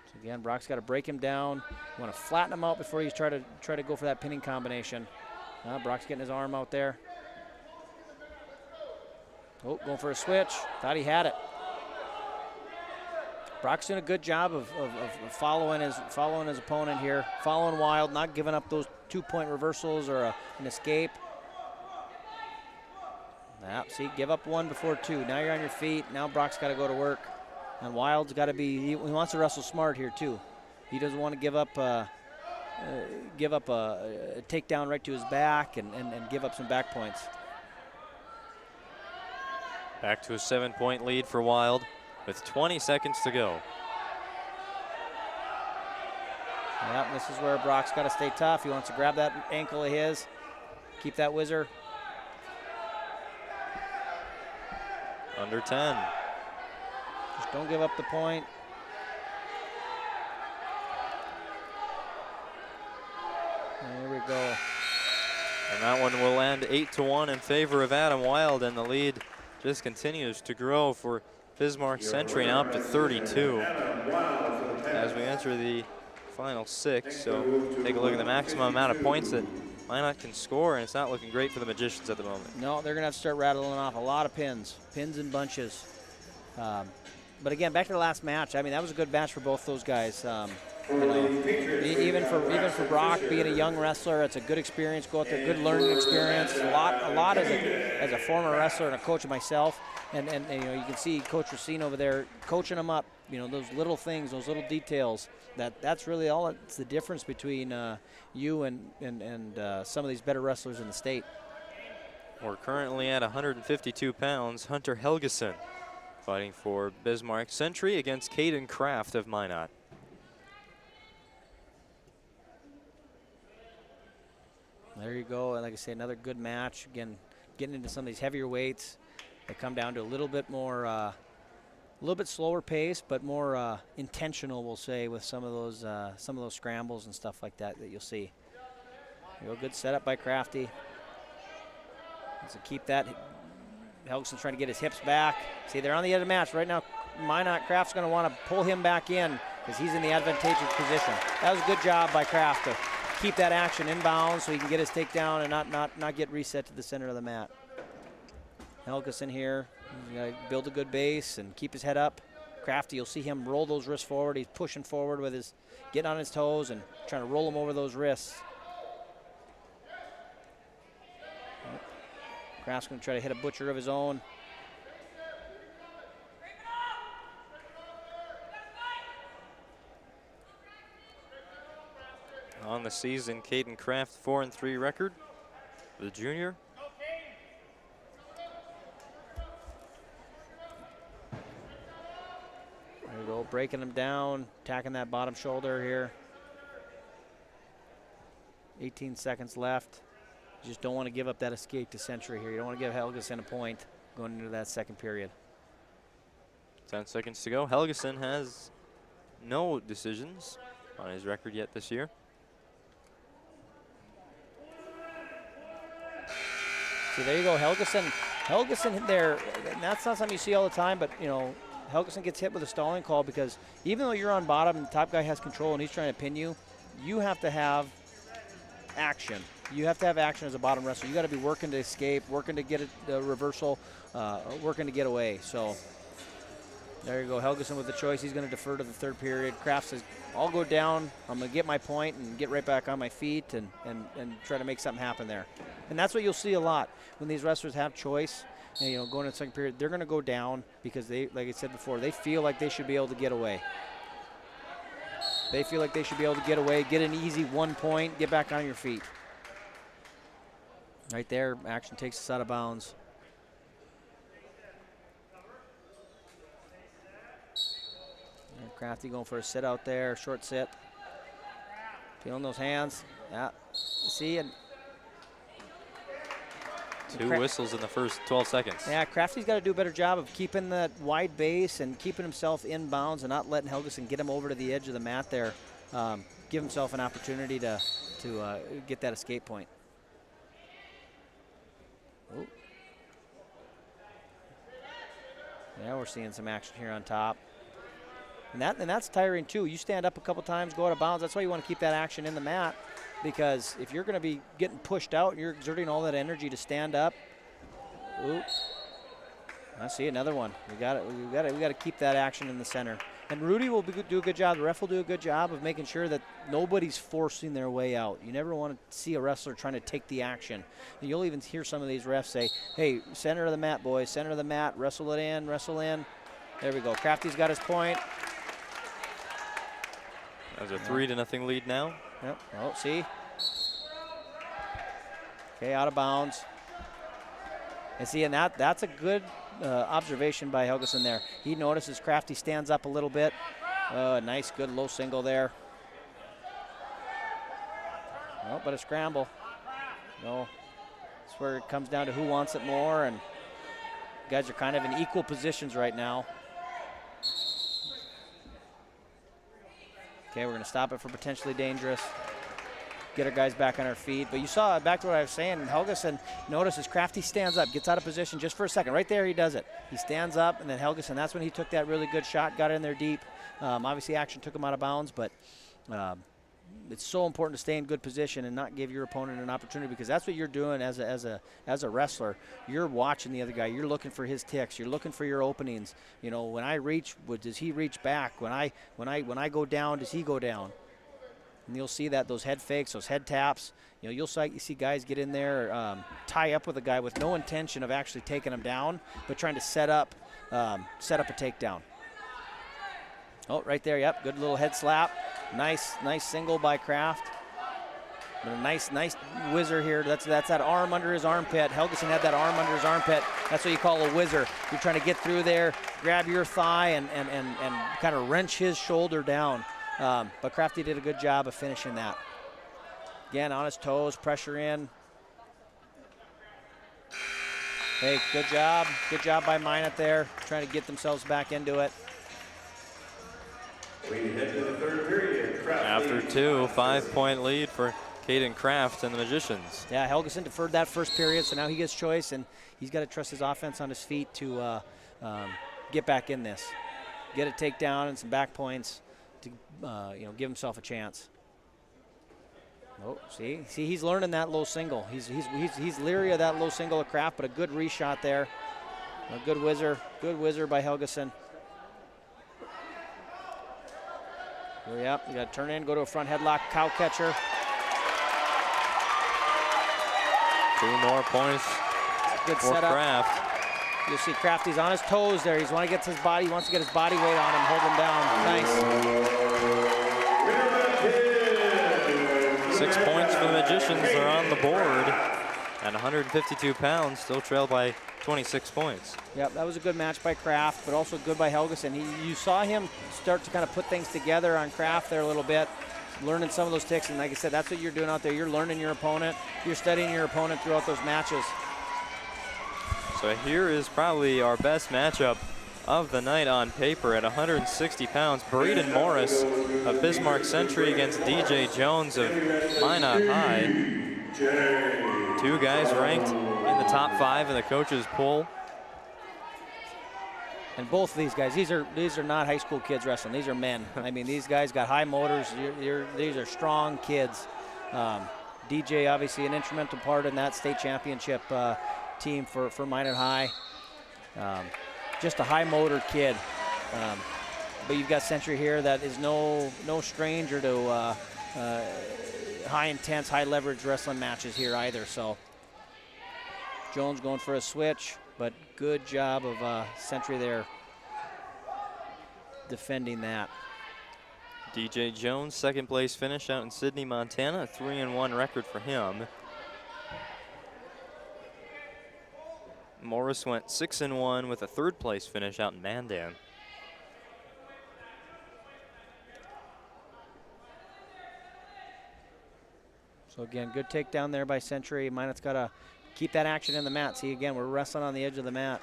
So again, Brock's got to break him down. You want to flatten him out before you try to go for that pinning combination. Brock's getting his arm out there. Oh, going for a switch. Thought he had it. Brock's doing a good job of following his opponent here, following Wild, not giving up those 2-point reversals or an escape. See, give up 1 before 2. Now you're on your feet. Now Brock's got to go to work, and Wild's got to be. He wants to wrestle smart here too. He doesn't want to give up a takedown right to his back and give up some back points. Back to a 7-point lead for Wild with 20 seconds to go. Yeah, this is where Brock's got to stay tough. He wants to grab that ankle of his, keep that whizzer. Under 10. Just don't give up the point. There we go. And that one will end 8-1 in favor of Adam Wild, and the lead just continues to grow for Bismarck Century, now up to 32 as we enter the final 6. So take a look at the maximum amount of points that Minot can score, and it's not looking great for the Magicians at the moment. No, they're going to have to start rattling off a lot of pins in bunches. But again, back to the last match. I mean, that was a good match for both those guys. You know, even for Brock being a young wrestler, it's a good experience. Go out there, good learning experience. A lot as a former wrestler and a coach of myself, and you know, you can see Coach Racine over there coaching them up. You know, those little things, those little details. That's really all. It's the difference between you and some of these better wrestlers in the state. We're currently at 152 pounds. Hunter Helgeson fighting for Bismarck Century against Caden Kraft of Minot. There you go. Like I say, another good match. Again, getting into some of these heavier weights. They come down to a little bit more, a little bit slower pace, but more intentional, we'll say, with some of those scrambles and stuff like that you'll see. Good setup by Crafty. So keep that. Helgeson's trying to get his hips back. See, they're on the edge of the match right now. Minot Kraft's going to want to pull him back in because he's in the advantageous position. That was a good job by Kraft to keep that action inbound so he can get his takedown and not get reset to the center of the mat. Helgeson here, he's got to build a good base and keep his head up. Crafty, you'll see him roll those wrists forward. He's pushing forward with his, getting on his toes and trying to roll them over those wrists. Kraft's going to try to hit a butcher of his own. On the season, Caden Kraft 4-3 record, the junior. There we go, breaking him down, attacking that bottom shoulder here. 18 seconds left. You just don't want to give up that escape to Century here. You don't want to give Helgeson a point going into that second period. 10 seconds to go. Helgeson has no decisions on his record yet this year. See, there you go, Helgeson there. And that's not something you see all the time, but you know, Helgeson gets hit with a stalling call because even though you're on bottom and the top guy has control and he's trying to pin you, you have to have action. You have to have action as a bottom wrestler. You got to be working to escape, working to get a reversal, working to get away. So there you go. Helgeson with the choice. He's going to defer to the third period. Kraft says, I'll go down. I'm going to get my point and get right back on my feet and try to make something happen there. And that's what you'll see a lot when these wrestlers have choice. And, you know, going into the second period, they're going to go down because they, like I said before, they feel like they should be able to get away. They feel like they should be able to get away, get an easy 1 point, get back on your feet. Right there, action takes us out of bounds. And Crafty going for a sit out there, short sit. Feeling those hands. Yeah, see, and two whistles in the first 12 seconds. Yeah, Crafty's got to do a better job of keeping that wide base and keeping himself in bounds and not letting Helgeson get him over to the edge of the mat there. Give himself an opportunity to get that escape point. Oh. Yeah, we're seeing some action here on top. And that's tiring too. You stand up a couple times, go out of bounds. That's why you want to keep that action in the mat, because if you're going to be getting pushed out and you're exerting all that energy to stand up. Ooh. I see another one. We got to keep that action in the center. And Rudy will do a good job. The ref will do a good job of making sure that nobody's forcing their way out. You never want to see a wrestler trying to take the action. And you'll even hear some of these refs say, hey, center of the mat, boys, center of the mat, wrestle it in, wrestle in. There we go. Crafty's got his point. There's a 3-0 lead now. Yep. Oh, see? Okay, out of bounds. And see, and that's a good observation by Helgeson there. He notices Crafty stands up a little bit. Nice, good low single there. Oh, but a scramble. No. That's where it comes down to who wants it more, and guys are kind of in equal positions right now. Okay, we're going to stop it for potentially dangerous. Get our guys back on our feet. But you saw, back to what I was saying, Helgeson notices Crafty stands up, gets out of position just for a second. Right there he does it. He stands up, and then Helgeson, that's when he took that really good shot, got in there deep. Obviously action took him out of bounds, but it's so important to stay in good position and not give your opponent an opportunity, because that's what you're doing as a wrestler. You're watching the other guy. You're looking for his ticks. You're looking for your openings. You know, when I reach, does he reach back? When I go down, does he go down? And you'll see that, those head fakes, those head taps. You know, you see guys get in there, tie up with a guy with no intention of actually taking him down, but trying to set up a takedown. Oh, right there, yep, good little head slap. Nice single by Kraft. But a nice whizzer here. That's that arm under his armpit. Helgeson had that arm under his armpit. That's what you call a whizzer. You're trying to get through there, grab your thigh, and kind of wrench his shoulder down. But Crafty did a good job of finishing that. Again, on his toes, pressure in. Hey, good job. Good job by Minot there, trying to get themselves back into it. We head to the third period. After two, 5-point lead for Caden Kraft and the Magicians. Yeah, Helgeson deferred that first period, so now he gets choice, and he's got to trust his offense on his feet to get back in this. Get a takedown and some back points to give himself a chance. Oh, see, he's learning that low single. He's leery of that low single of Kraft, but a good reshot there. A good whizzer by Helgeson. Yep, you got to turn in, go to a front headlock, cow catcher. 2 more points good for setup. Kraft. You'll see Crafty's on his toes there. He wants to get his body weight on him, hold him down. Nice. 6 points for the Magicians. They're on the board. And 152 pounds, still trailed by 26 points. Yep, that was a good match by Kraft, but also good by Helgeson. You saw him start to kind of put things together on Kraft there a little bit, learning some of those ticks. And like I said, that's what you're doing out there. You're learning your opponent. You're studying your opponent throughout those matches. So here is probably our best matchup of the night on paper at 160 pounds. Braden Morris of Bismarck Century against DJ Jones of Minot High. 2 guys ranked in the top 5 in the coaches poll. And both of these guys, these are not high school kids wrestling. These are men. I mean, these guys got high motors. These are strong kids. DJ, obviously, an instrumental part in that state championship team for Minot High. Just a high motor kid. But you've got Century here that is no stranger to high intense, high leverage wrestling matches here either. So Jones going for a switch, but good job of Century there defending that. DJ Jones, second place finish out in Sidney, Montana, a 3-1 record for him. Morris went 6-1 with a third place finish out in Mandan. So again, good takedown there by Century. Minot's got to keep that action in the mat. See, again, we're wrestling on the edge of the mat.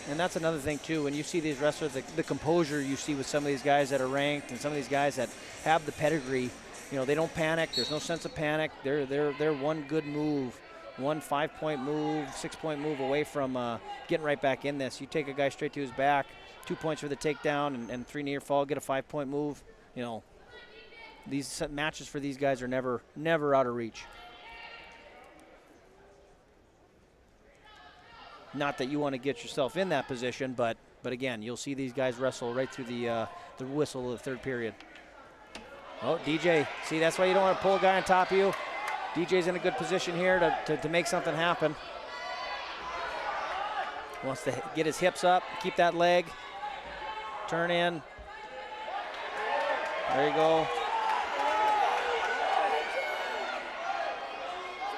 And that's another thing too, when you see these wrestlers, the composure you see with some of these guys that are ranked and some of these guys that have the pedigree, you know, they don't panic. There's no sense of panic. They're one good move, one 5-point move, 6-point move away from getting right back in this. You take a guy straight to his back, 2 points for the takedown and 3 near fall, get a 5-point move. You know, these matches for these guys are never out of reach. Not that you want to get yourself in that position, but again, you'll see these guys wrestle right through the whistle of the third period. Oh, DJ, see, that's why you don't want to pull a guy on top of you. DJ's in a good position here to make something happen. Wants to get his hips up, keep that leg, turn in. There you go.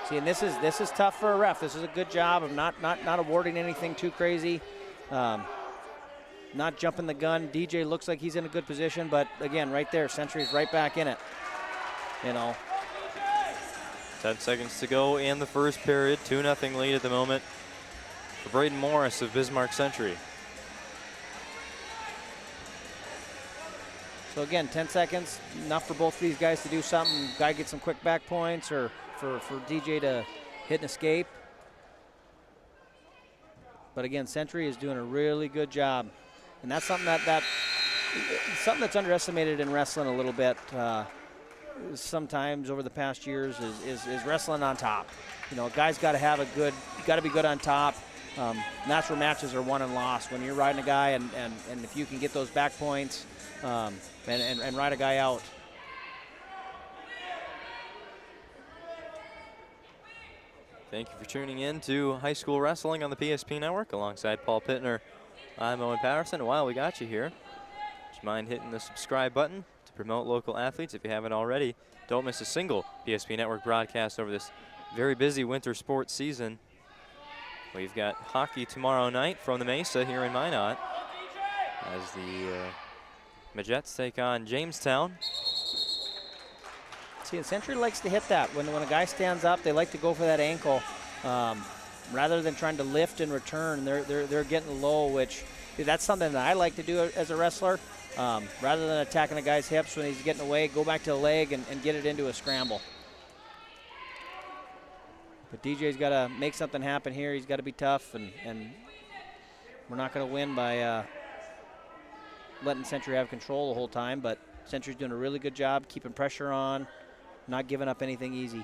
See, and this is tough for a ref. This is a good job of not awarding anything too crazy, not jumping the gun. DJ looks like he's in a good position, but again, right there, Century's right back in it. You know. 10 seconds to go in the first period. 2-0 lead at the moment for Braden Morris of Bismarck Century. So again, 10 seconds, enough for both of these guys to do something. Guy gets some quick back points, or for DJ to hit and escape. But again, Century is doing a really good job. And that's something something that's underestimated in wrestling a little bit sometimes over the past years is wrestling on top. You know, a guy's got to be good on top. And that's where matches are won and lost. When you're riding a guy and if you can get those back points and ride a guy out. Thank you for tuning in to High School Wrestling on the PSP Network. Alongside Paul Pittner, I'm Owen Patterson. While we got you here, would you mind hitting the subscribe button to promote local athletes if you haven't already? Don't miss a single PSP Network broadcast over this very busy winter sports season. We've got hockey tomorrow night from the Mesa here in Minot as the Majets take on Jamestown. See, and Century likes to hit that. When a guy stands up, they like to go for that ankle. Rather than trying to lift and return, they're getting low, which that's something that I like to do as a wrestler. Rather than attacking a guy's hips when he's getting away, go back to the leg and get it into a scramble. But DJ's got to make something happen here. He's got to be tough, and we're not going to win by letting Century have control the whole time, but Century's doing a really good job keeping pressure on, not giving up anything easy.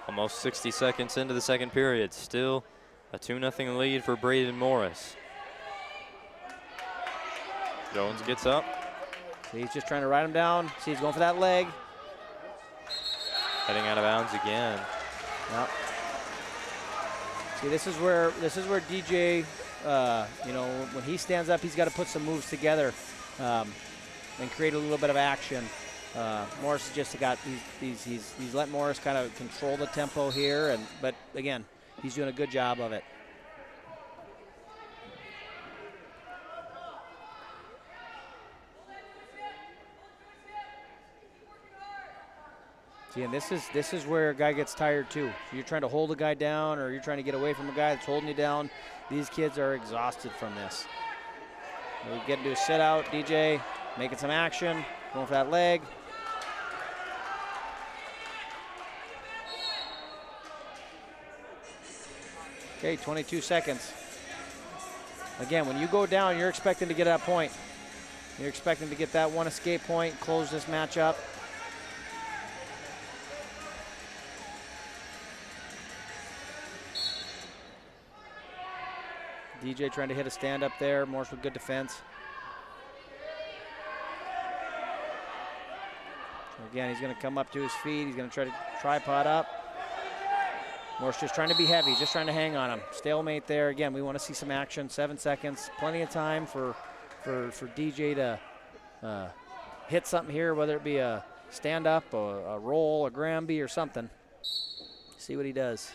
Almost 60 seconds into the second period. Still a 2-0 lead for Braden Morris. Jones gets up. So he's just trying to ride him down. See, he's going for that leg. Heading out of bounds again. Yep. See, this is where DJ, you know, when he stands up, he's got to put some moves together and create a little bit of action. Morris has just he's let Morris kind of control the tempo here, but again, he's doing a good job of it. See, and this is where a guy gets tired too. So you're trying to hold a guy down, or you're trying to get away from a guy that's holding you down. These kids are exhausted from this. We get into a sit out. DJ making some action, going for that leg. Okay, 22 seconds. Again, when you go down, you're expecting to get that point. You're expecting to get that one escape point, close this match up. DJ trying to hit a stand up there. Morris with good defense. Again, he's going to come up to his feet. He's going to try to tripod up. Morris just trying to be heavy, just trying to hang on him. Stalemate there. Again, we want to see some action. 7 seconds. Plenty of time for DJ to hit something here, whether it be a stand up, a roll, a Granby, or something. See what he does.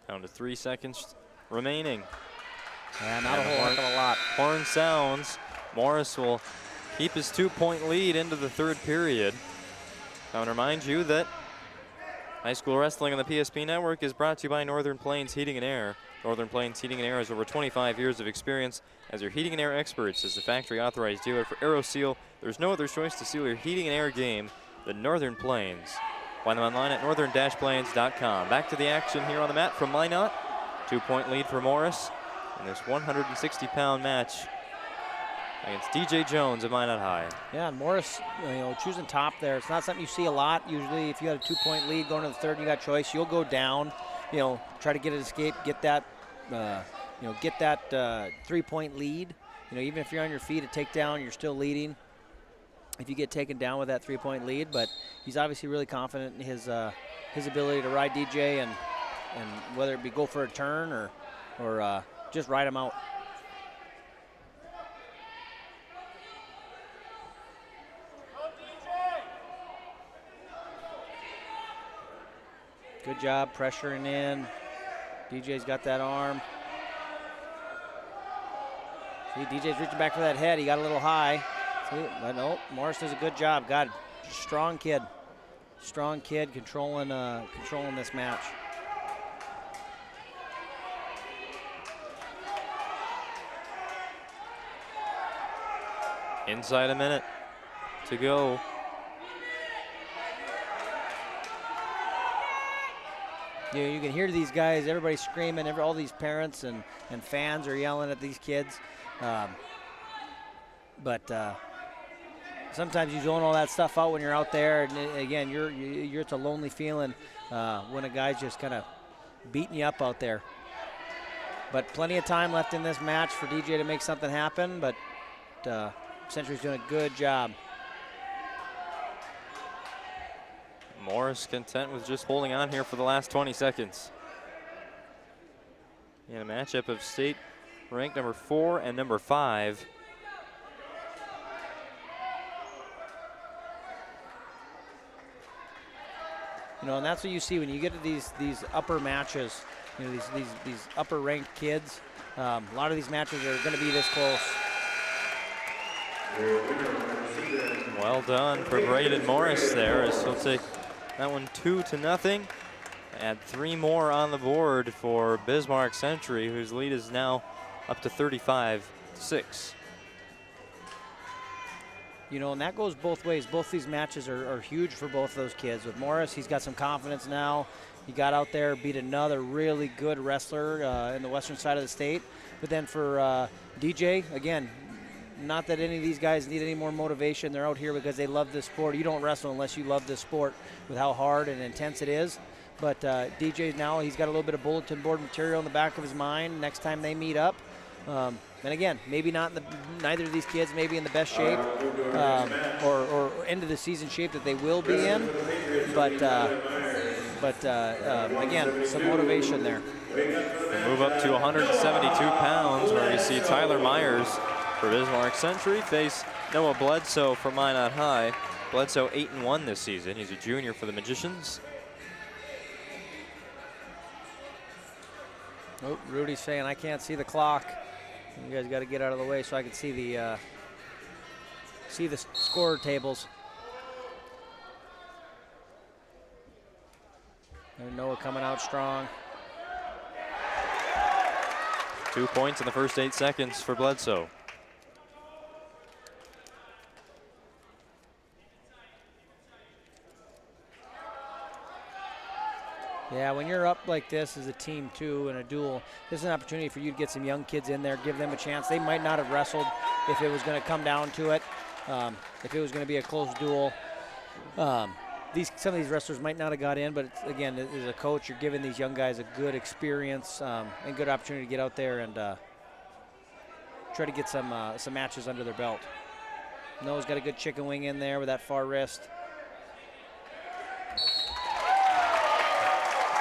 Down to 3 seconds remaining. Yeah, not a whole heck of a lot. Horn sounds. Morris will keep his 2-point lead into the third period. I want to remind you that high school wrestling on the PSP Network is brought to you by Northern Plains Heating and Air. Northern Plains Heating and Air has over 25 years of experience as your heating and air experts. As the factory authorized dealer for AeroSeal, there's no other choice to seal your heating and air game than Northern Plains. Find them online at northern-plains.com. Back to the action here on the mat from Minot. 2-point lead for Morris in this 160-pound match against DJ Jones of Minot High. Yeah, and Morris, choosing top there. It's not something you see a lot. Usually, if you had a 2-point lead going to the third, you got choice. You'll go down, try to get an escape, get that, get that 3-point lead. Even if you're on your feet, a takedown, you're still leading. If you get taken down with that 3-point lead, but he's obviously really confident in his ability to ride DJ and whether it be go for a turn or just ride him out. Good job pressuring in. DJ's got that arm. See, DJ's reaching back for that head. He got a little high. See, but no, Morris does a good job. God, strong kid. Strong kid controlling this match. Inside a minute to go. You can hear these guys, everybody screaming, all these parents and fans are yelling at these kids. But sometimes you zone all that stuff out when you're out there. And again, it's a lonely feeling when a guy's just kind of beating you up out there. But plenty of time left in this match for DJ to make something happen. But Century's doing a good job. Morris content with just holding on here for the last 20 seconds. In a matchup of state ranked number 4 and number 5. And that's what you see when you get to these upper matches. These upper ranked kids. A lot of these matches are going to be this close. Well done for Braden Morris there, as he'll take that one 2-0. Add 3 more on the board for Bismarck Century, whose lead is now up to 35-6. And that goes both ways. Both these matches are huge for both those kids. With Morris, he's got some confidence now. He got out there, beat another really good wrestler in the western side of the state. But then for DJ, again, not that any of these guys need any more motivation. They're out here because they love this sport. You don't wrestle unless you love this sport with how hard and intense it is. But DJ now, he's got a little bit of bulletin board material in the back of his mind next time they meet up. And again, maybe not neither of these kids may be in the best shape or end of the season shape that they will be in. But again, some motivation there. We'll move up to 172 pounds, where we see Tyler Myers for Bismarck Century face Noah Bledsoe for Minot High. Bledsoe 8-1 this season. He's a junior for the Magicians. Oh, Rudy's saying, I can't see the clock. You guys got to get out of the way so I can see the score tables. And Noah coming out strong. 2 points in the first 8 seconds for Bledsoe. Yeah, when you're up like this as a team too in a duel, this is an opportunity for you to get some young kids in there, give them a chance. They might not have wrestled if it was going to come down to it, if it was going to be a close duel. Some of these wrestlers might not have got in, but again, as a coach, you're giving these young guys a good experience and good opportunity to get out there and try to get some matches under their belt. Noah's got a good chicken wing in there with that far wrist.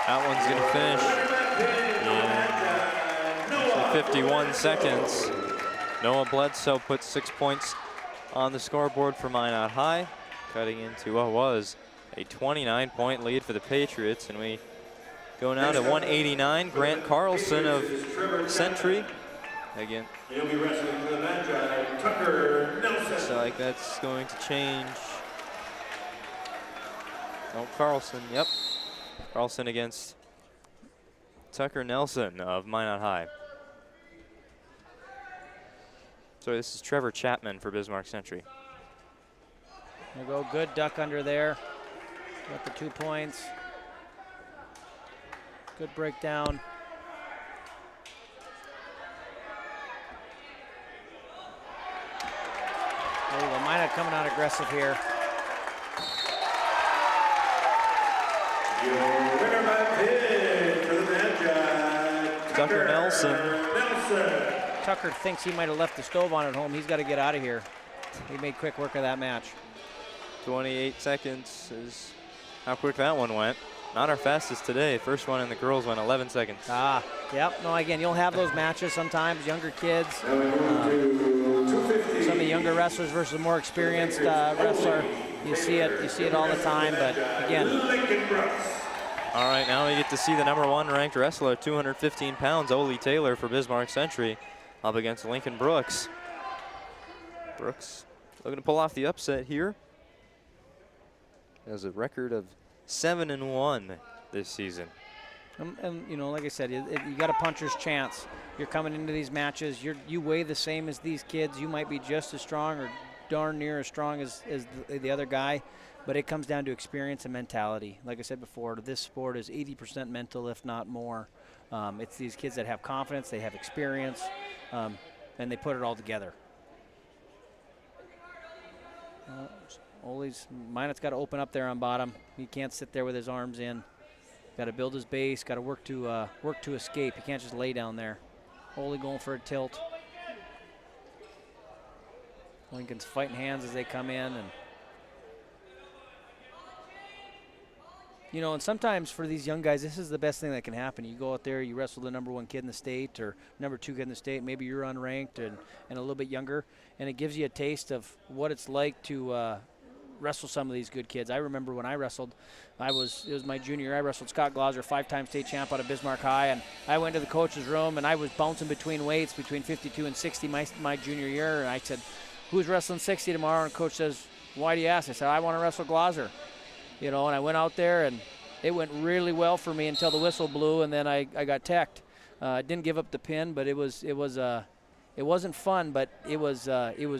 That one's going to finish in 51 seconds. Noah Bledsoe puts 6 points on the scoreboard for Minot High, cutting into what was a 29-point lead for the Patriots. And we go now to 189. Grant Carlson of Century. Again. He'll be wrestling for the Magi, Tucker Nelson. Looks like that's going to change. Oh, Carlson, yep. Carlson against Tucker Nelson of Minot High. So this is Trevor Chapman for Bismarck Century. There we go, good duck under there. Got the 2 points. Good breakdown. There you go, Minot coming out aggressive here. Tucker Nelson. Tucker thinks he might have left the stove on at home. He's got to get out of here. He made quick work of that match. 28 seconds is how quick that one went. Not our fastest today. First one in the girls went 11 seconds. Yep. No, again, you'll have those matches sometimes. Younger kids, some of the younger wrestlers versus a more experienced wrestler. You see it all the time. But again. All right, now we get to see the #1 ranked wrestler, 215 pounds, Ole Taylor for Bismarck Century, up against Lincoln Brooks. Brooks looking to pull off the upset here. Has a record of 7-1 this season. And you know, like I said, you got a puncher's chance. You're coming into these matches. You weigh the same as these kids. You might be just as strong or darn near as strong as the other guy, but it comes down to experience and mentality. Like I said before, this sport is 80% mental, if not more. It's these kids that have confidence, they have experience, and they put it all together. Minot's got to open up there on bottom. He can't sit there with his arms in. Got to build his base. Got to work to escape. He can't just lay down there. Ole going for a tilt. Lincoln's fighting hands as they come in, and you know, and sometimes for these young guys, this is the best thing that can happen. You go out there, you wrestle the #1 kid in the state or #2 kid in the state. Maybe you're unranked and a little bit younger, and it gives you a taste of what it's like to wrestle some of these good kids. I remember when I wrestled, it was my junior year. I wrestled Scott Glauser, 5-time state champ out of Bismarck High, and I went to the coach's room and I was bouncing between weights between 52 and 60 my junior year, and I said, "Who's wrestling 60 tomorrow?" And coach says, "Why do you ask?" I said, "I want to wrestle Glauser." You know, and I went out there and it went really well for me until the whistle blew, and then I got teched. Didn't give up the pin, but it wasn't fun, but it was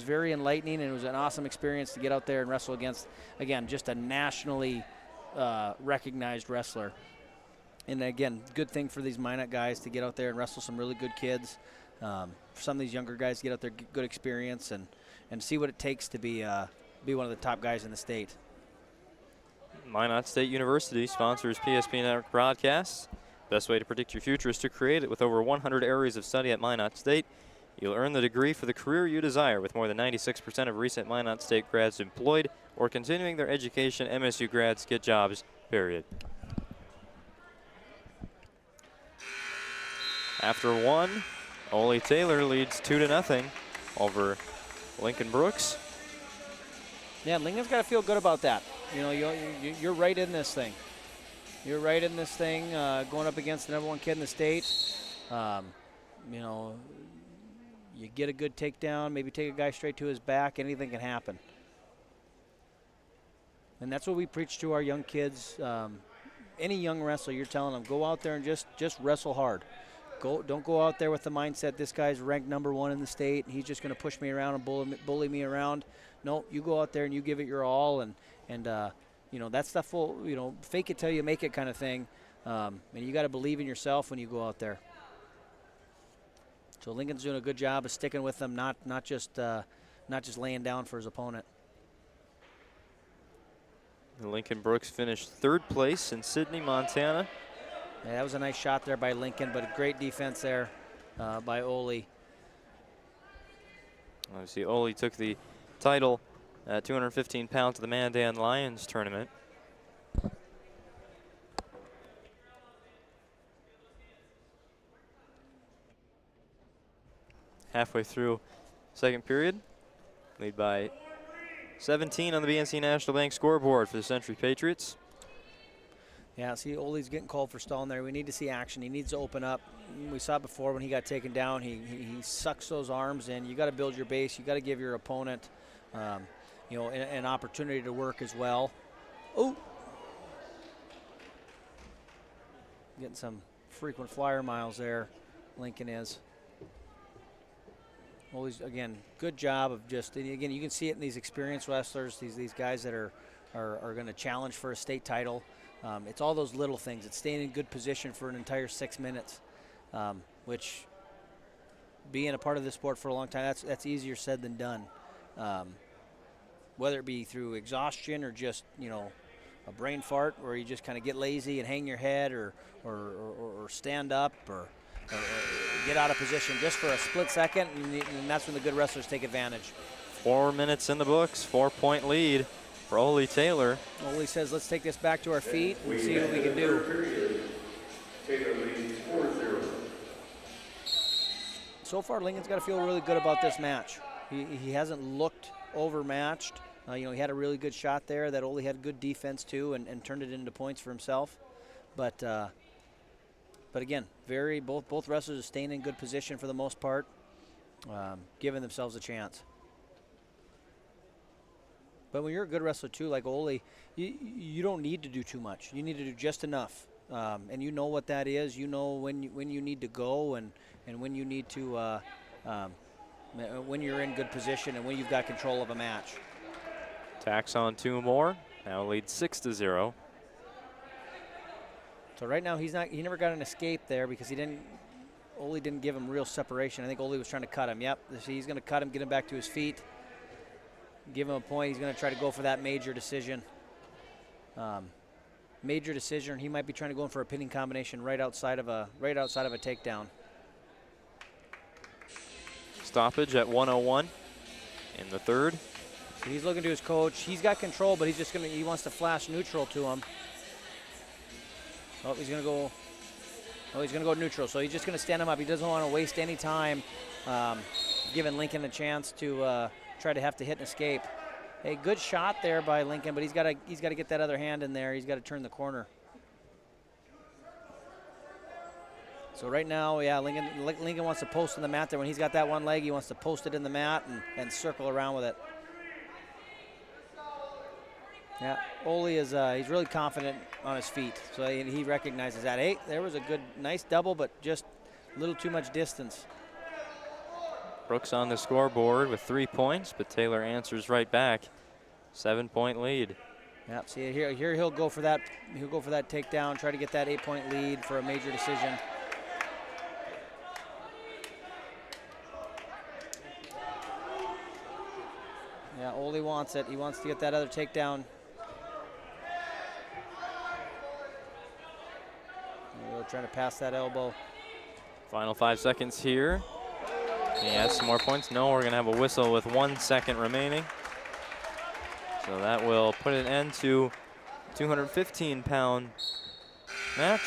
very enlightening, and it was an awesome experience to get out there and wrestle against, again, just a nationally recognized wrestler. And again, good thing for these Minot guys to get out there and wrestle some really good kids. For some of these younger guys to get out there, get good experience, and see what it takes to be one of the top guys in the state. Minot State University sponsors PSP Network broadcasts. Best way to predict your future is to create it. With over 100 areas of study at Minot State, you'll earn the degree for the career you desire. With more than 96% of recent Minot State grads employed or continuing their education, MSU grads get jobs, period. After one, Ole Taylor leads 2-0 over Lincoln Brooks. Yeah, Lincoln's got to feel good about that. You know, you're right in this thing. You're right in this thing, going up against the #1 kid in the state. You know, you get a good takedown, maybe take a guy straight to his back, anything can happen. And that's what we preach to our young kids. Any young wrestler, you're telling them, go out there and just wrestle hard. Don't go out there with the mindset this guy's ranked #1 in the state and he's just going to push me around and bully me around. No, you go out there and you give it your all, and you know, that stuff will, you know, fake it till you make it kind of thing. And you got to believe in yourself when you go out there. So Lincoln's doing a good job of sticking with them, not just laying down for his opponent. Lincoln Brooks finished 3rd place in Sidney, Montana. Yeah, that was a nice shot there by Lincoln, but a great defense there by Ole. Obviously, Ole took the title at 215 pounds of the Mandan Lions tournament. Halfway through second period, lead by 17 on the BNC National Bank scoreboard for the Century Patriots. Yeah, see, Ole's getting called for stalling there. We need to see action. He needs to open up. We saw it before when he got taken down. He sucks those arms in. You got to build your base. You got to give your opponent, you know, an opportunity to work as well. Oh, getting some frequent flyer miles there. Lincoln is. Ole's, again, good job of just, again, you can see it in these experienced wrestlers, these guys that are going to challenge for a state title. It's all those little things. It's staying in good position for an entire 6 minutes, which, being a part of this sport for a long time, that's easier said than done. Whether it be through exhaustion or just, you know, a brain fart where you just kind of get lazy and hang your head or stand up or get out of position just for a split second, and that's when the good wrestlers take advantage. 4 minutes in the books, 4-point lead for Ole Taylor. Ole says, let's take this back to our feet and see what we can do. So far, Lincoln's got to feel really good about this match. He hasn't looked overmatched. You know, he had a really good shot there that Ole had good defense too and turned it into points for himself. But again, both wrestlers are staying in good position for the most part, giving themselves a chance. But when you're a good wrestler too, like Ole, you don't need to do too much. You need to do just enough, and you know what that is. You know when you need to go and when you need to when you're in good position and when you've got control of a match. Tacks on 2 more. Now leads 6-0. So right now he never got an escape there because Ole didn't give him real separation. I think Ole was trying to cut him. Yep, he's going to cut him, get him back to his feet, give him a point. He's going to try to go for that major decision. Major decision. He might be trying to go in for a pinning combination right outside of a takedown. Stoppage at 1:01 in the 3rd. So he's looking to his coach. He's got control, but he wants to flash neutral to him. Oh, he's going to go neutral. So he's just going to stand him up. He doesn't want to waste any time giving Lincoln a chance to try to have to hit and escape. A good shot there by Lincoln, but he's got to get that other hand in there. He's got to turn the corner. So right now, yeah, Lincoln wants to post in the mat there. When he's got that one leg, he wants to post it in the mat and circle around with it. Yeah, Ole is he's really confident on his feet, so he recognizes that. Hey, there was a nice double, but just a little too much distance. Brooks on the scoreboard with 3 points, but Taylor answers right back. 7-point lead. Yeah, see here he'll go for that. He'll go for that takedown, try to get that 8-point lead for a major decision. Yeah, Ole wants it. He wants to get that other takedown. Trying to pass that elbow. Final 5 seconds here. He has some more points. No, we're going to have a whistle with 1 second remaining. So that will put an end to 215-pound match.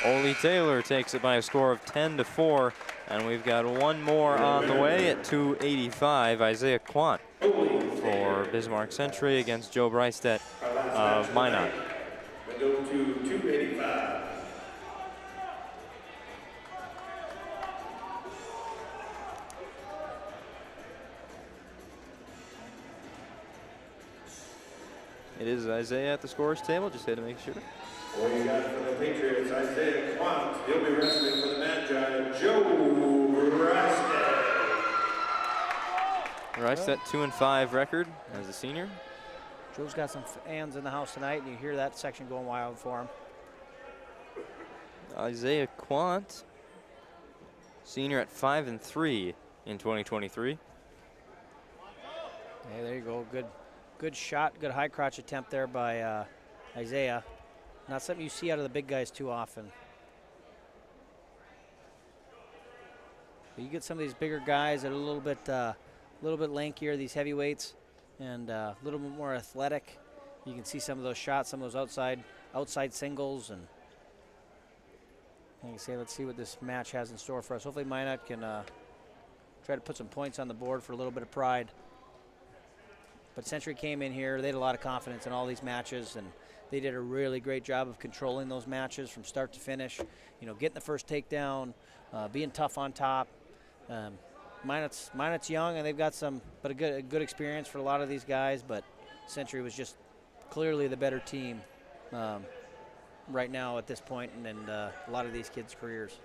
Ole Taylor takes it by a score of 10-4. And we've got one more on the way at 285. Isaiah Quant for Bismarck Century against Joe Brystedt of Minot. We go to 285. It is Isaiah at the scorer's table. Just had to make sure. What you got for the Patriots, Isaiah Quant. He'll be wrestling for the matchup Rice that 2-5 record as a senior. Joe's got some fans in the house tonight, and you hear that section going wild for him. Isaiah Quant, senior at 5-3 in 2023. Hey, there you go. Good shot, good high crotch attempt there by Isaiah. Not something you see out of the big guys too often. But you get some of these bigger guys that are a little bit lankier, these heavyweights, and a little bit more athletic. You can see some of those shots, some of those outside singles, and like I say, let's see what this match has in store for us. Hopefully Minot can try to put some points on the board for a little bit of pride. But Century came in here, they had a lot of confidence in all these matches, and they did a really great job of controlling those matches from start to finish. You know, getting the first takedown, being tough on top. Minot's young, and they've got a good experience for a lot of these guys, but Century was just clearly the better team right now at this point and a lot of these kids' careers.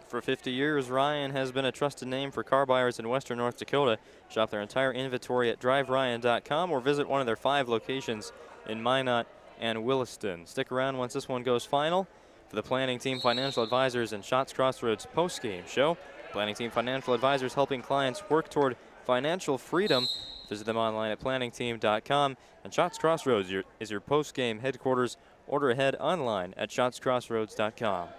For 50 years, Ryan has been a trusted name for car buyers in Western North Dakota. Shop their entire inventory at driveryan.com or visit one of their 5 locations in Minot and Williston. Stick around once this one goes final for the Planning Team Financial Advisors and Shots Crossroads postgame show. Planning Team Financial Advisors helping clients work toward financial freedom. Visit them online at planningteam.com. And Shots Crossroads is your postgame headquarters. Order ahead online at shotscrossroads.com.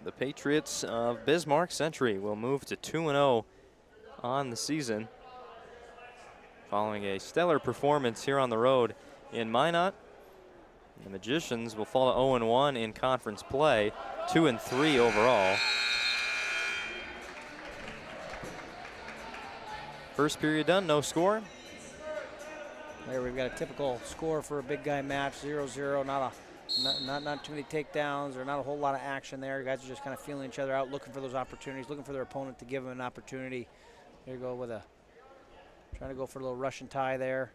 The Patriots of Bismarck Century will move to 2-0 on the season following a stellar performance here on the road in Minot. The Magicians will fall to 0-1 in conference play, 2-3 overall. First period done, no score. There we've got a typical score for a big guy match, 0-0, not too many takedowns or not a whole lot of action there. Guys are just kind of feeling each other out, looking for those opportunities, looking for their opponent to give them an opportunity. There you go with trying to go for a little Russian tie there.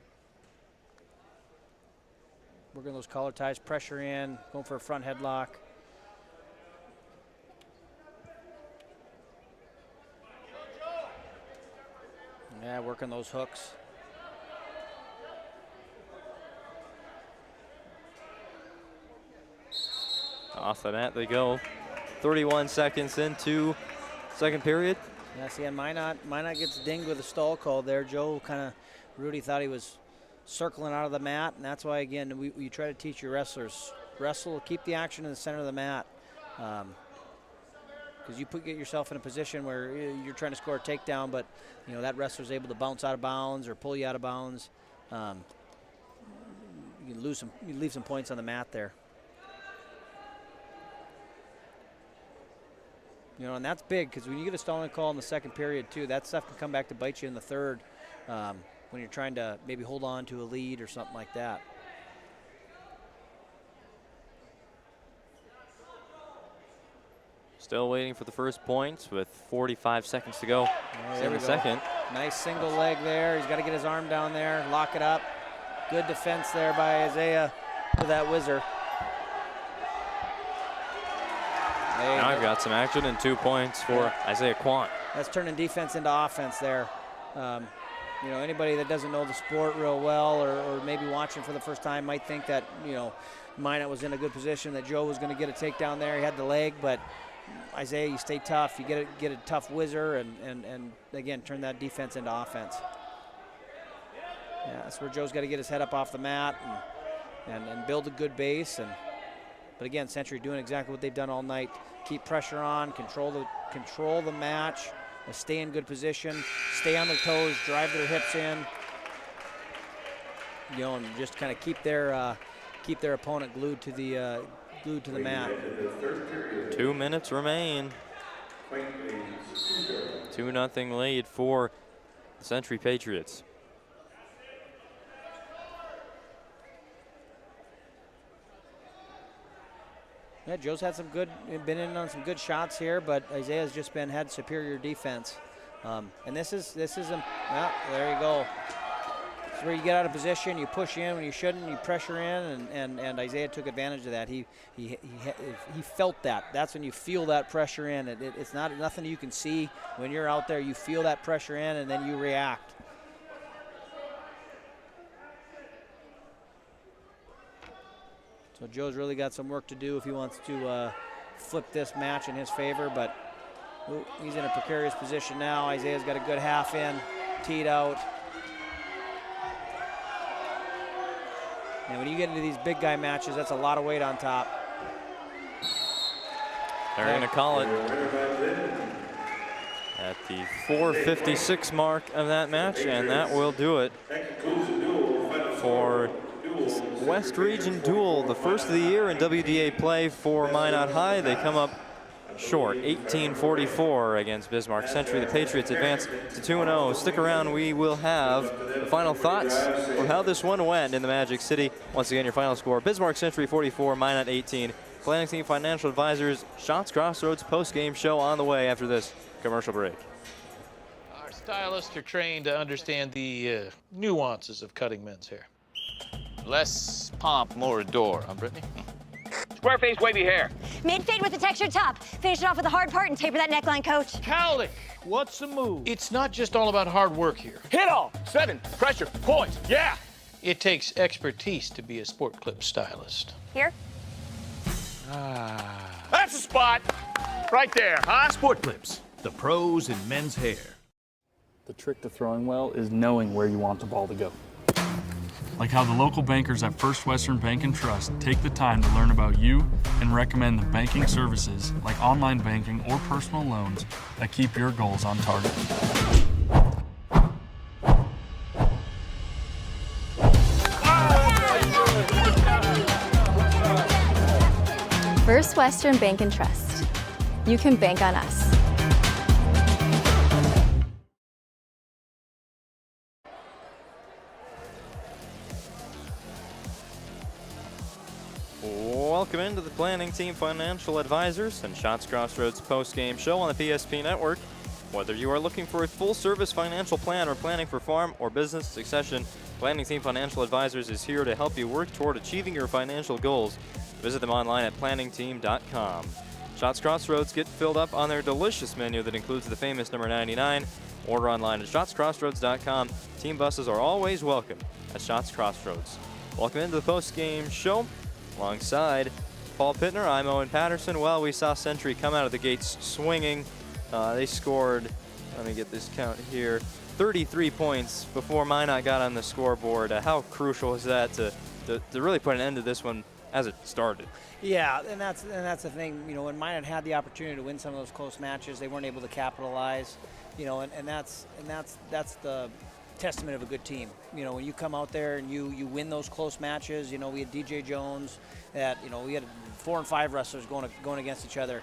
Working those collar ties, pressure in, going for a front headlock. Yeah, working those hooks. Off the net they go. 31 seconds into second period. Yeah, see, and Minot gets dinged with a stall call there. Joe Rudy thought he was circling out of the mat, and that's why, again, we try to teach your wrestlers. Wrestle, keep the action in the center of the mat. Because you get yourself in a position where you're trying to score a takedown, but you know that wrestler's able to bounce out of bounds or pull you out of bounds. You leave some points on the mat there. You know, and that's big because when you get a stalling call in the second period too, that stuff can come back to bite you in the third when you're trying to maybe hold on to a lead or something like that. Still waiting for the first points with 45 seconds to go in the second. Nice single leg there. He's got to get his arm down there, lock it up. Good defense there by Isaiah for that whizzer. Now I've got some action and 2 points for Isaiah Quant. That's turning defense into offense there. You know, anybody that doesn't know the sport real well or maybe watching for the first time might think that, you know, Minot was in a good position, that Joe was going to get a takedown there. He had the leg, but Isaiah, you stay tough. You get a tough whizzer and again, turn that defense into offense. Yeah, that's where Joe's got to get his head up off the mat and build a good base. But again, Century doing exactly what they've done all night. Keep pressure on, control the match, stay in good position, stay on their toes, drive their hips in, you know, and just kind of keep their opponent glued to the mat. 2 minutes remain. 2-0 lead for the Century Patriots. Yeah, Joe's had been in on some good shots here, but Isaiah's just had superior defense. And this is there you go. It's where you get out of position, you push in when you shouldn't, you pressure in, and Isaiah took advantage of that. He felt that. That's when you feel that pressure in. It's not nothing you can see. When you're out there, you feel that pressure in, and then you react. So Joe's really got some work to do if he wants to flip this match in his favor, but he's in a precarious position now. Isaiah's got a good half in, teed out. And when you get into these big guy matches, that's a lot of weight on top. They're going to call it at the 4:56 mark of that match, and that will do it for West Region Duel, the first of the year in WDA play for Minot High. They come up short, 18-44 against Bismarck Century. The Patriots advance to 2-0. Stick around, we will have the final thoughts of how this one went in the Magic City. Once again, your final score, Bismarck Century 44, Minot 18. Planning Team Financial Advisors, Shots Crossroads post-game show on the way after this commercial break. Our stylists are trained to understand the nuances of cutting men's hair. Less pomp, more adore, huh, Brittany? Square face wavy hair. Mid-fade with a textured top. Finish it off with a hard part and taper that neckline, coach. Cowlick, what's the move? It's not just all about hard work here. Hit all. 7. Pressure. Point. Yeah. It takes expertise to be a sport clip stylist. Here. That's the spot. Right there, huh? Sport Clips, the pros in men's hair. The trick to throwing well is knowing where you want the ball to go. Like how the local bankers at First Western Bank and Trust take the time to learn about you and recommend the banking services like online banking or personal loans that keep your goals on target. First Western Bank and Trust. You can bank on us. Welcome into the Planning Team Financial Advisors and Shots Crossroads post-game show on the PSP Network. Whether you are looking for a full-service financial plan or planning for farm or business succession, Planning Team Financial Advisors is here to help you work toward achieving your financial goals. Visit them online at planningteam.com. Shots Crossroads get filled up on their delicious menu that includes the famous number 99. Order online at shotscrossroads.com. Team buses are always welcome at Shots Crossroads. Welcome into the post-game show. Alongside Paul Pittner, I'm Owen Patterson. Well, we saw Century come out of the gates swinging. They scored, let me get this count here, 33 points before Minot got on the scoreboard. How crucial is that to really put an end to this one as it started? Yeah, and that's the thing. You know, when Minot had the opportunity to win some of those close matches, they weren't able to capitalize. You know, and that's the testament of a good team. You know, when you come out there and you win those close matches. You know, we had DJ Jones. We had 4 and 5 wrestlers going against each other.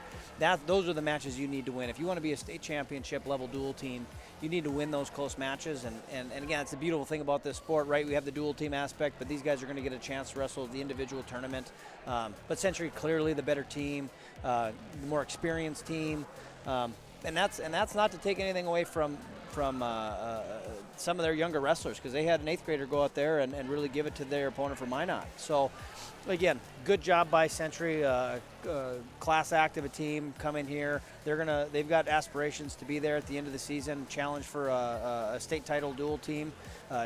Those are the matches you need to win. If you want to be a state championship level dual team, you need to win those close matches. And again, it's the beautiful thing about this sport, right? We have the dual team aspect, but these guys are going to get a chance to wrestle the individual tournament. But Century clearly the better team, the more experienced team, and that's not to take anything away from some of their younger wrestlers, because they had an 8th grader go out there and really give it to their opponent for Minot. So again, good job by Century, class act of a team coming here. They've got aspirations to be there at the end of the season, challenge for a state title dual team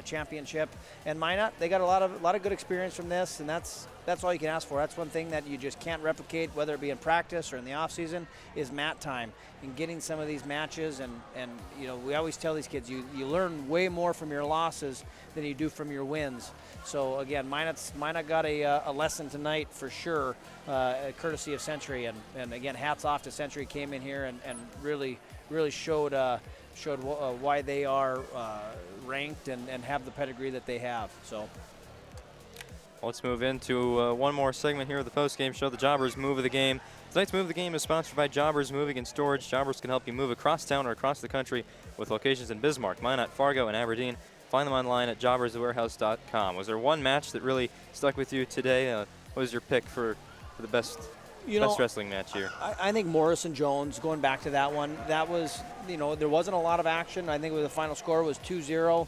championship. And Minot, they got a lot of good experience from this, and that's all you can ask for. That's one thing that you just can't replicate, whether it be in practice or in the off season, is mat time and getting some of these matches. And you know, we always tell these kids, you learn way more from your losses than you do from your wins. So again, Minot got a lesson tonight for sure, courtesy of Century. And again, hats off to Century, came in here and really showed why they are ranked and have the pedigree that they have. So let's move into one more segment here of the post-game show, the Jobbers Move of the Game. Tonight's Move of the Game is sponsored by Jobbers Moving and Storage. Jobbers can help you move across town or across the country with locations in Bismarck, Minot, Fargo, and Aberdeen. Find them online at jobberswarehouse.com. Was there one match that really stuck with you today? What was your pick for the best wrestling match here? I think Morris and Jones, going back to that one, that was, there wasn't a lot of action. I think the final score was 2-0.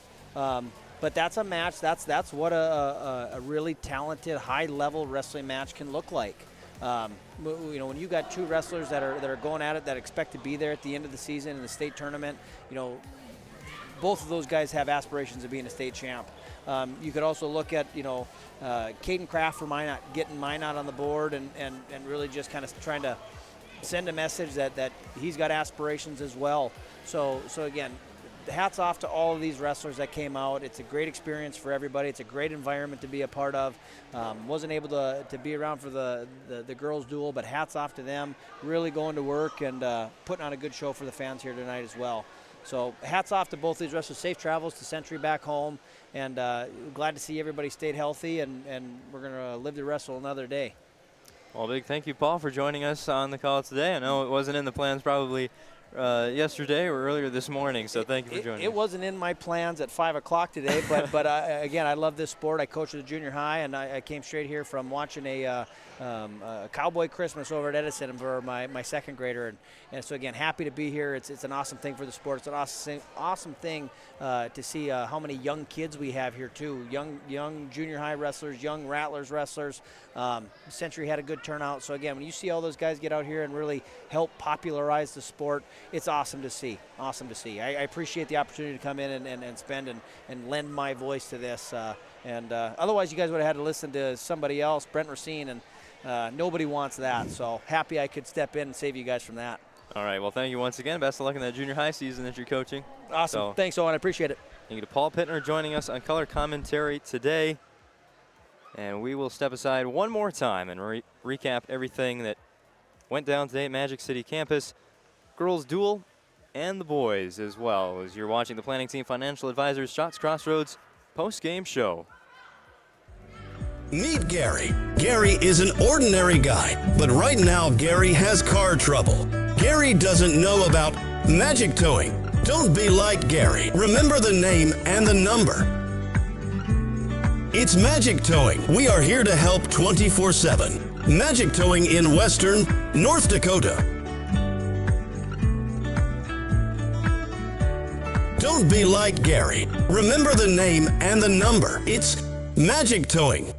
But that's a match. That's what a really talented, high-level wrestling match can look like. When you got two wrestlers that are going at it, that expect to be there at the end of the season in the state tournament, both of those guys have aspirations of being a state champ. You could also look at, Caden Kraft for Minot, getting Minot on the board and really just kind of trying to send a message that he's got aspirations as well. So again, hats off to all of these wrestlers that came out. It's a great experience for everybody. It's a great environment to be a part of. Wasn't able to be around for the girls' duel, but hats off to them. Really going to work and putting on a good show for the fans here tonight as well. So hats off to both these wrestlers. Safe travels to Century back home, and glad to see everybody stayed healthy, and we're going to live to wrestle another day. Well, big thank you, Paul, for joining us on the call today. I know it wasn't in the plans probably yesterday or earlier this morning, so thank you for joining us. It wasn't in my plans at 5 o'clock today, but again, I love this sport. I coached at the junior high, and I came straight here from watching a Cowboy Christmas over at Edison for my second grader, and so again, happy to be here. It's an awesome thing for the sport. It's an awesome thing to see how many young kids we have here too. Young junior high wrestlers, young Rattlers wrestlers. Century had a good turnout. So again, when you see all those guys get out here and really help popularize the sport, it's awesome to see. Awesome to see. I appreciate the opportunity to come in and spend and lend my voice to this. Otherwise, you guys would have had to listen to somebody else, Brent Racine, and nobody wants that. So happy I could step in and save you guys from that. All right. Well, thank you once again. Best of luck in that junior high season that you're coaching. Awesome. So, thanks, Owen. I appreciate it. Thank you to Paul Pittner joining us on color commentary today. And we will step aside one more time and recap everything that went down today at Magic City campus. Girls duel and the boys as well, as you're watching the Planning Team Financial Advisors Shots Crossroads post-game show. Meet Gary. Gary is an ordinary guy, but right now Gary has car trouble. Gary doesn't know about magic towing. Don't be like Gary. Remember the name and the number. It's Magic Towing. We are here to help 24/7. Magic Towing in Western North Dakota. Don't be like Gary. Remember the name and the number. It's Magic Towing.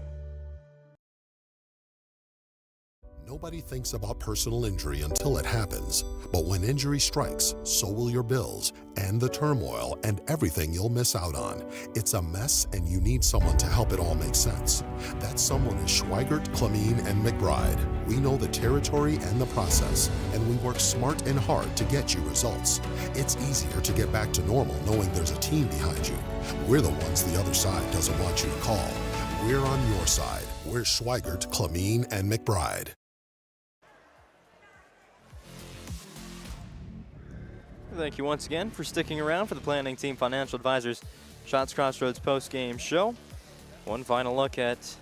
Nobody thinks about personal injury until it happens. But when injury strikes, so will your bills and the turmoil and everything you'll miss out on. It's a mess, and you need someone to help it all make sense. That someone is Schweigert, Clemene, and McBride. We know the territory and the process, and we work smart and hard to get you results. It's easier to get back to normal knowing there's a team behind you. We're the ones the other side doesn't want you to call. We're on your side. We're Schweigert, Clemene, and McBride. Thank you once again for sticking around for the Planning Team Financial Advisors Shots Crossroads post-game show. One final look at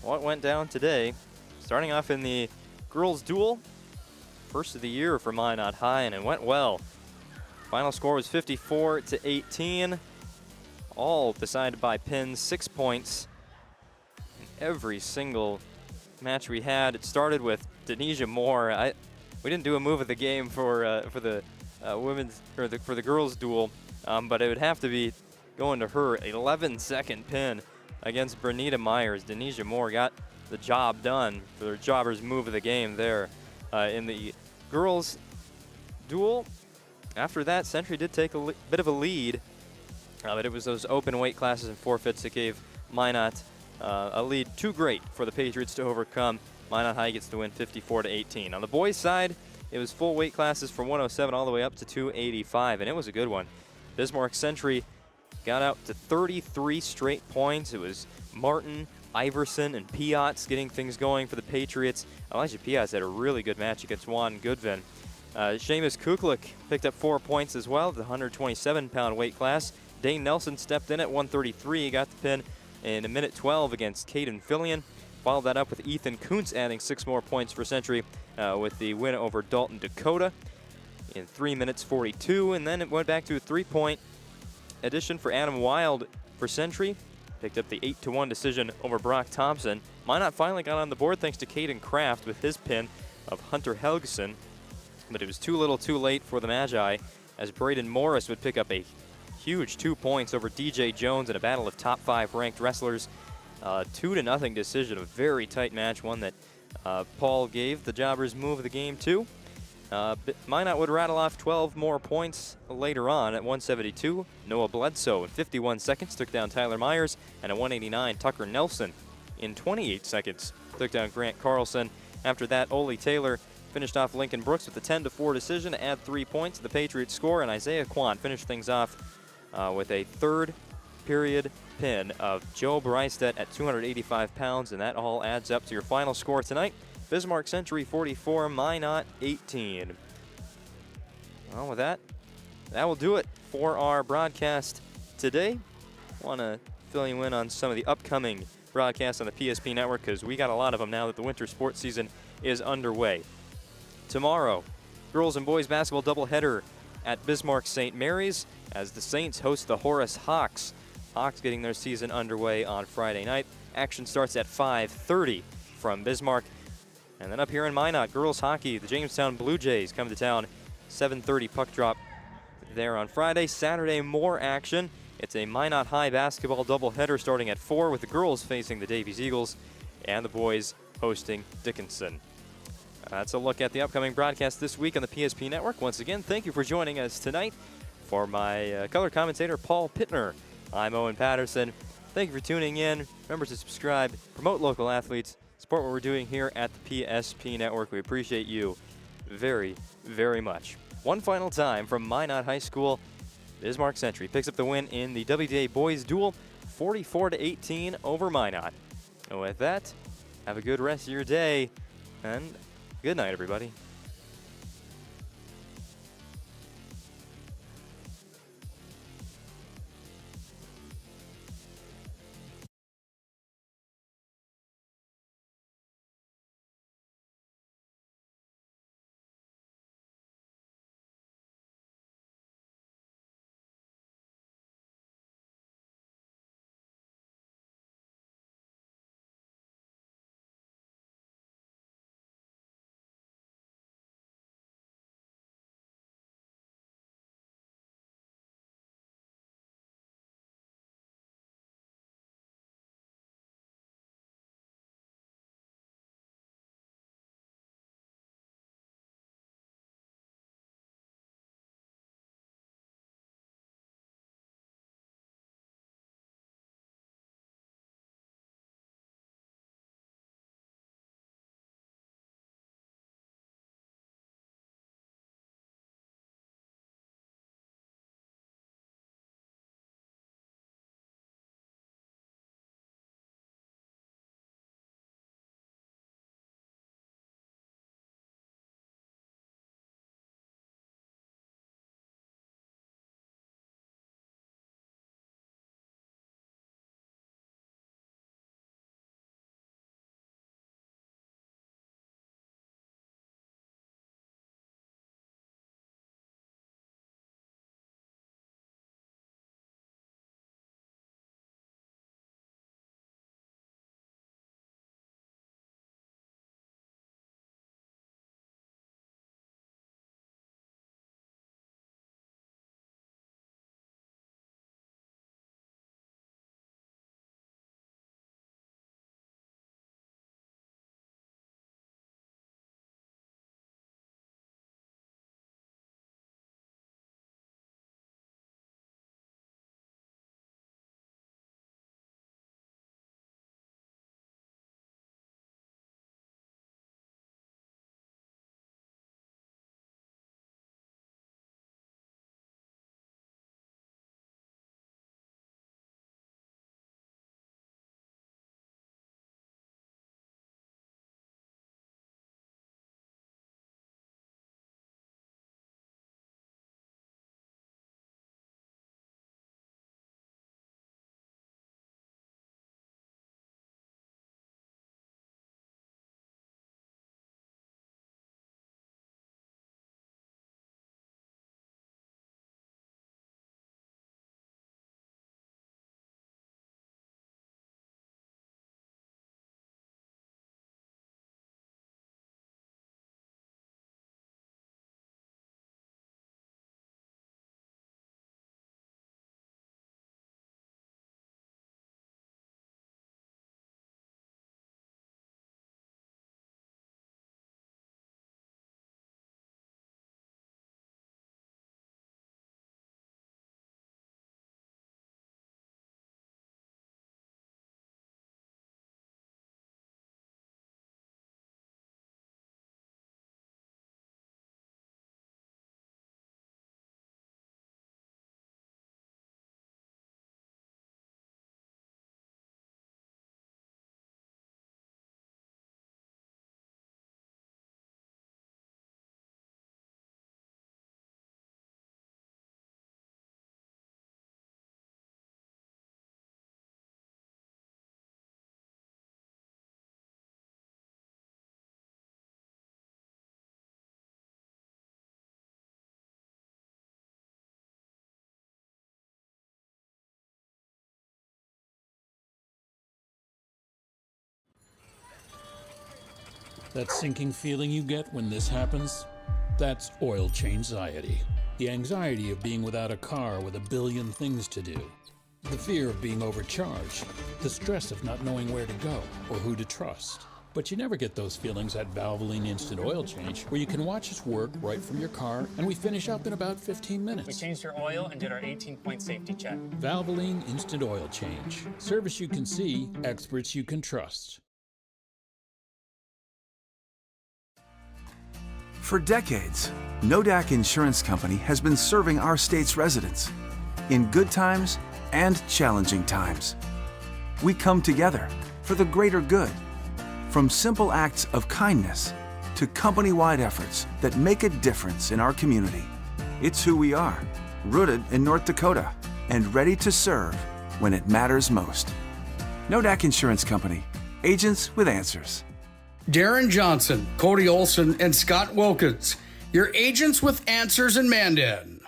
what went down today. Starting off in the girls' duel. First of the year for Minot High, and it went well. Final score was 54-18. All decided by pins, 6 points. In every single match we had, it started with Denisha Moore. We didn't do a move of the game for the women's or for the girls' duel, but it would have to be going to her 11-second pin against Bernita Myers. Denisha Moore got the job done for their jobber's move of the game there in the girls' duel. After that, Century did take a bit of a lead, but it was those open weight classes and forfeits that gave Minot a lead too great for the Patriots to overcome. Minot High gets the win 54-18. On the boys' side, it was full weight classes from 107 all the way up to 285, and it was a good one. Bismarck Century got out to 33 straight points. It was Martin, Iverson, and Piotz getting things going for the Patriots. Elijah Piotz had a really good match against Juan Goodvin. Seamus Kuklik picked up 4 points as well, the 127-pound weight class. Dane Nelson stepped in at 133. He got the pin in a minute 12 against Caden Fillion. Followed that up with Ethan Kuntz adding 6 more points for Century with the win over Dalton Dakota in 3 minutes 42. And then it went back to a 3-point addition for Adam Wild for Century. Picked up the 8-1 decision over Brock Thompson. Minot finally got on the board thanks to Caden Kraft with his pin of Hunter Helgeson. But it was too little too late for the Magi as Braden Morris would pick up a huge 2 points over DJ Jones in a battle of top 5 ranked wrestlers. 2-0 decision, a very tight match, one that Paul gave the Jobbers move of the game to. Minot would rattle off 12 more points later on at 172. Noah Bledsoe in 51 seconds took down Tyler Myers, and at 189, Tucker Nelson in 28 seconds took down Grant Carlson. After that, Ole Taylor finished off Lincoln Brooks with a 10-4 decision to add 3 points to the Patriots score, and Isaiah Quan finished things off with a third period pin of Joe Brystedt at 285 pounds, and that all adds up to your final score tonight. Bismarck Century 44, Minot 18. Well, with that will do it for our broadcast today. Want to fill you in on some of the upcoming broadcasts on the PSP network, because we got a lot of them now that the winter sports season is underway. Tomorrow, girls and boys basketball doubleheader at Bismarck St. Mary's as the Saints host the Horace Hawks. Hawks getting their season underway on Friday night. Action starts at 5:30 from Bismarck. And then up here in Minot, girls hockey, the Jamestown Blue Jays come to town. 7:30 puck drop there on Friday. Saturday, more action. It's a Minot High basketball doubleheader starting at 4 with the girls facing the Davies Eagles and the boys hosting Dickinson. That's a look at the upcoming broadcast this week on the PSP Network. Once again, thank you for joining us tonight. For my color commentator, Paul Pittner, I'm Owen Patterson. Thank you for tuning in. Remember to subscribe, promote local athletes, support what we're doing here at the PSP Network. We appreciate you very, very much. One final time from Minot High School, Bismarck Century picks up the win in the WDA Boys Duel, 44-18 over Minot. And with that, have a good rest of your day, and good night, everybody. That sinking feeling you get when this happens? That's oil change-anxiety. The anxiety of being without a car with a billion things to do. The fear of being overcharged. The stress of not knowing where to go or who to trust. But you never get those feelings at Valvoline Instant Oil Change, where you can watch us work right from your car, and we finish up in about 15 minutes. We changed your oil and did our 18-point safety check. Valvoline Instant Oil Change. Service you can see, experts you can trust. For decades, Nodak Insurance Company has been serving our state's residents in good times and challenging times. We come together for the greater good, from simple acts of kindness to company-wide efforts that make a difference in our community. It's who we are, rooted in North Dakota and ready to serve when it matters most. Nodak Insurance Company, agents with answers. Darren Johnson, Cody Olson, and Scott Wilkins, your agents with answers in Mandan.